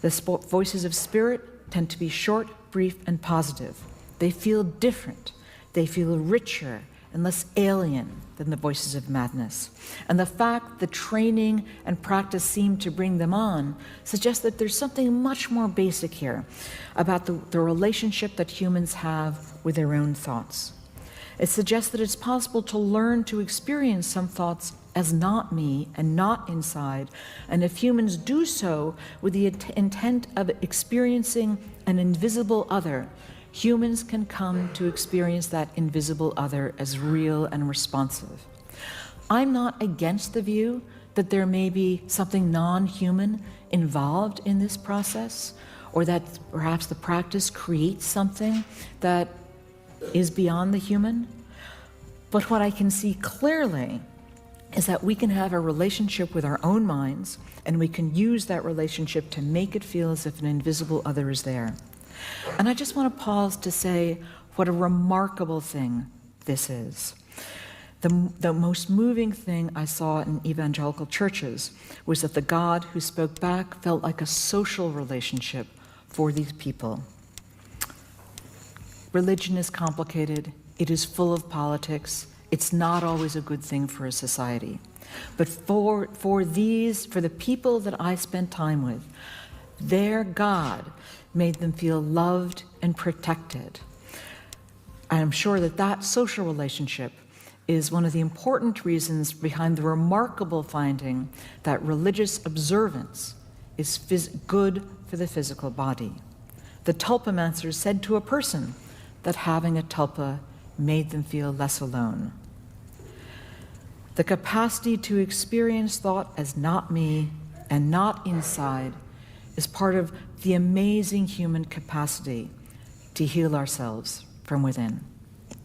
The voices of spirit tend to be short, brief, and positive. They feel different. They feel richer and less alien than the voices of madness. And the fact that training and practice seem to bring them on suggests that there's something much more basic here about the relationship that humans have with their own thoughts. It suggests that it's possible to learn to experience some thoughts as not me and not inside, and if humans do so with the intent of experiencing an invisible other, humans can come to experience that invisible other as real and responsive. I'm not against the view that there may be something non-human involved in this process, or that perhaps the practice creates something that is beyond the human. But what I can see clearly is that we can have a relationship with our own minds, and we can use that relationship to make it feel as if an invisible other is there. And I just want to pause to say what a remarkable thing this is. The most moving thing I saw in evangelical churches was that the God who spoke back felt like a social relationship for these people. Religion is complicated. It is full of politics. It's not always a good thing for a society. But for the people that I spent time with, their God made them feel loved and protected. I'm sure that that social relationship is one of the important reasons behind the remarkable finding that religious observance is good for the physical body. The tulpamancers said to a person that having a tulpa made them feel less alone. The capacity to experience thought as not me and not inside is part of the amazing human capacity to heal ourselves from within.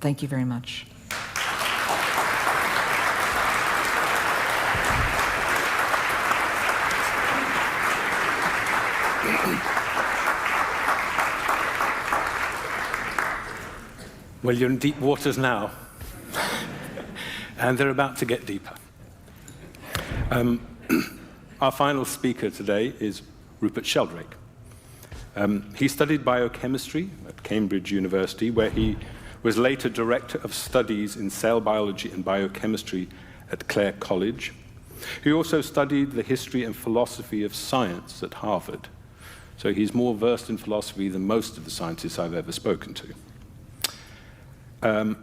Thank you very much. Well, you're in deep waters now, and they're about to get deeper. Our final speaker today is Rupert Sheldrake. He studied biochemistry at Cambridge University, where he was later Director of Studies in Cell Biology and Biochemistry at Clare College. He also studied the history and philosophy of science at Harvard. So he's more versed in philosophy than most of the scientists I've ever spoken to. In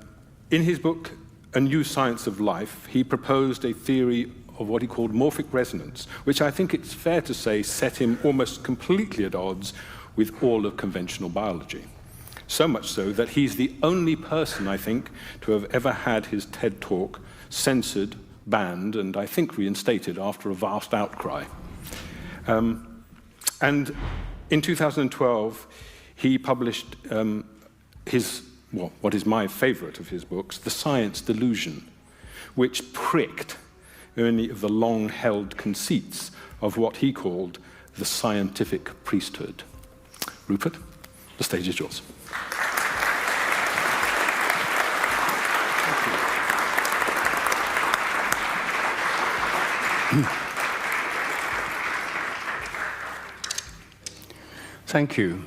his book, A New Science of Life, he proposed a theory of what he called morphic resonance, which I think it's fair to say set him almost completely at odds with all of conventional biology. So much so that he's the only person, I think, to have ever had his TED Talk censored, banned, and I think reinstated after a vast outcry. And in 2012, he published what is my favorite of his books, The Science Delusion, which pricked many of the long-held conceits of what he called the scientific priesthood. Rupert, the stage is yours. Thank you.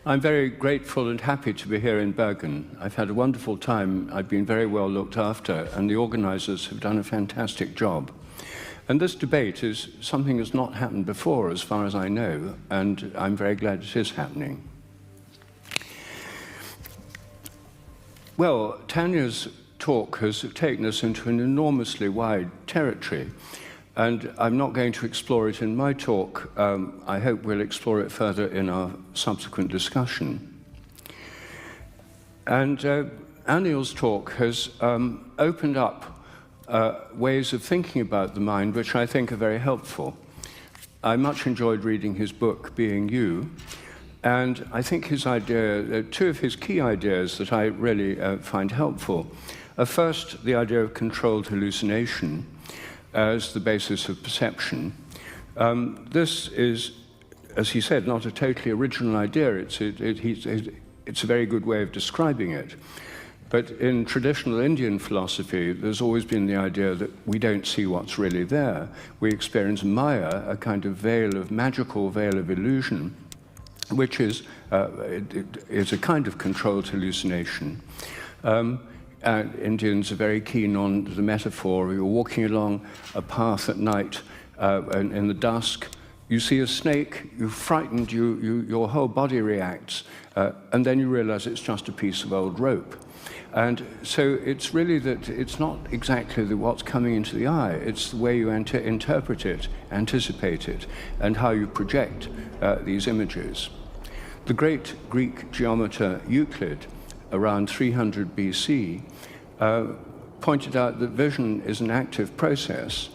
I'm very grateful and happy to be here in Bergen. I've had a wonderful time. I've been very well looked after, and the organizers have done a fantastic job. And this debate is something that's not happened before, as far as I know, and I'm very glad it is happening. Well, Tanya's talk has taken us into an enormously wide territory, and I'm not going to explore it in my talk. I hope we'll explore it further in our subsequent discussion. And Anil's talk has opened up ways of thinking about the mind, which I think are very helpful. I much enjoyed reading his book, Being You, and I think his idea, two of his key ideas that I really find helpful are first, the idea of controlled hallucination as the basis of perception. This is, as he said, not a totally original idea. It's a very good way of describing it. But in traditional Indian philosophy, there's always been the idea that we don't see what's really there. We experience Maya, a kind of magical veil of illusion, which is a kind of controlled hallucination. Indians are very keen on the metaphor. You're walking along a path at night in the dusk. You see a snake, you're frightened, your whole body reacts, and then you realize it's just a piece of old rope. And so it's really that it's not exactly what's coming into the eye, it's the way you interpret it, anticipate it, and how you project these images. The great Greek geometer Euclid, around 300 BC, pointed out that vision is an active process.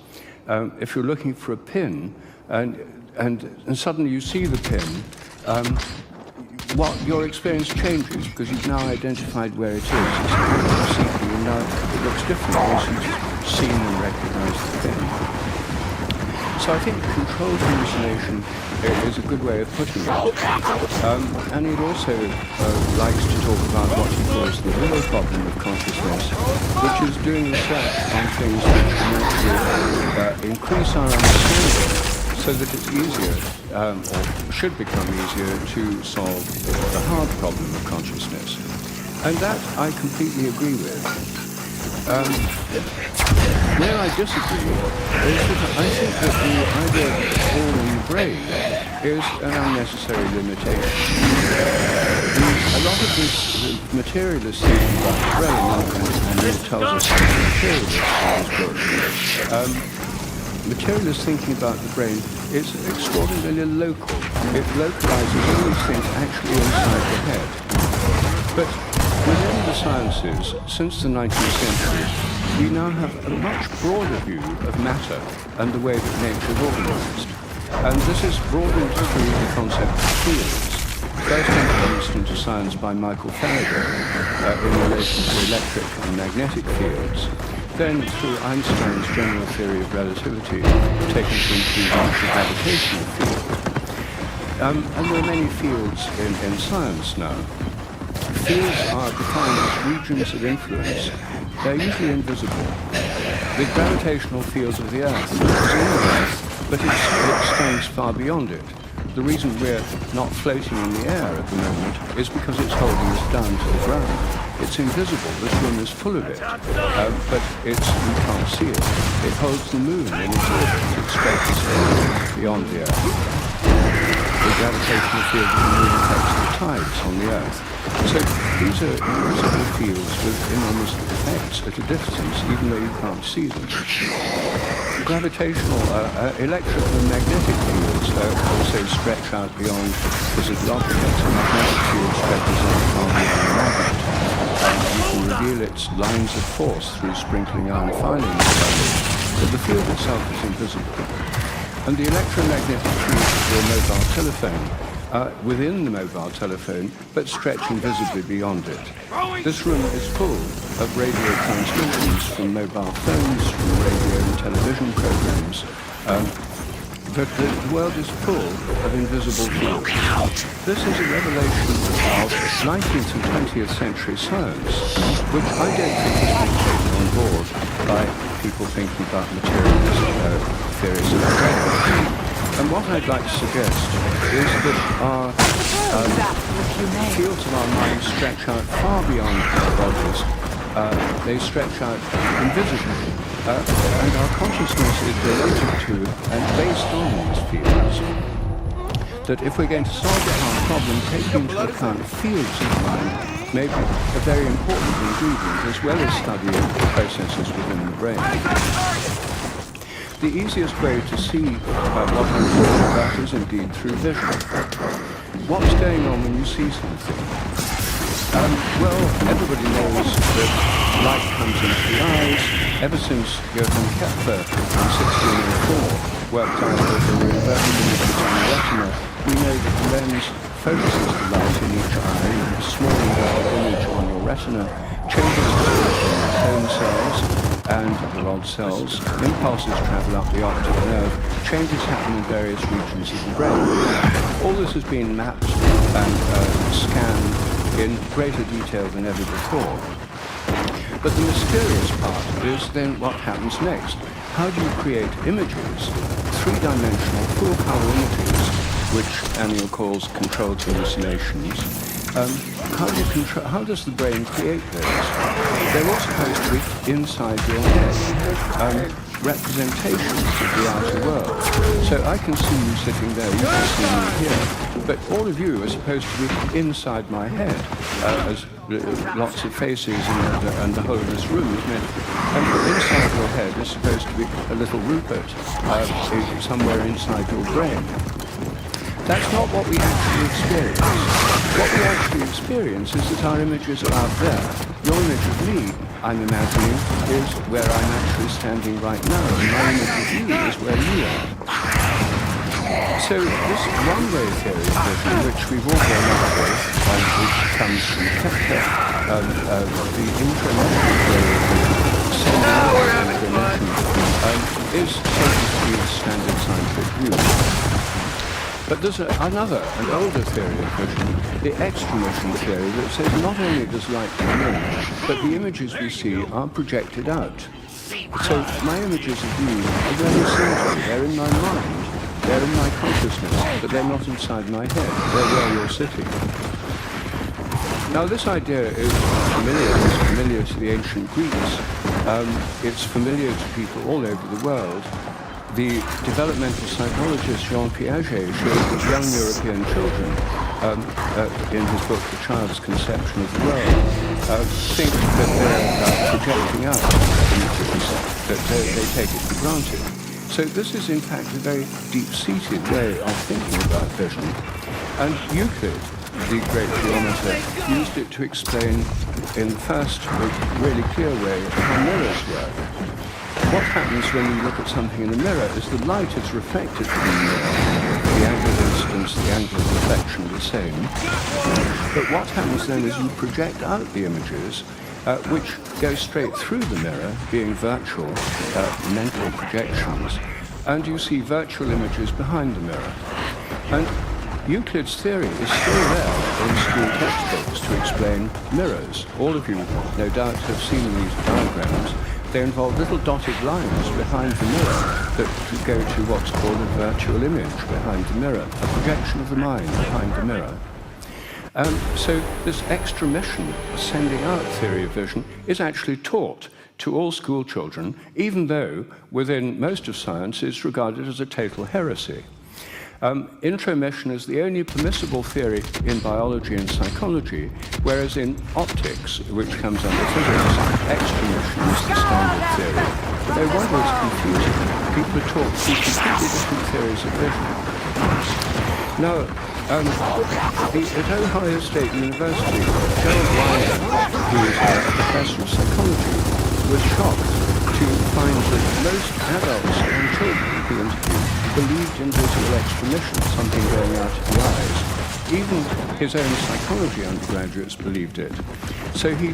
If you're looking for a pin, and suddenly you see the pin, your experience changes because you've now identified where it is. It's seeking, and now it looks different once you've seen and recognized the pin. So I think controlled hallucination is a good way of putting it. And he also likes to talk about what he calls the real problem of consciousness, which is doing research on things which can actually increase our understanding so that it's easier, or should become easier, to solve the hard problem of consciousness. And that I completely agree with. Where I disagree is that I think that the idea of all in the brain is an unnecessary limitation. A lot of this materialist thinking about the brain, and it tells us how materialist in his book, materialist thinking about the brain is extraordinarily local. It localizes all these things actually inside the head. But within the sciences, since the 19th century, we now have a much broader view of matter and the way that nature is organized. And this is broadened through the concept of fields. First introduced into science by Michael Faraday in relation to electric and magnetic fields, then through Einstein's general theory of relativity, taken to include the gravitational field. And there are many fields in science now. Fields are defined as regions of influence. They're usually invisible. The gravitational field of the Earth is in the Earth, but it extends far beyond it. The reason we're not floating in the air at the moment is because it's holding us down to the ground. It's invisible. This room is full of it, but we can't see it. It holds the moon in its orbit. It stretches beyond the Earth. The gravitational field of the moon affects the tides on the Earth. So these are invisible fields with enormous effects at a distance, even though you can't see them. Gravitational, electrical and magnetic fields also stretch out beyond physical objects. A magnetic field stretches out far beyond a magnet. You can reveal its lines of force through sprinkling iron filings, but the field itself is invisible. And the electromagnetic field of the mobile telephone within the mobile telephone, but stretch invisibly beyond it. This room is full of radio transmissions from mobile phones, from radio and television programs. But the world is full of invisible fields. This is a revelation of 19th and 20th century science, which I don't think has been taken on board by people thinking about materialist theories of the brain. And what I'd like to suggest is that our fields of our mind stretch out far beyond our bodies. They stretch out invisibly, and our consciousness is related to and based on these fields. That if we're going to solve the hard problem, taking into account fields of mind may be a very important ingredient, as well as studying processes within the brain. The easiest way to see what I'm talking about is indeed through vision. What's going on when you see something? Well, everybody knows that light comes into the eyes. Ever since Johann Kepler in 1604 worked out that there were inverted images on the retina, we know that the lens focuses the light in each eye, and a small inverted image on your retina changes the cone cells and the rod cells. Impulses travel up the optic nerve. Changes happen in various regions of the brain. All this has been mapped and scanned in greater detail than ever before. But the mysterious part is then what happens next. How do you create images, three-dimensional, full-color images, which Aniel calls controlled hallucinations? How does the brain create those? They're all supposed to be inside your head, representations of the outer world. So I can see you sitting there, you can see me here, but all of you are supposed to be inside my head, as lots of faces and the whole of this room is meant to be. And inside your head is supposed to be a little Rupert, somewhere inside your brain. That's not what we actually experience. What we actually experience is that our images are out there. Your image of me, I'm imagining, is where I'm actually standing right now, and my image of you is where you are. So this one-way theory of vision, which we've all grown up with, which comes from Kepler, the intramental theory of vision, is taken to be the standard scientific view. But there's another, an older theory of vision, the extramission theory, that says not only does light come in, but the images we see are projected out. So my images of you are very simple. They're in my mind. They're in my consciousness, but they're not inside my head. They're where you're sitting. Now this idea is familiar to the ancient Greeks. It's familiar to people all over the world. The developmental psychologist Jean Piaget showed that young European children, in his book The Child's Conception of the World, think that they're projecting out images, that they take it for granted. So this is in fact a very deep-seated way of thinking about vision. And Euclid, the great geometer, used it to explain in the first really clear way how mirrors work. What happens when you look at something in a mirror is the light is reflected from the mirror. The angle of incidence, the angle of reflection are the same. But what happens then is you project out the images which go straight through the mirror, being virtual mental projections, and you see virtual images behind the mirror. And Euclid's theory is still there in school textbooks to explain mirrors. All of you, no doubt, have seen these diagrams. They involve little dotted lines behind the mirror that go to what's called a virtual image behind the mirror, a projection of the mind behind the mirror. So this extra mission, sending out theory of vision, is actually taught to all school children, even though within most of science it's regarded as a total heresy. Intromission is the only permissible theory in biology and psychology, whereas in optics, which comes under physics, extramission is the standard theory. No wonder it's confusing. People are taught two completely different theories of vision. Now, at Ohio State University, Gerald Wilder, who is a professor of psychology, was shocked to find that most adults and children he interviewed believed in visual extramission, something going out of the eyes. Even his own psychology undergraduates believed it. So he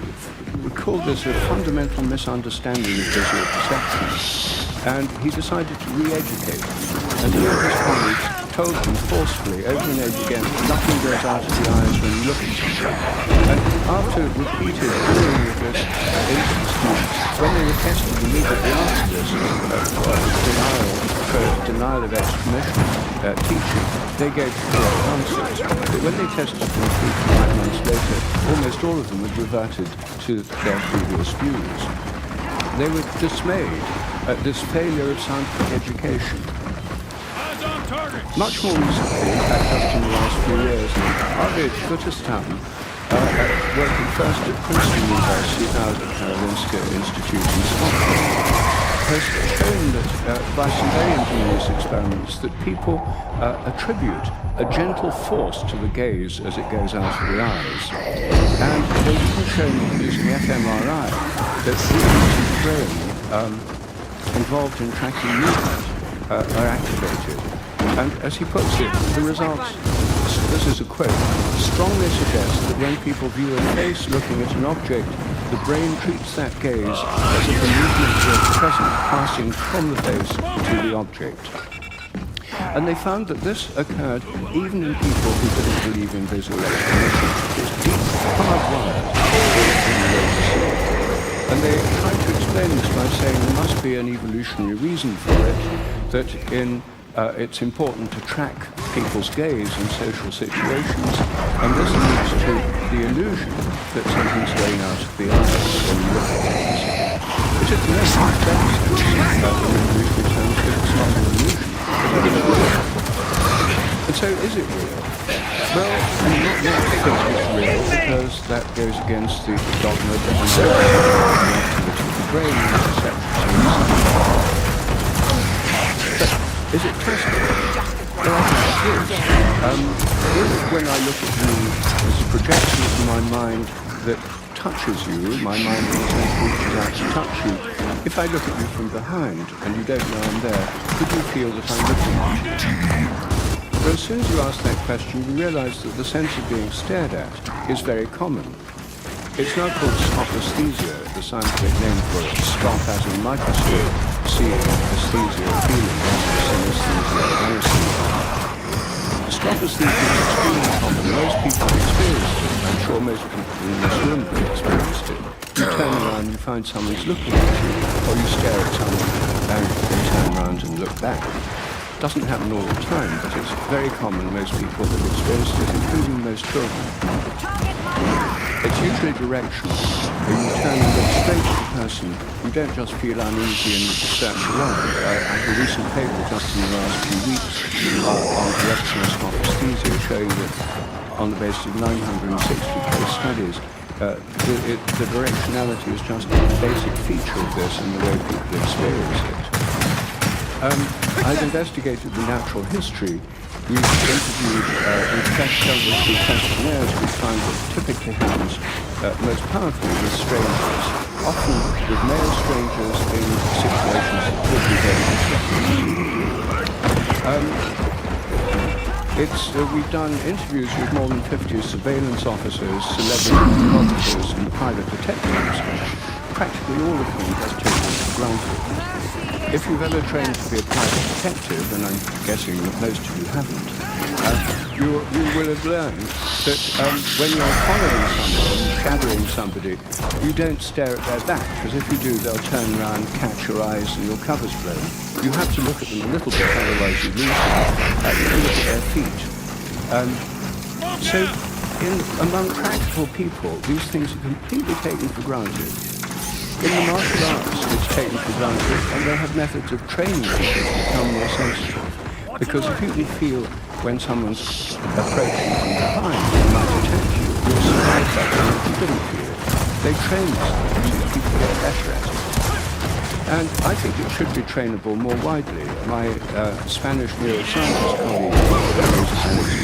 called this a fundamental misunderstanding of visual perception, and he decided to re-educate them. And he and his colleagues told them forcefully, over and over again, nothing goes out of the eyes when you look at something. And after repeated drilling of this into the students, when they were tested immediately after this, denial of extramission teaching, they gave correct answers. But when they tested them 3 to 5 months later, almost all of them had reverted to their previous views. They were dismayed at this failure of scientific education. Much more recently, in fact just in the last few years, RTX4080 working first at Princeton University, now at the Koenigsegg Institute in Scotland, has shown that by some very ingenious experiments that people attribute a gentle force to the gaze as it goes out of the eyes. And they've even shown using fMRI that regions of the brain involved in tracking movement are activated. And as he puts it, the results, this is a quote, strongly suggest that when people view a face looking at an object, the brain treats that gaze as if the movement were present, passing from the face to the object. And they found that this occurred even in people who didn't believe in visual explanation. It's deep, hardwired in the way to see. And they tried to explain this by saying there must be an evolutionary reason for it, that it's important to track people's gaze in social situations, and this leads to the illusion that something's going out of the eyes when you look at things. Which is the essence of in evolutionary terms, if it's not an illusion. And so is it real? Well, I'm not yet think it's real, because that goes against the dogma that the activity of the brain and perception. Is it testable? Well, I think it is. When I look at you as a projection of my mind that touches you, my mind reaches out to touch you. If I look at you from behind and you don't know I'm there, could you feel that I'm looking at you? But as soon as you ask that question, you realize that the sense of being stared at is very common. It's now called scopaesthesia, the scientific name for it. Scop as in microscope, seeing, aesthesia, feeling, synesthesia, anesthesia. Scopaesthesia is extremely common. Most people have experienced it. I'm sure most people in this room have experienced it. You turn around and find someone's looking at you, or you stare at someone and they turn around and look back. It doesn't happen all the time, but it's very common. Most people have experienced it, including most children. It's usually directional. When you turn and look straight at the person, you don't just feel uneasy and search around. I have a recent paper just in the last few weeks on directional scopaesthesia showing that on the basis of 960 case studies, the directionality is just a basic feature of this and the way people experience it. I've investigated the natural history. We've interviewed several questionnaires. We find that it typically happens most powerfully with strangers, often with male strangers in situations that could be very disruptive. We've done interviews with more than 50 surveillance officers, celebrity photographers, and private detectives, practically all of whom just take this for granted. If you've ever trained to be a private detective, and I'm guessing that most of you haven't, you will have learned that when you're following someone, shadowing somebody, you don't stare at their back, because if you do, they'll turn around, catch your eyes, and your cover's blown. You have to look at them a little bit, otherwise you lose them. You can look at their feet. So, among practical people, these things are completely taken for granted. In the martial arts, it's taken for granted, and they have methods of training people to become more sensitive. Because if you can feel when someone's approaching from behind, they might attack you, you'll survive that if you didn't feel it. They train this so that people get better at it. And I think it should be trainable more widely. My Spanish neuroscientist colleague, currently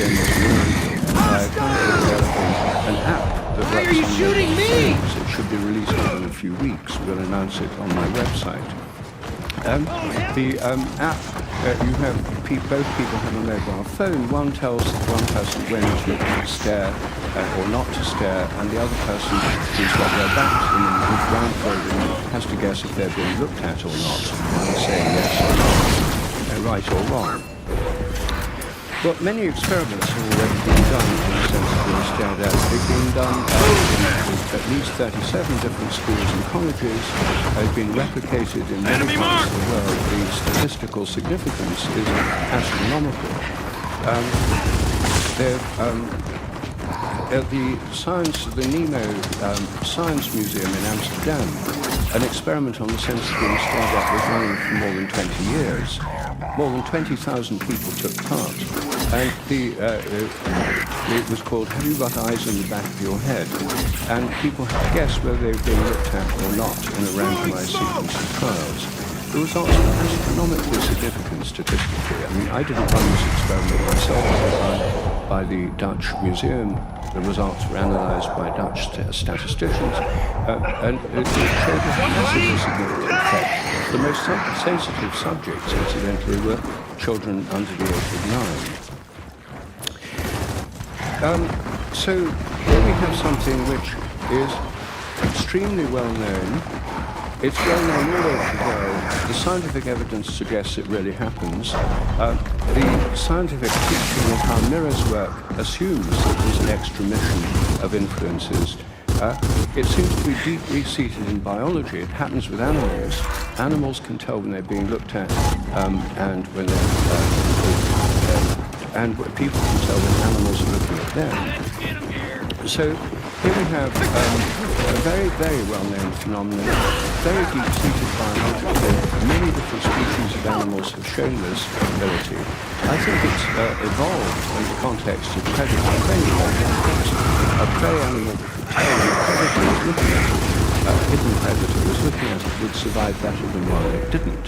developing an app that works on mobile phones. It should be released within a few weeks. We'll announce it on my website. The app, you have both people have a mobile phone. One tells one person when to stare or not to stare, and the other person who's got their back to them and who's blindfolded has to guess if they're being looked at or not, and say yes or no, right or wrong. Well, many experiments have already been done in the sense of being stared at. They've been done in at least 37 different schools and colleges. They've been replicated in many parts of the world. The statistical significance is astronomical. At the Nemo Science Museum in Amsterdam, an experiment on the sense of being stared at was running for more than 20 years. More than 20,000 people took part, and it was called "Have You Got Eyes in the Back of Your Head?" And people had to guess whether they were being looked at or not in a randomized sequence of trials. The results were astronomically significant statistically. I mean, I didn't run this experiment myself. It was run by the Dutch Museum. The results were analysed by Dutch statisticians, and it showed a massively significant effect. The most sensitive subjects, incidentally, were children under the age of 9. So here we have something which is extremely well known. It's well known all over the world. The scientific evidence suggests it really happens. The scientific teaching of how mirrors work assumes that there's an extramission of influences. It seems to be deeply seated in biology. It happens with animals. Animals can tell when they're being looked at, and when they're and people can tell when animals are looking at them. So here we have a very, very well-known phenomenon, very deep-seated biologically. Many different species of animals have shown this ability. I think it's evolved in the context of predator-prey. A prey animal could tell when a predator was looking at it, a hidden predator was looking at it, would survive better than one that didn't.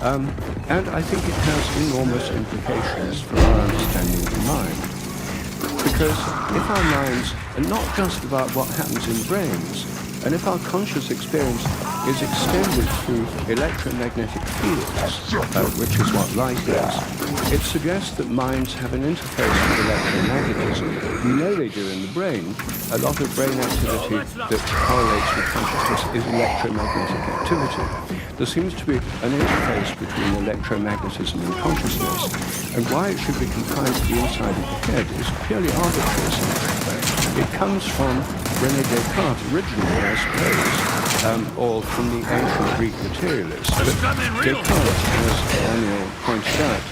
And I think it has enormous implications for our understanding of the mind. Because if our minds are not just about what happens in brains, and if our conscious experience is extended through electromagnetic fields, which is what light is, it suggests that minds have an interface with electromagnetism. We know they do in the brain. A lot of brain activity that correlates with consciousness is electromagnetic activity. There seems to be an interface between electromagnetism and consciousness, and why it should be confined to the inside of the head is purely arbitrary. It comes from René Descartes originally, I suppose, or from the ancient Greek materialists. But Descartes, as Daniel pointed out,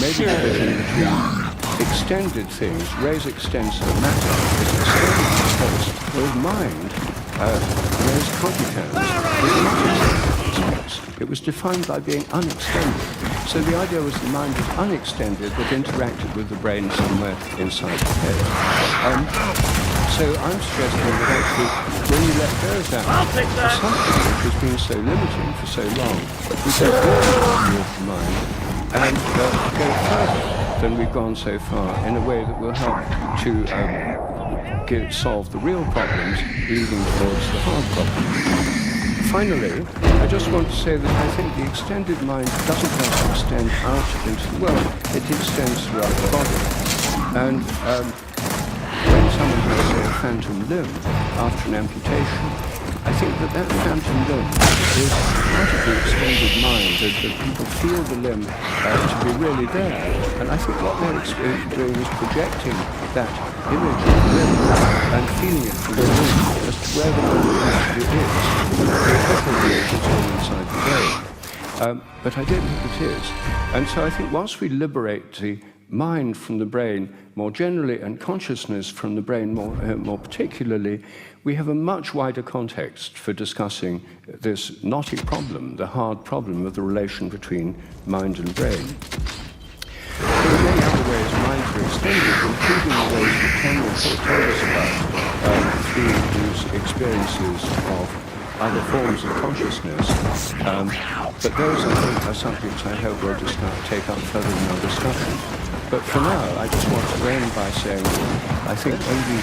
made a division between extended things, res extensa matter, is extended in space, whereas mind, res cogitans, is not extended in space. It was defined by being unextended. So the idea was the mind was unextended but interacted with the brain somewhere inside the head. So I'm suggesting that actually, when you let go of that assumption, which has been so limiting for so long, we can build the mind than we've gone so far in a way that will help to solve the real problems, leading towards the hard problems. Finally, I just want to say that I think the extended mind doesn't just extend out into the world, it extends throughout the body. And when someone has a phantom limb after an amputation, I think that phantom limb is part of the extended mind, that people feel the limb to be really there. And I think what they're doing is projecting that image of the limb and feeling it from the limb as to where the limb actually is. Technically, it's all inside the brain. But I don't think it is. And so I think once we liberate the mind from the brain more generally and consciousness from the brain more particularly, we have a much wider context for discussing this knotty problem, the hard problem of the relation between mind and brain. There are many other ways minds are extended, including the ways that Tanya told us about through these experiences of other forms of consciousness. But those, I think, are subjects I hope we'll just take up further in our discussion. But for now, I just want to end by saying I think when we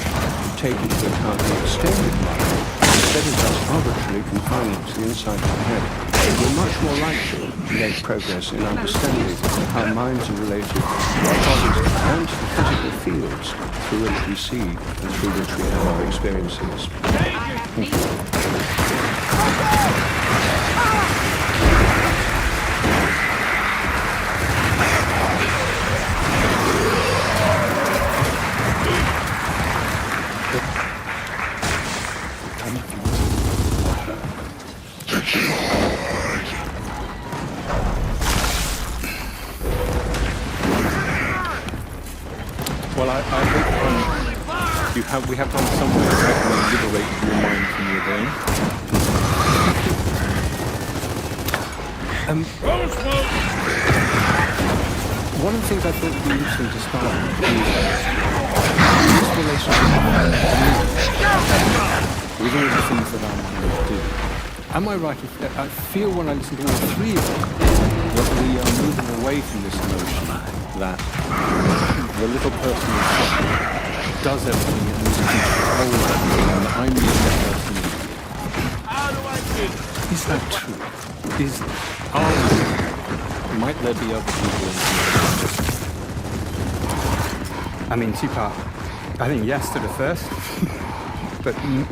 take into account the extended mind, instead of just arbitrarily confining it to the inside of the head, we're much more likely to make progress in understanding how minds are related to our bodies and to the physical fields through which we see and through which we have our experiences. Thank you. Well, I hope we have done somewhere to liberate your mind from your brain. One of the things I thought would be interesting to start with is this relationship with all the things that I'm going to do. Am I right if I feel when I listen to all three of them that we are moving away from this notion that the little person does everything and needs to control everything, and I'm the other person. Is that true? Might there be other people in here? I mean, two-part. I think yes to the first,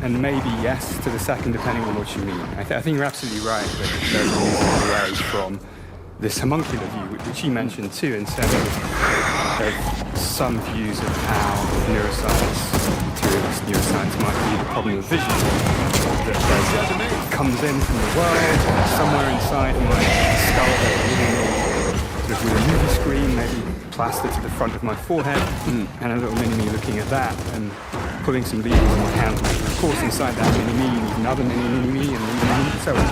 and maybe yes to the second, depending on what you mean. I think you're absolutely right that there's a movement away from this homuncular view, which you mentioned too, in terms of some views of how materialist neuroscience might view the problem of vision. That it comes in from the world, somewhere inside my skull, with a movie screen, maybe plastered to the front of my forehead, and a little mini-me looking at that, and pulling some levers in my hand, and of course inside that mini-me, and another mini-me, and so on.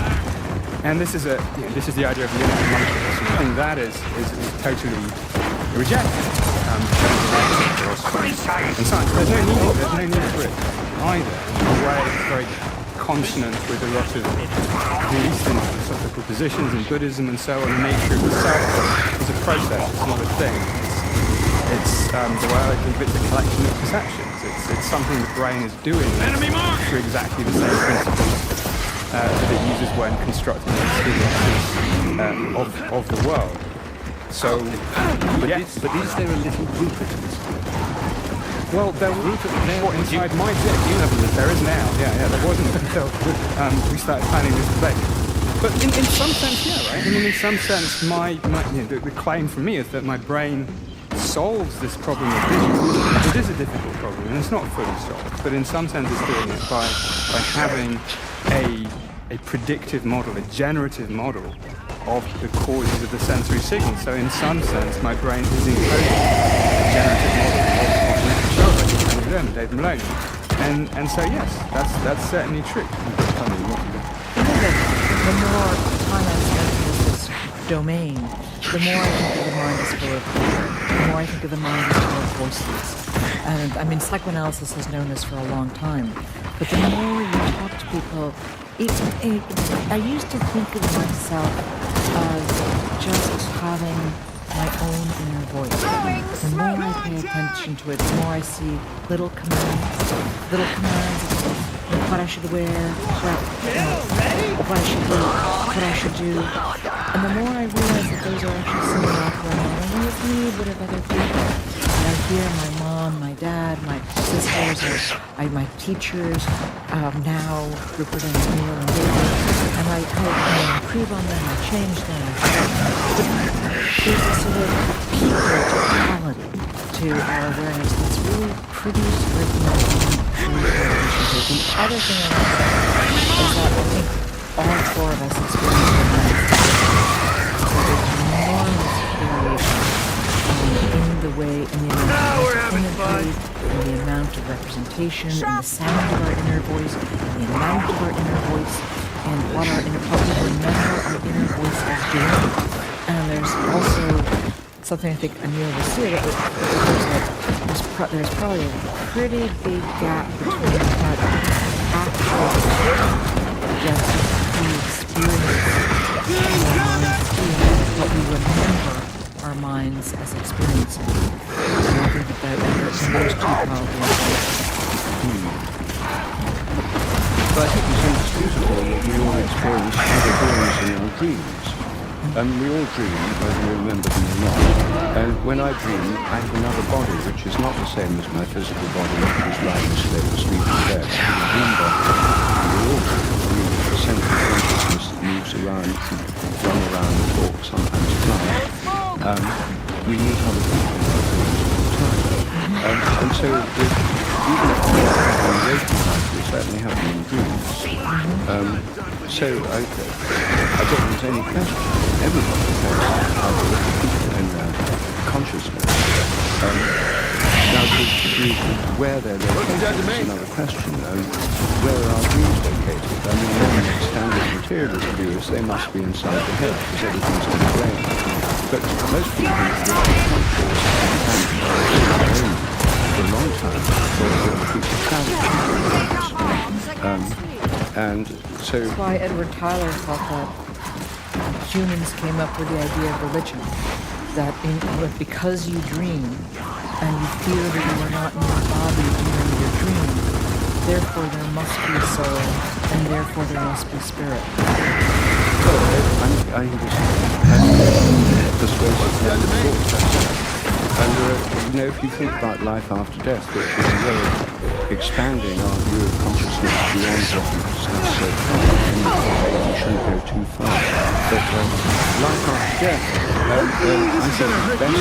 And this is the idea of the inner homunculus, and I think that is totally rejected. In science, there's no need for it either. In a way, it's very consonant with a lot of the Eastern philosophical positions in Buddhism and so on. The nature of the self is a process, it's not a thing. It's the way I think of it, a collection of perceptions. It's something the brain is doing through exactly the same principles that it uses when constructing experiences of the world. So, yes. But is there a little Rupert in this? Well, there was inside my dick. There is now. Yeah, there wasn't until we started planning this debate. But in some sense, yeah, right? I mean, in some sense, the claim from me is that my brain solves this problem of vision. It is a difficult problem, and it's not fully solved. But in some sense, it's doing it by having a predictive model, a generative model of the causes of the sensory signal. So in some sense, my brain is encoding a generative model of David Maloney. And so yes, that's certainly true. The more time I spend in this domain, the more I think of the mind as full of color, the more I think of the mind as full of voices. And I mean, psychoanalysis has known this for a long time. But the more you talk to people, I used to think of myself as just having my own inner voice. The more I pay attention to it, the more I see little commands of what I should wear, what I should eat, what I should do. And the more I realize that those are actually similar to not only of me, but of other people. And I hear my mom, my dad, my sisters, or my teachers, now Rupert and Neil and David, and I improve on them, I change them. There's a sort of people totality to our awareness that's really pretty striking. The other thing I want to say is that I think all four of us experience the way, in the amount of imagery, in the amount of representation, in the sound of our inner voice, in the amount of our inner voice, and what we remember our inner voice is doing. And there's also something I think Anil was saying, there's probably a pretty big gap between what actual just the experience and what we remember our minds as experiencing. And I think that those two probably. But I think it's indisputable that we all experience other beings in our dreams. And we all dream, whether we remember them or not. And when I dream, I have another body, which is not the same as my physical body, which is lying asleep in bed. I have a dream body. We all dream. The central consciousness that moves around, run around, talk, sometimes fly. We meet other people in our dreams all the time. And so, even if we don't have any waking life, we certainly have them in dreams. So I don't think there's any question. Everybody has other people in their consciousness. Now, where they're located is another question. Where are our dreams located? I mean, one standard materialist view is they must be inside the head, because everything's in the brain. But most people live in conscious and for a long time, for future clarity. And so... That's why Edward Tyler thought that humans came up with the idea of religion. That because you dream, and you feel that you are not in your body during your dream, therefore there must be a soul, and therefore there must be spirit. I and if you think about life after death, which is a way of expanding our view of consciousness beyond what we discussed so far, and you shouldn't go too far. But life after death, I think the best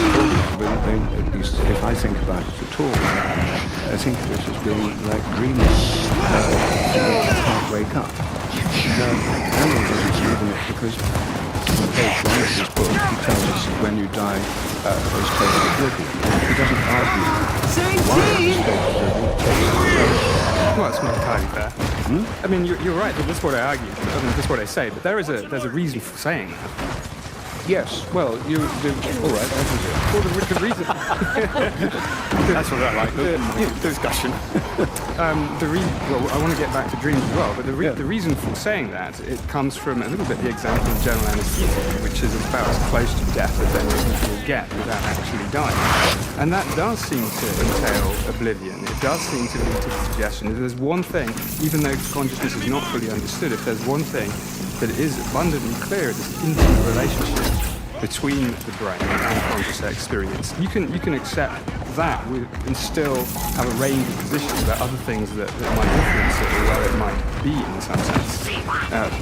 form of it, at least if I think about it at all, I think of it as being like dreaming. You can't wake up. Daniel doesn't believe in it because on page 1 of his book, he tells us that when you die, it's total oblivion. He doesn't argue why it's total oblivion. Well, it's not entirely fair. I mean, you're right. That's what I argue. I mean, that's what I say. But there's a reason for saying that. Yes. Well, all right. That was it. Well, the reason. That's what I like. The discussion. Well, I want to get back to dreams as well. But the reason for saying that, it comes from a little bit the example of general anesthesia, which is about as close to death as anyone will get without actually dying. And that does seem to entail oblivion. It does seem to lead to the suggestion that there's one thing, even though consciousness is not fully understood, if there's one thing that is abundantly clear, this intimate relationship between the brain and conscious experience. You can accept that and still have a range of positions about other things that might influence it or where it might be in some sense.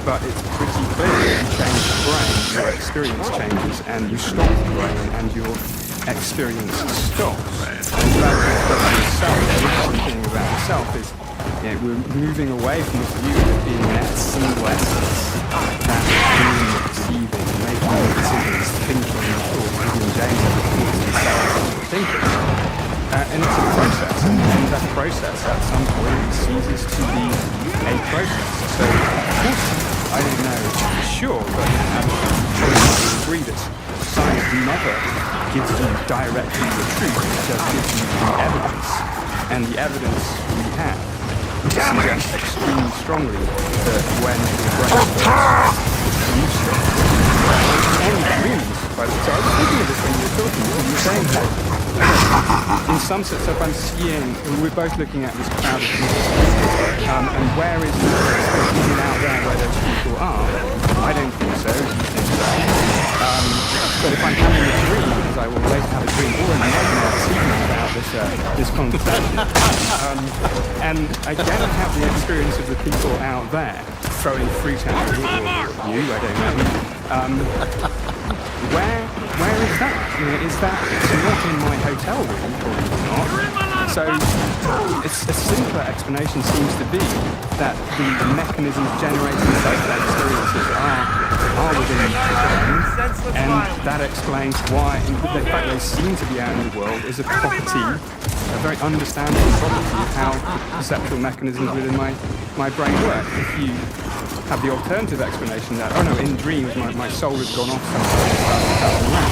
But it's pretty clear that you change the brain, your experience changes, and you stop the brain and your experience stops. In fact, the thing about the self is we're moving away from the view of it being that single essence, that doing, perceiving, making decisions, thinking, thoughts, William James calls himself thinking. And it's a process, and that process at some point ceases to be a process. So, of course, I don't know for sure, but I would agree that science never gives you directly the truth, it just gives you the evidence. And the evidence we have suggests extremely strongly that when the brain uses any dreams, so I was thinking of this when you In some sense, so if I'm skiing, we're both looking at this crowd of people, and where is the people out there where those people are? I don't think so. You think so. But if I'm having a dream, because I will later have a dream or a nightmare this evening about this conversation, and again I have the experience of the people out there throwing fruit at me, or you, I don't know. Where is that? You know, is that it's not in my hotel room, probably not. So a simpler explanation seems to be that the mechanisms generating those experiences are within the brain, and that explains why, the fact they seem to be out in the world is a property, a very understandable property of how perceptual mechanisms within my brain work. If you have the alternative explanation that, oh no, in dreams my soul has gone off somewhere,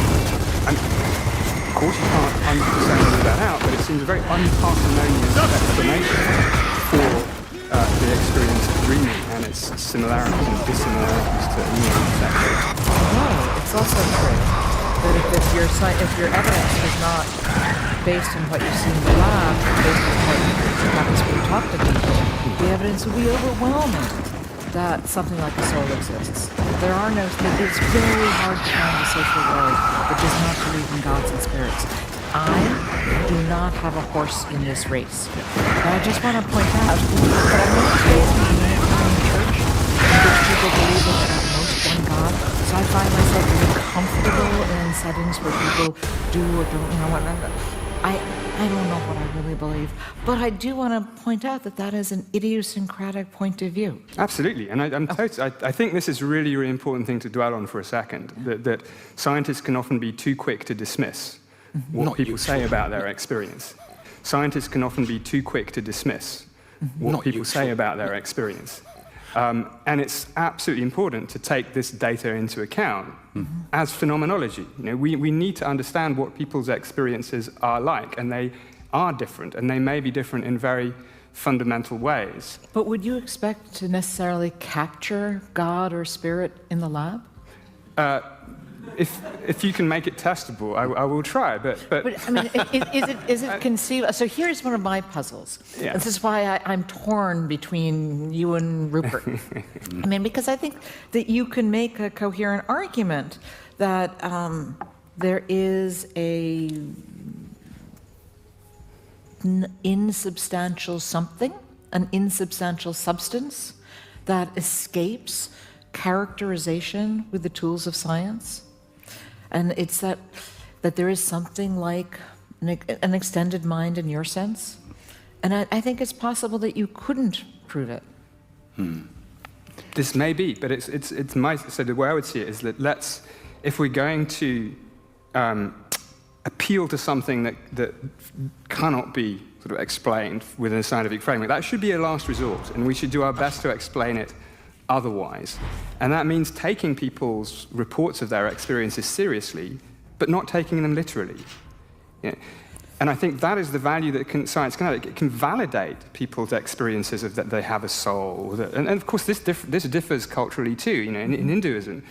and of course you can't 100% rule that out, but it seems a very unparsimonious explanation for the experience of dreaming and its similarities and dissimilarities to perception. No, it's also true that if your evidence is not based on what you see in the lab, based on what happens when you talk to people, the evidence will be overwhelming that something like a soul exists. There are no, it's very hard to find a social world that does not believe in gods and spirits. I do not have a horse in this race. But I just want to point out that I'm not raised in a Unitarian church in which people believe in at most one God. So I find myself really comfortable in settings where people do or don't know what. I don't know what I really believe, but I do want to point out that that is an idiosyncratic point of view. Absolutely, and I think this is a really, really important thing to dwell on for a second, that scientists can often be too quick to dismiss what people say about their experience. Scientists can often be too quick to dismiss what people say about their experience. And it's absolutely important to take this data into account as phenomenology. You know, we need to understand what people's experiences are like, and they are different, and they may be different in very fundamental ways. But would you expect to necessarily capture God or spirit in the lab? If you can make it testable, I will try. But I mean, is it conceivable? So here's one of my puzzles. Yeah. This is why I'm torn between you and Rupert. I mean, because I think that you can make a coherent argument that there is an insubstantial something, an insubstantial substance that escapes characterization with the tools of science. And it's that there is something like an extended mind in your sense. And I think it's possible that you couldn't prove it. This may be, but it's my, so the way I would see it is that if we're going to appeal to something that cannot be sort of explained within a scientific framework, that should be a last resort, and we should do our best to explain it otherwise. And that means taking people's reports of their experiences seriously, but not taking them literally. Yeah. And I think that is the value that science can have. It can validate people's experiences of that they have a soul. And of course, this differs culturally too. You know, in Hinduism,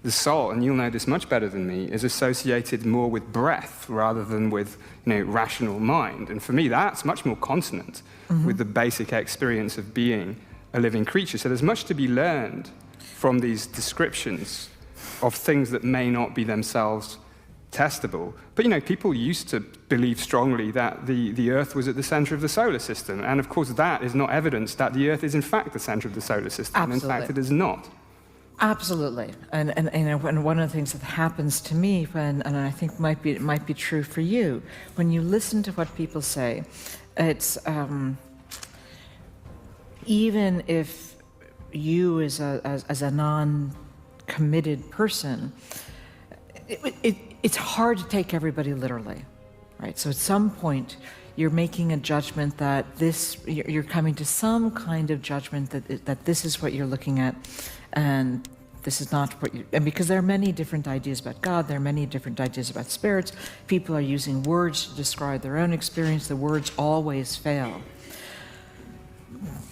the soul, and you'll know this much better than me, is associated more with breath rather than with rational mind. And for me, that's much more consonant with the basic experience of being a living creature. So there's much to be learned from these descriptions of things that may not be themselves testable. But people used to believe strongly that the Earth was at the center of the solar system. And of course, that is not evidence that the Earth is in fact the center of the solar system. Absolutely. In fact, it is not. Absolutely. And one of the things that happens to me, and I think it might be true for you, when you listen to what people say, it's even if you as a non-committed person, it's hard to take everybody literally, right? So at some point, you're making a judgment that you're coming to some kind of judgment that this is what you're looking at, and this is not what and because there are many different ideas about God, there are many different ideas about spirits, people are using words to describe their own experience, the words always fail.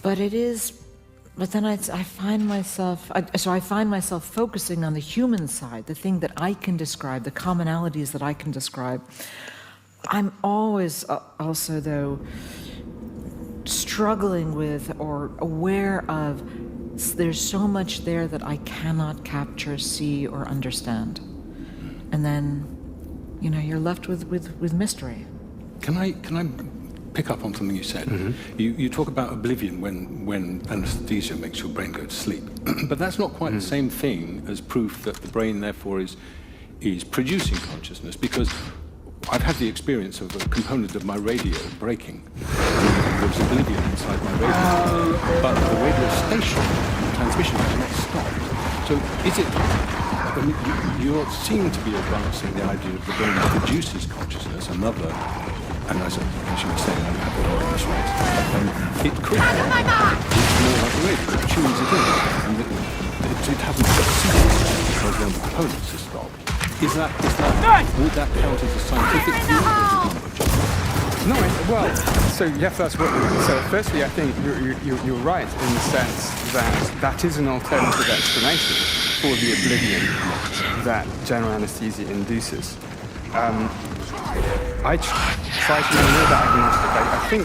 But then I find myself focusing on the human side, the thing that I can describe, the commonalities that I can describe. I'm always also, though, struggling with or aware of there's so much there that I cannot capture, see, or understand. And then, you know, you're left with mystery. Can I pick up on something you said? You talk about oblivion when anesthesia makes your brain go to sleep. But that's not quite the same thing as proof that the brain, therefore, is producing consciousness, because I've had the experience of a component of my radio breaking. There was oblivion inside my radio, but the radio station transmission has not stopped. So is it... I mean, you seem to be advancing the idea of the brain produces consciousness, another... And as you were saying, I don't have all this right. It could be more like a radio, it tunes it in, and it hasn't ceased because one of the components is stopped. Would that count as a scientific theory, or is it not? No, well, so yes, that's what. So, firstly, I think you're right in the sense that is an alternative explanation for the oblivion that general anesthesia induces. I try to be a little bit agnostic. I think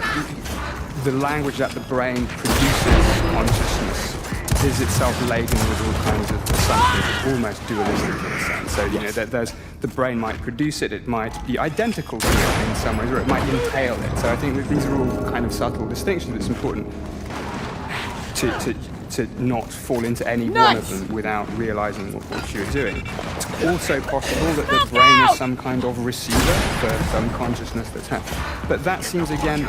the language that the brain produces consciousness is itself laden with all kinds of assumptions. It's almost dualistic in a sense. So, you know, there's the brain might produce it, it might be identical to it in some ways, or it might entail it. So I think that these are all kind of subtle distinctions. It's important to not fall into any one of them without realizing what you're doing. It's also possible that the brain is some kind of receiver for some consciousness that's happening. But that seems, again,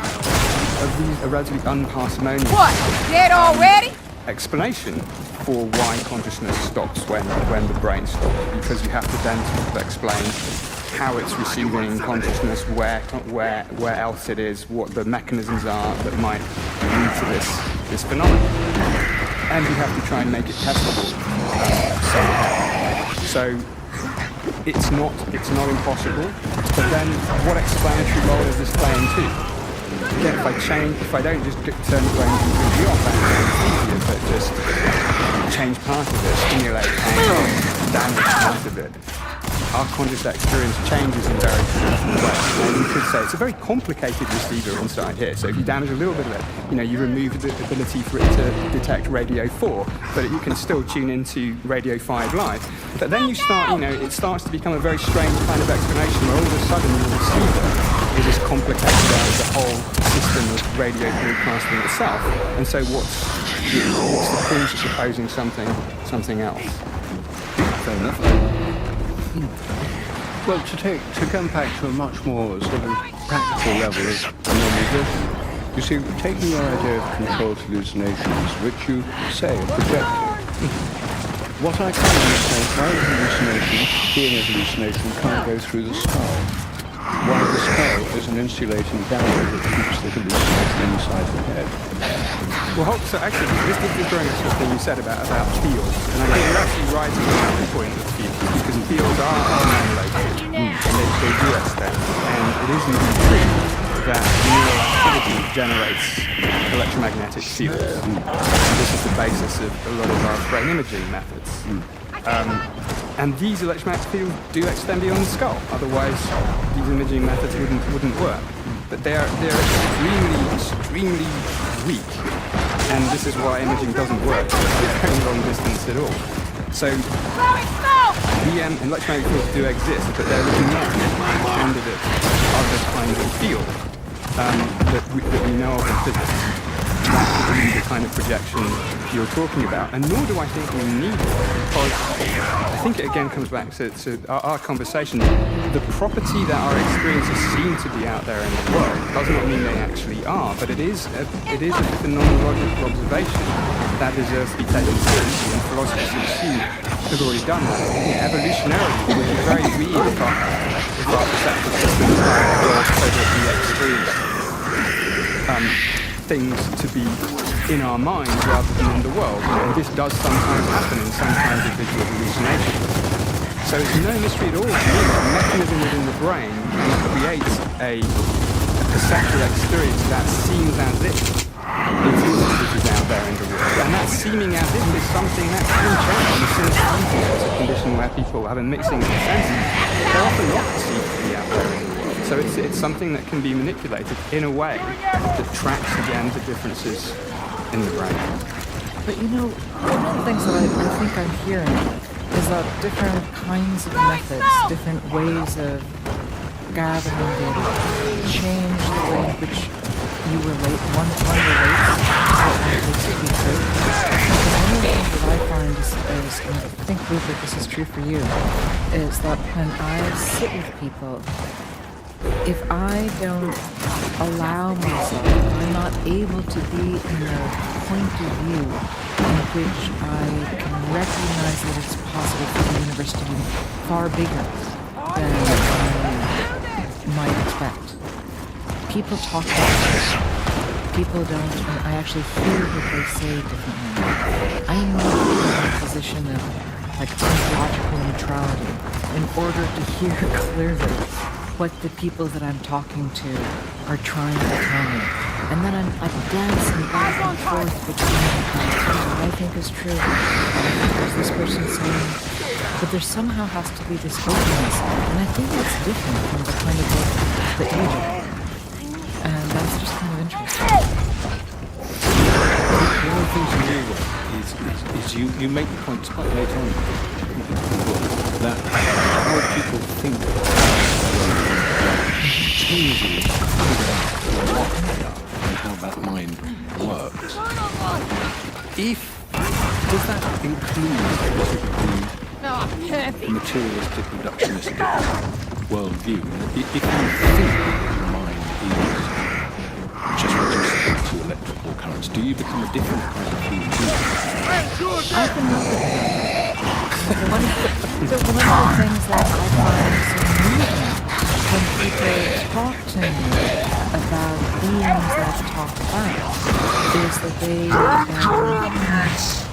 a relatively unparsimonious... What? Dead already? ...explanation for why consciousness stops when the brain stops, because you have to then sort of explain how it's receiving consciousness, where else it is, what the mechanisms are that might lead to this phenomenon. And you have to try and make it testable somehow. So it's not impossible, but then what explanatory role is this playing too? Again, if I don't just turn the brain completely off, that's easier, but just change part of it, stimulate and damage part of it, our conscious experience changes in very different ways. And you could say it's a very complicated receiver inside here. So if you damage a little bit of it, you know, you remove the ability for it to detect radio 4, but you can still tune into radio 5 live. But then you start, you know, it starts to become a very strange kind of explanation where all of a sudden your receiver is as complicated as the whole system of radio broadcasting itself. And so what's the point of supposing something else? Fair enough. Well, to come back to a much more sort of practical level of normal this, you see, taking your idea of controlled hallucinations, which you say are projective, what I can't understand is why a hallucination, being a hallucination, can't go through the skull. Why the skull is an insulating barrier that keeps the hallucination inside the head. Well, so actually, this is very much what you said about fields, and I think you're actually right about the point of fields, because fields are non-related, and they do extend, and it is indeed true that neural activity generates electromagnetic fields, and this is the basis of a lot of our brain imaging methods. And these electromagnetic fields do extend beyond the skull, otherwise these imaging methods wouldn't work. But they're extremely weak, and this is why imaging doesn't work at very long distance at all. So the electromagnetic fields do exist, but they're not candidate of the kind of field that we know of in physics. That would be the kind of projection you're talking about, and nor do I think we need it, because I think it again comes back to our conversation. The property that our experiences seem to be out there in the world does not mean they actually are, but it is a phenomenological observation that deserves to be taken seriously, and philosophers have already done that. Evolutionarily, it would be very weird if our perceptual systems were so that we experience things to be in our minds rather than in the world. You know, this does sometimes happen in some kinds of visual hallucinations. So it's no mystery at all to me that a mechanism within the brain can create a perceptual experience that seems as if it is out there in the world. And that seeming as if is something that can change. Since it's a condition where people have a mixing of senses, they're often not perceived to be out there in the world. So it's something that can be manipulated in a way that tracks again the differences in the brain. But you know, one of the things that I think I'm hearing is that different kinds of methods, different ways of gathering data, change the way in which you relate, one relates to what takes to be true. One of the things that I find is, and I think, Rupert, this is true for you, is that when I sit with people, if I don't allow myself, if I'm not able to be in a point of view in which I can recognize that it's possible for the universe to be far bigger than I might expect. People talk about this. People don't, and I actually hear what they say differently. I need to be in a position of like ontological neutrality in order to hear clearly what the people that I'm talking to are trying to tell me. And then I'm dancing back and forth between what I think is true, what this person saying. But there somehow has to be this openness, and I think that's different from the kind of work that you do. And that's just kind of interesting. The other thing to do is you make the point quite late on that how people think changes and how that mind works. Does that include the materialistic reductionistic worldview? If you think the mind is just reducible to electrical currents, do you become a different kind of human being? I can look at that. One of the things that I find so moving when people talk to me about themes that I've talked about is that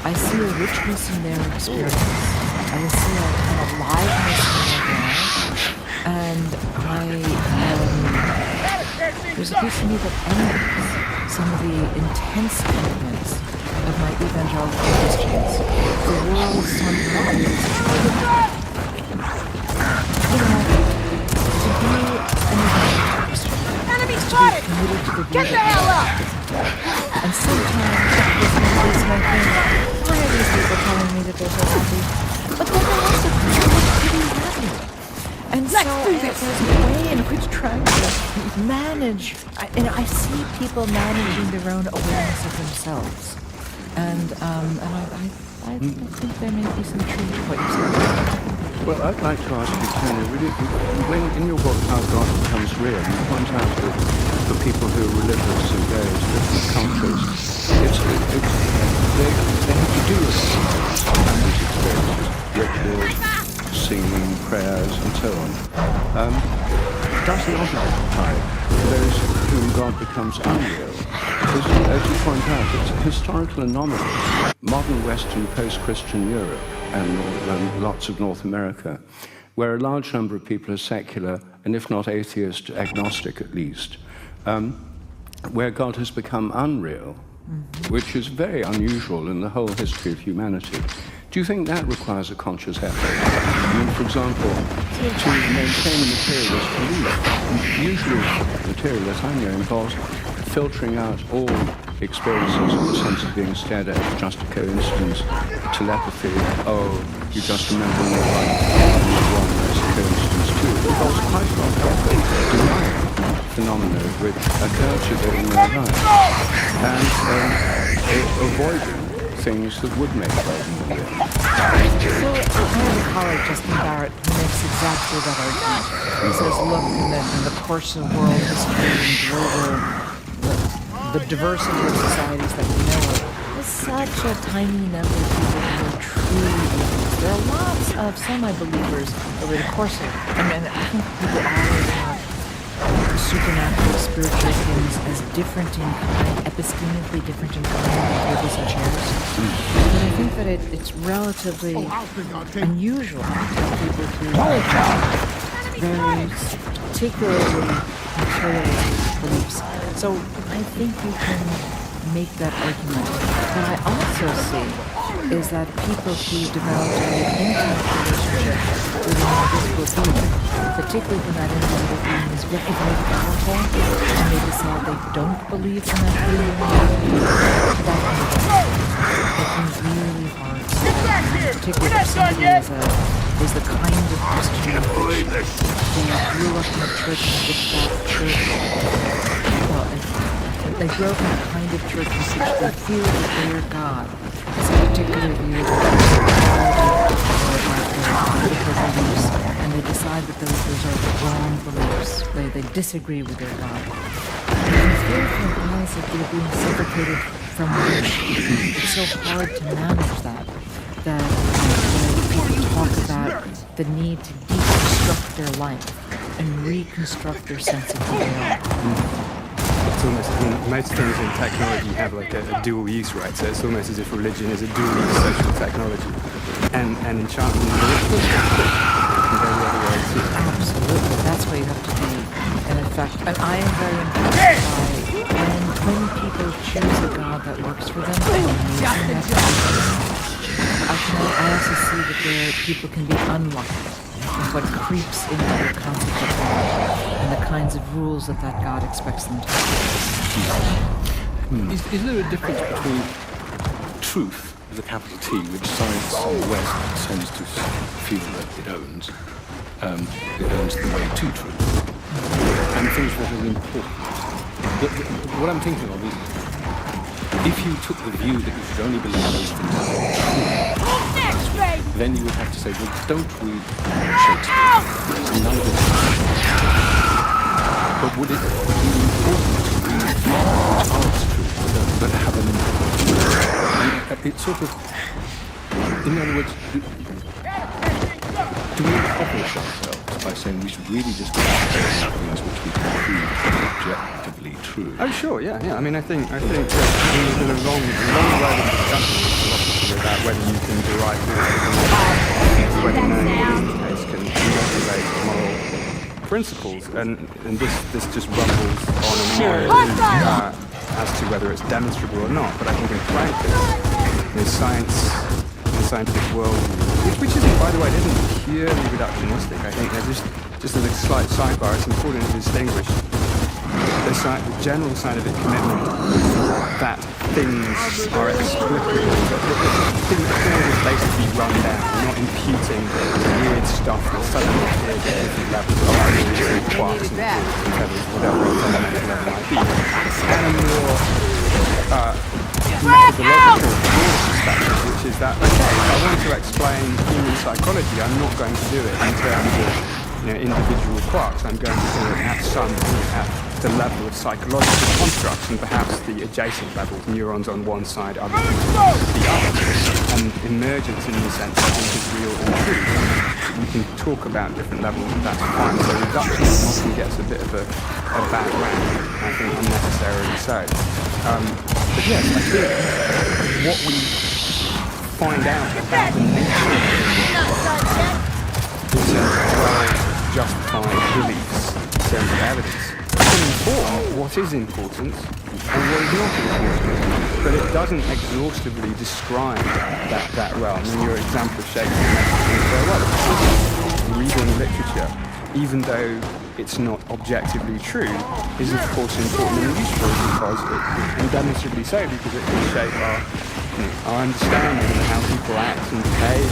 I see a richness in their experience. I see a kind of liveness in their life, and there's a piece of me that envies some of the intense commitments of my evangelical Christians. The world somehow is, to be an evangelical Christian, Enemy to be spotted! committed to the Get the hell up! And sometimes that leads me to think, why are these people telling me that they're so happy? But then they're also pretty happy. And so there's a way in which trying to manage, and I see people managing their own awareness of themselves. And I think there may be some truth to what you said. Well, I'd like to ask you, Tony, when in your book, How God Becomes Real, you point out that for people who are religious in various different cultures, they have to do with these experiences, rituals, singing, prayers, and so on. Does the opposite apply to those whom God becomes unreal? As you point out, it's a historical anomaly. Modern Western post-Christian Europe and lots of North America, where a large number of people are secular, and if not atheist, agnostic at least, where God has become unreal, which is very unusual in the whole history of humanity. Do you think that requires a conscious effort? I mean, for example, to maintain a materialist belief, usually materialist, I know, involves filtering out all experiences of the sense of being stared at, just a coincidence, telepathy, oh, you just remember your life, wrong, that's a coincidence too. It involves quite a lot of effort denying phenomena which occur to them in their lives, and avoiding things that would make life more real. So I have a colleague, Justin Barrett, who makes exactly that argument. He says, look, in the course of world history and global, the diversity of societies that we know of, there's such a tiny number of people who are truly atheists. There are lots of semi-believers over the course of, I think people always have supernatural, spiritual things as different in kind, epistemically different in kind than tables and chairs. But I think that it's relatively unusual to have people who very particularly materialist beliefs. So I think you can make that argument. But I also see is that people who develop a intimate relationship with an invisible being, particularly when that invisible being is very, very powerful, and they decide they don't believe in that being, that can be really hard. Particularly if somebody is the kind of Christian who grew up in a church in which that church, well, they grew up in a kind of church in which they feel that their God is a particular view of political beliefs, and they decide that those are wrong beliefs. They disagree with their God. And you feel from eyes that they're being suffocated from within. It's so hard to manage that people talk about the need to deconstruct their life and reconstruct their sense of who they are. It's almost, I mean, most things in technology have like a dual use, right? So it's almost as if religion is a dual use social technology. And enchantment is a absolutely, that's where you have to be. And in fact, and I am very impressed by when people choose a God that works for them, I also see that people can be unlucky with what creeps into their concept of God and the kinds of rules that God expects them to follow. Is there a difference between truth, with a capital T, which science in the West tends to feel that it owns the way to truth, and things that are important? What I'm thinking of is, if you took the view that you should only believe those things that are true, then you would have to say, well, don't read Shakespeare. None of it is true. But would it be important to read which aren't true, but have an impact? It's sort of, in other words, do we accomplish ourselves by saying we should really just go after things which we can prove objectively true? Oh, sure, yeah. I mean, I think that there's been a long road of discussion with philosophy about whether you can derive truth, whether knowing what is the case can modulate moral principles, and this just rumbles on and on as to whether it's demonstrable or not. But I think in practice, the scientific world, which isn't, by the way, it isn't purely reductionistic. I think there's just as a slight sidebar, it's important to distinguish the general scientific commitment that things are explicable, that things are basically run down, not imputing weird stuff that suddenly appears at different levels of quarks and feathers, whatever fundamental level might be. And a more methodological perspective, which is that, okay, if I want to explain human psychology, I'm not going to do it in terms of individual quarks. I'm going to do it at the level of psychological constructs, and perhaps the adjacent levels, neurons on one side, other people on the other. And emergence in this sense, I think, is real and true. We can talk about different levels, and that's fine. So reductionism often gets a bit of a bad rap, I think unnecessarily so. But yes, I think what we find out about the nature of well-justified beliefs in terms of evidence can inform what is important and what is not important, but it doesn't exhaustively describe that realm. And your example of Shakespeare makes very well. Reading literature, even though it's not objectively true, is of course important and useful because and demonstrably so, because it can shape our understanding of how people act and behave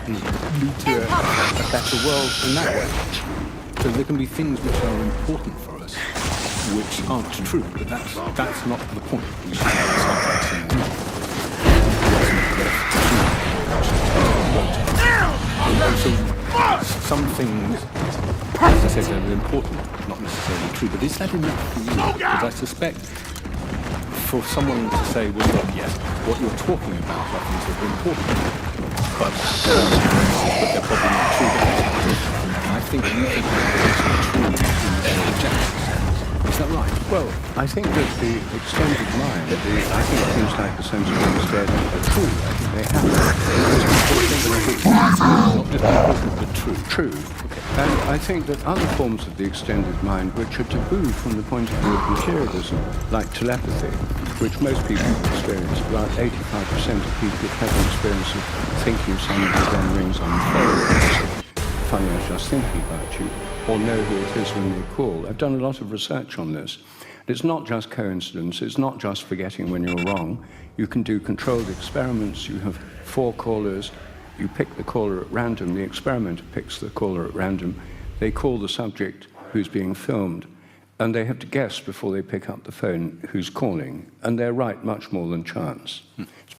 and lead to a better world in that way. So there can be things which are important for us, which aren't true, but that's not the point. We should start saying so some things, as I said, are important, not necessarily true. But is that enough for you? Because I suspect for someone to say, well, look, yes, what you're talking about are things that are important, but they're probably not true. I think you think they're true in an objective sense. Is that right? Well, I think that the extended mind, I think things like the sense of understanding are true. I think they happen. Not just important, but true. True. Okay. And I think that other forms of the extended mind, which are taboo from the point of view of materialism, like telepathy, which most people experience. About 85% of people have the experience of thinking somebody then rings on the phone and says, funny, I was just thinking about you, or know who it is when they call. I've done a lot of research on this. It's not just coincidence, it's not just forgetting when you're wrong. You can do controlled experiments, you have 4 callers, you pick the caller at random, the experimenter picks the caller at random, they call the subject who's being filmed, and they have to guess before they pick up the phone who's calling, and they're right much more than chance.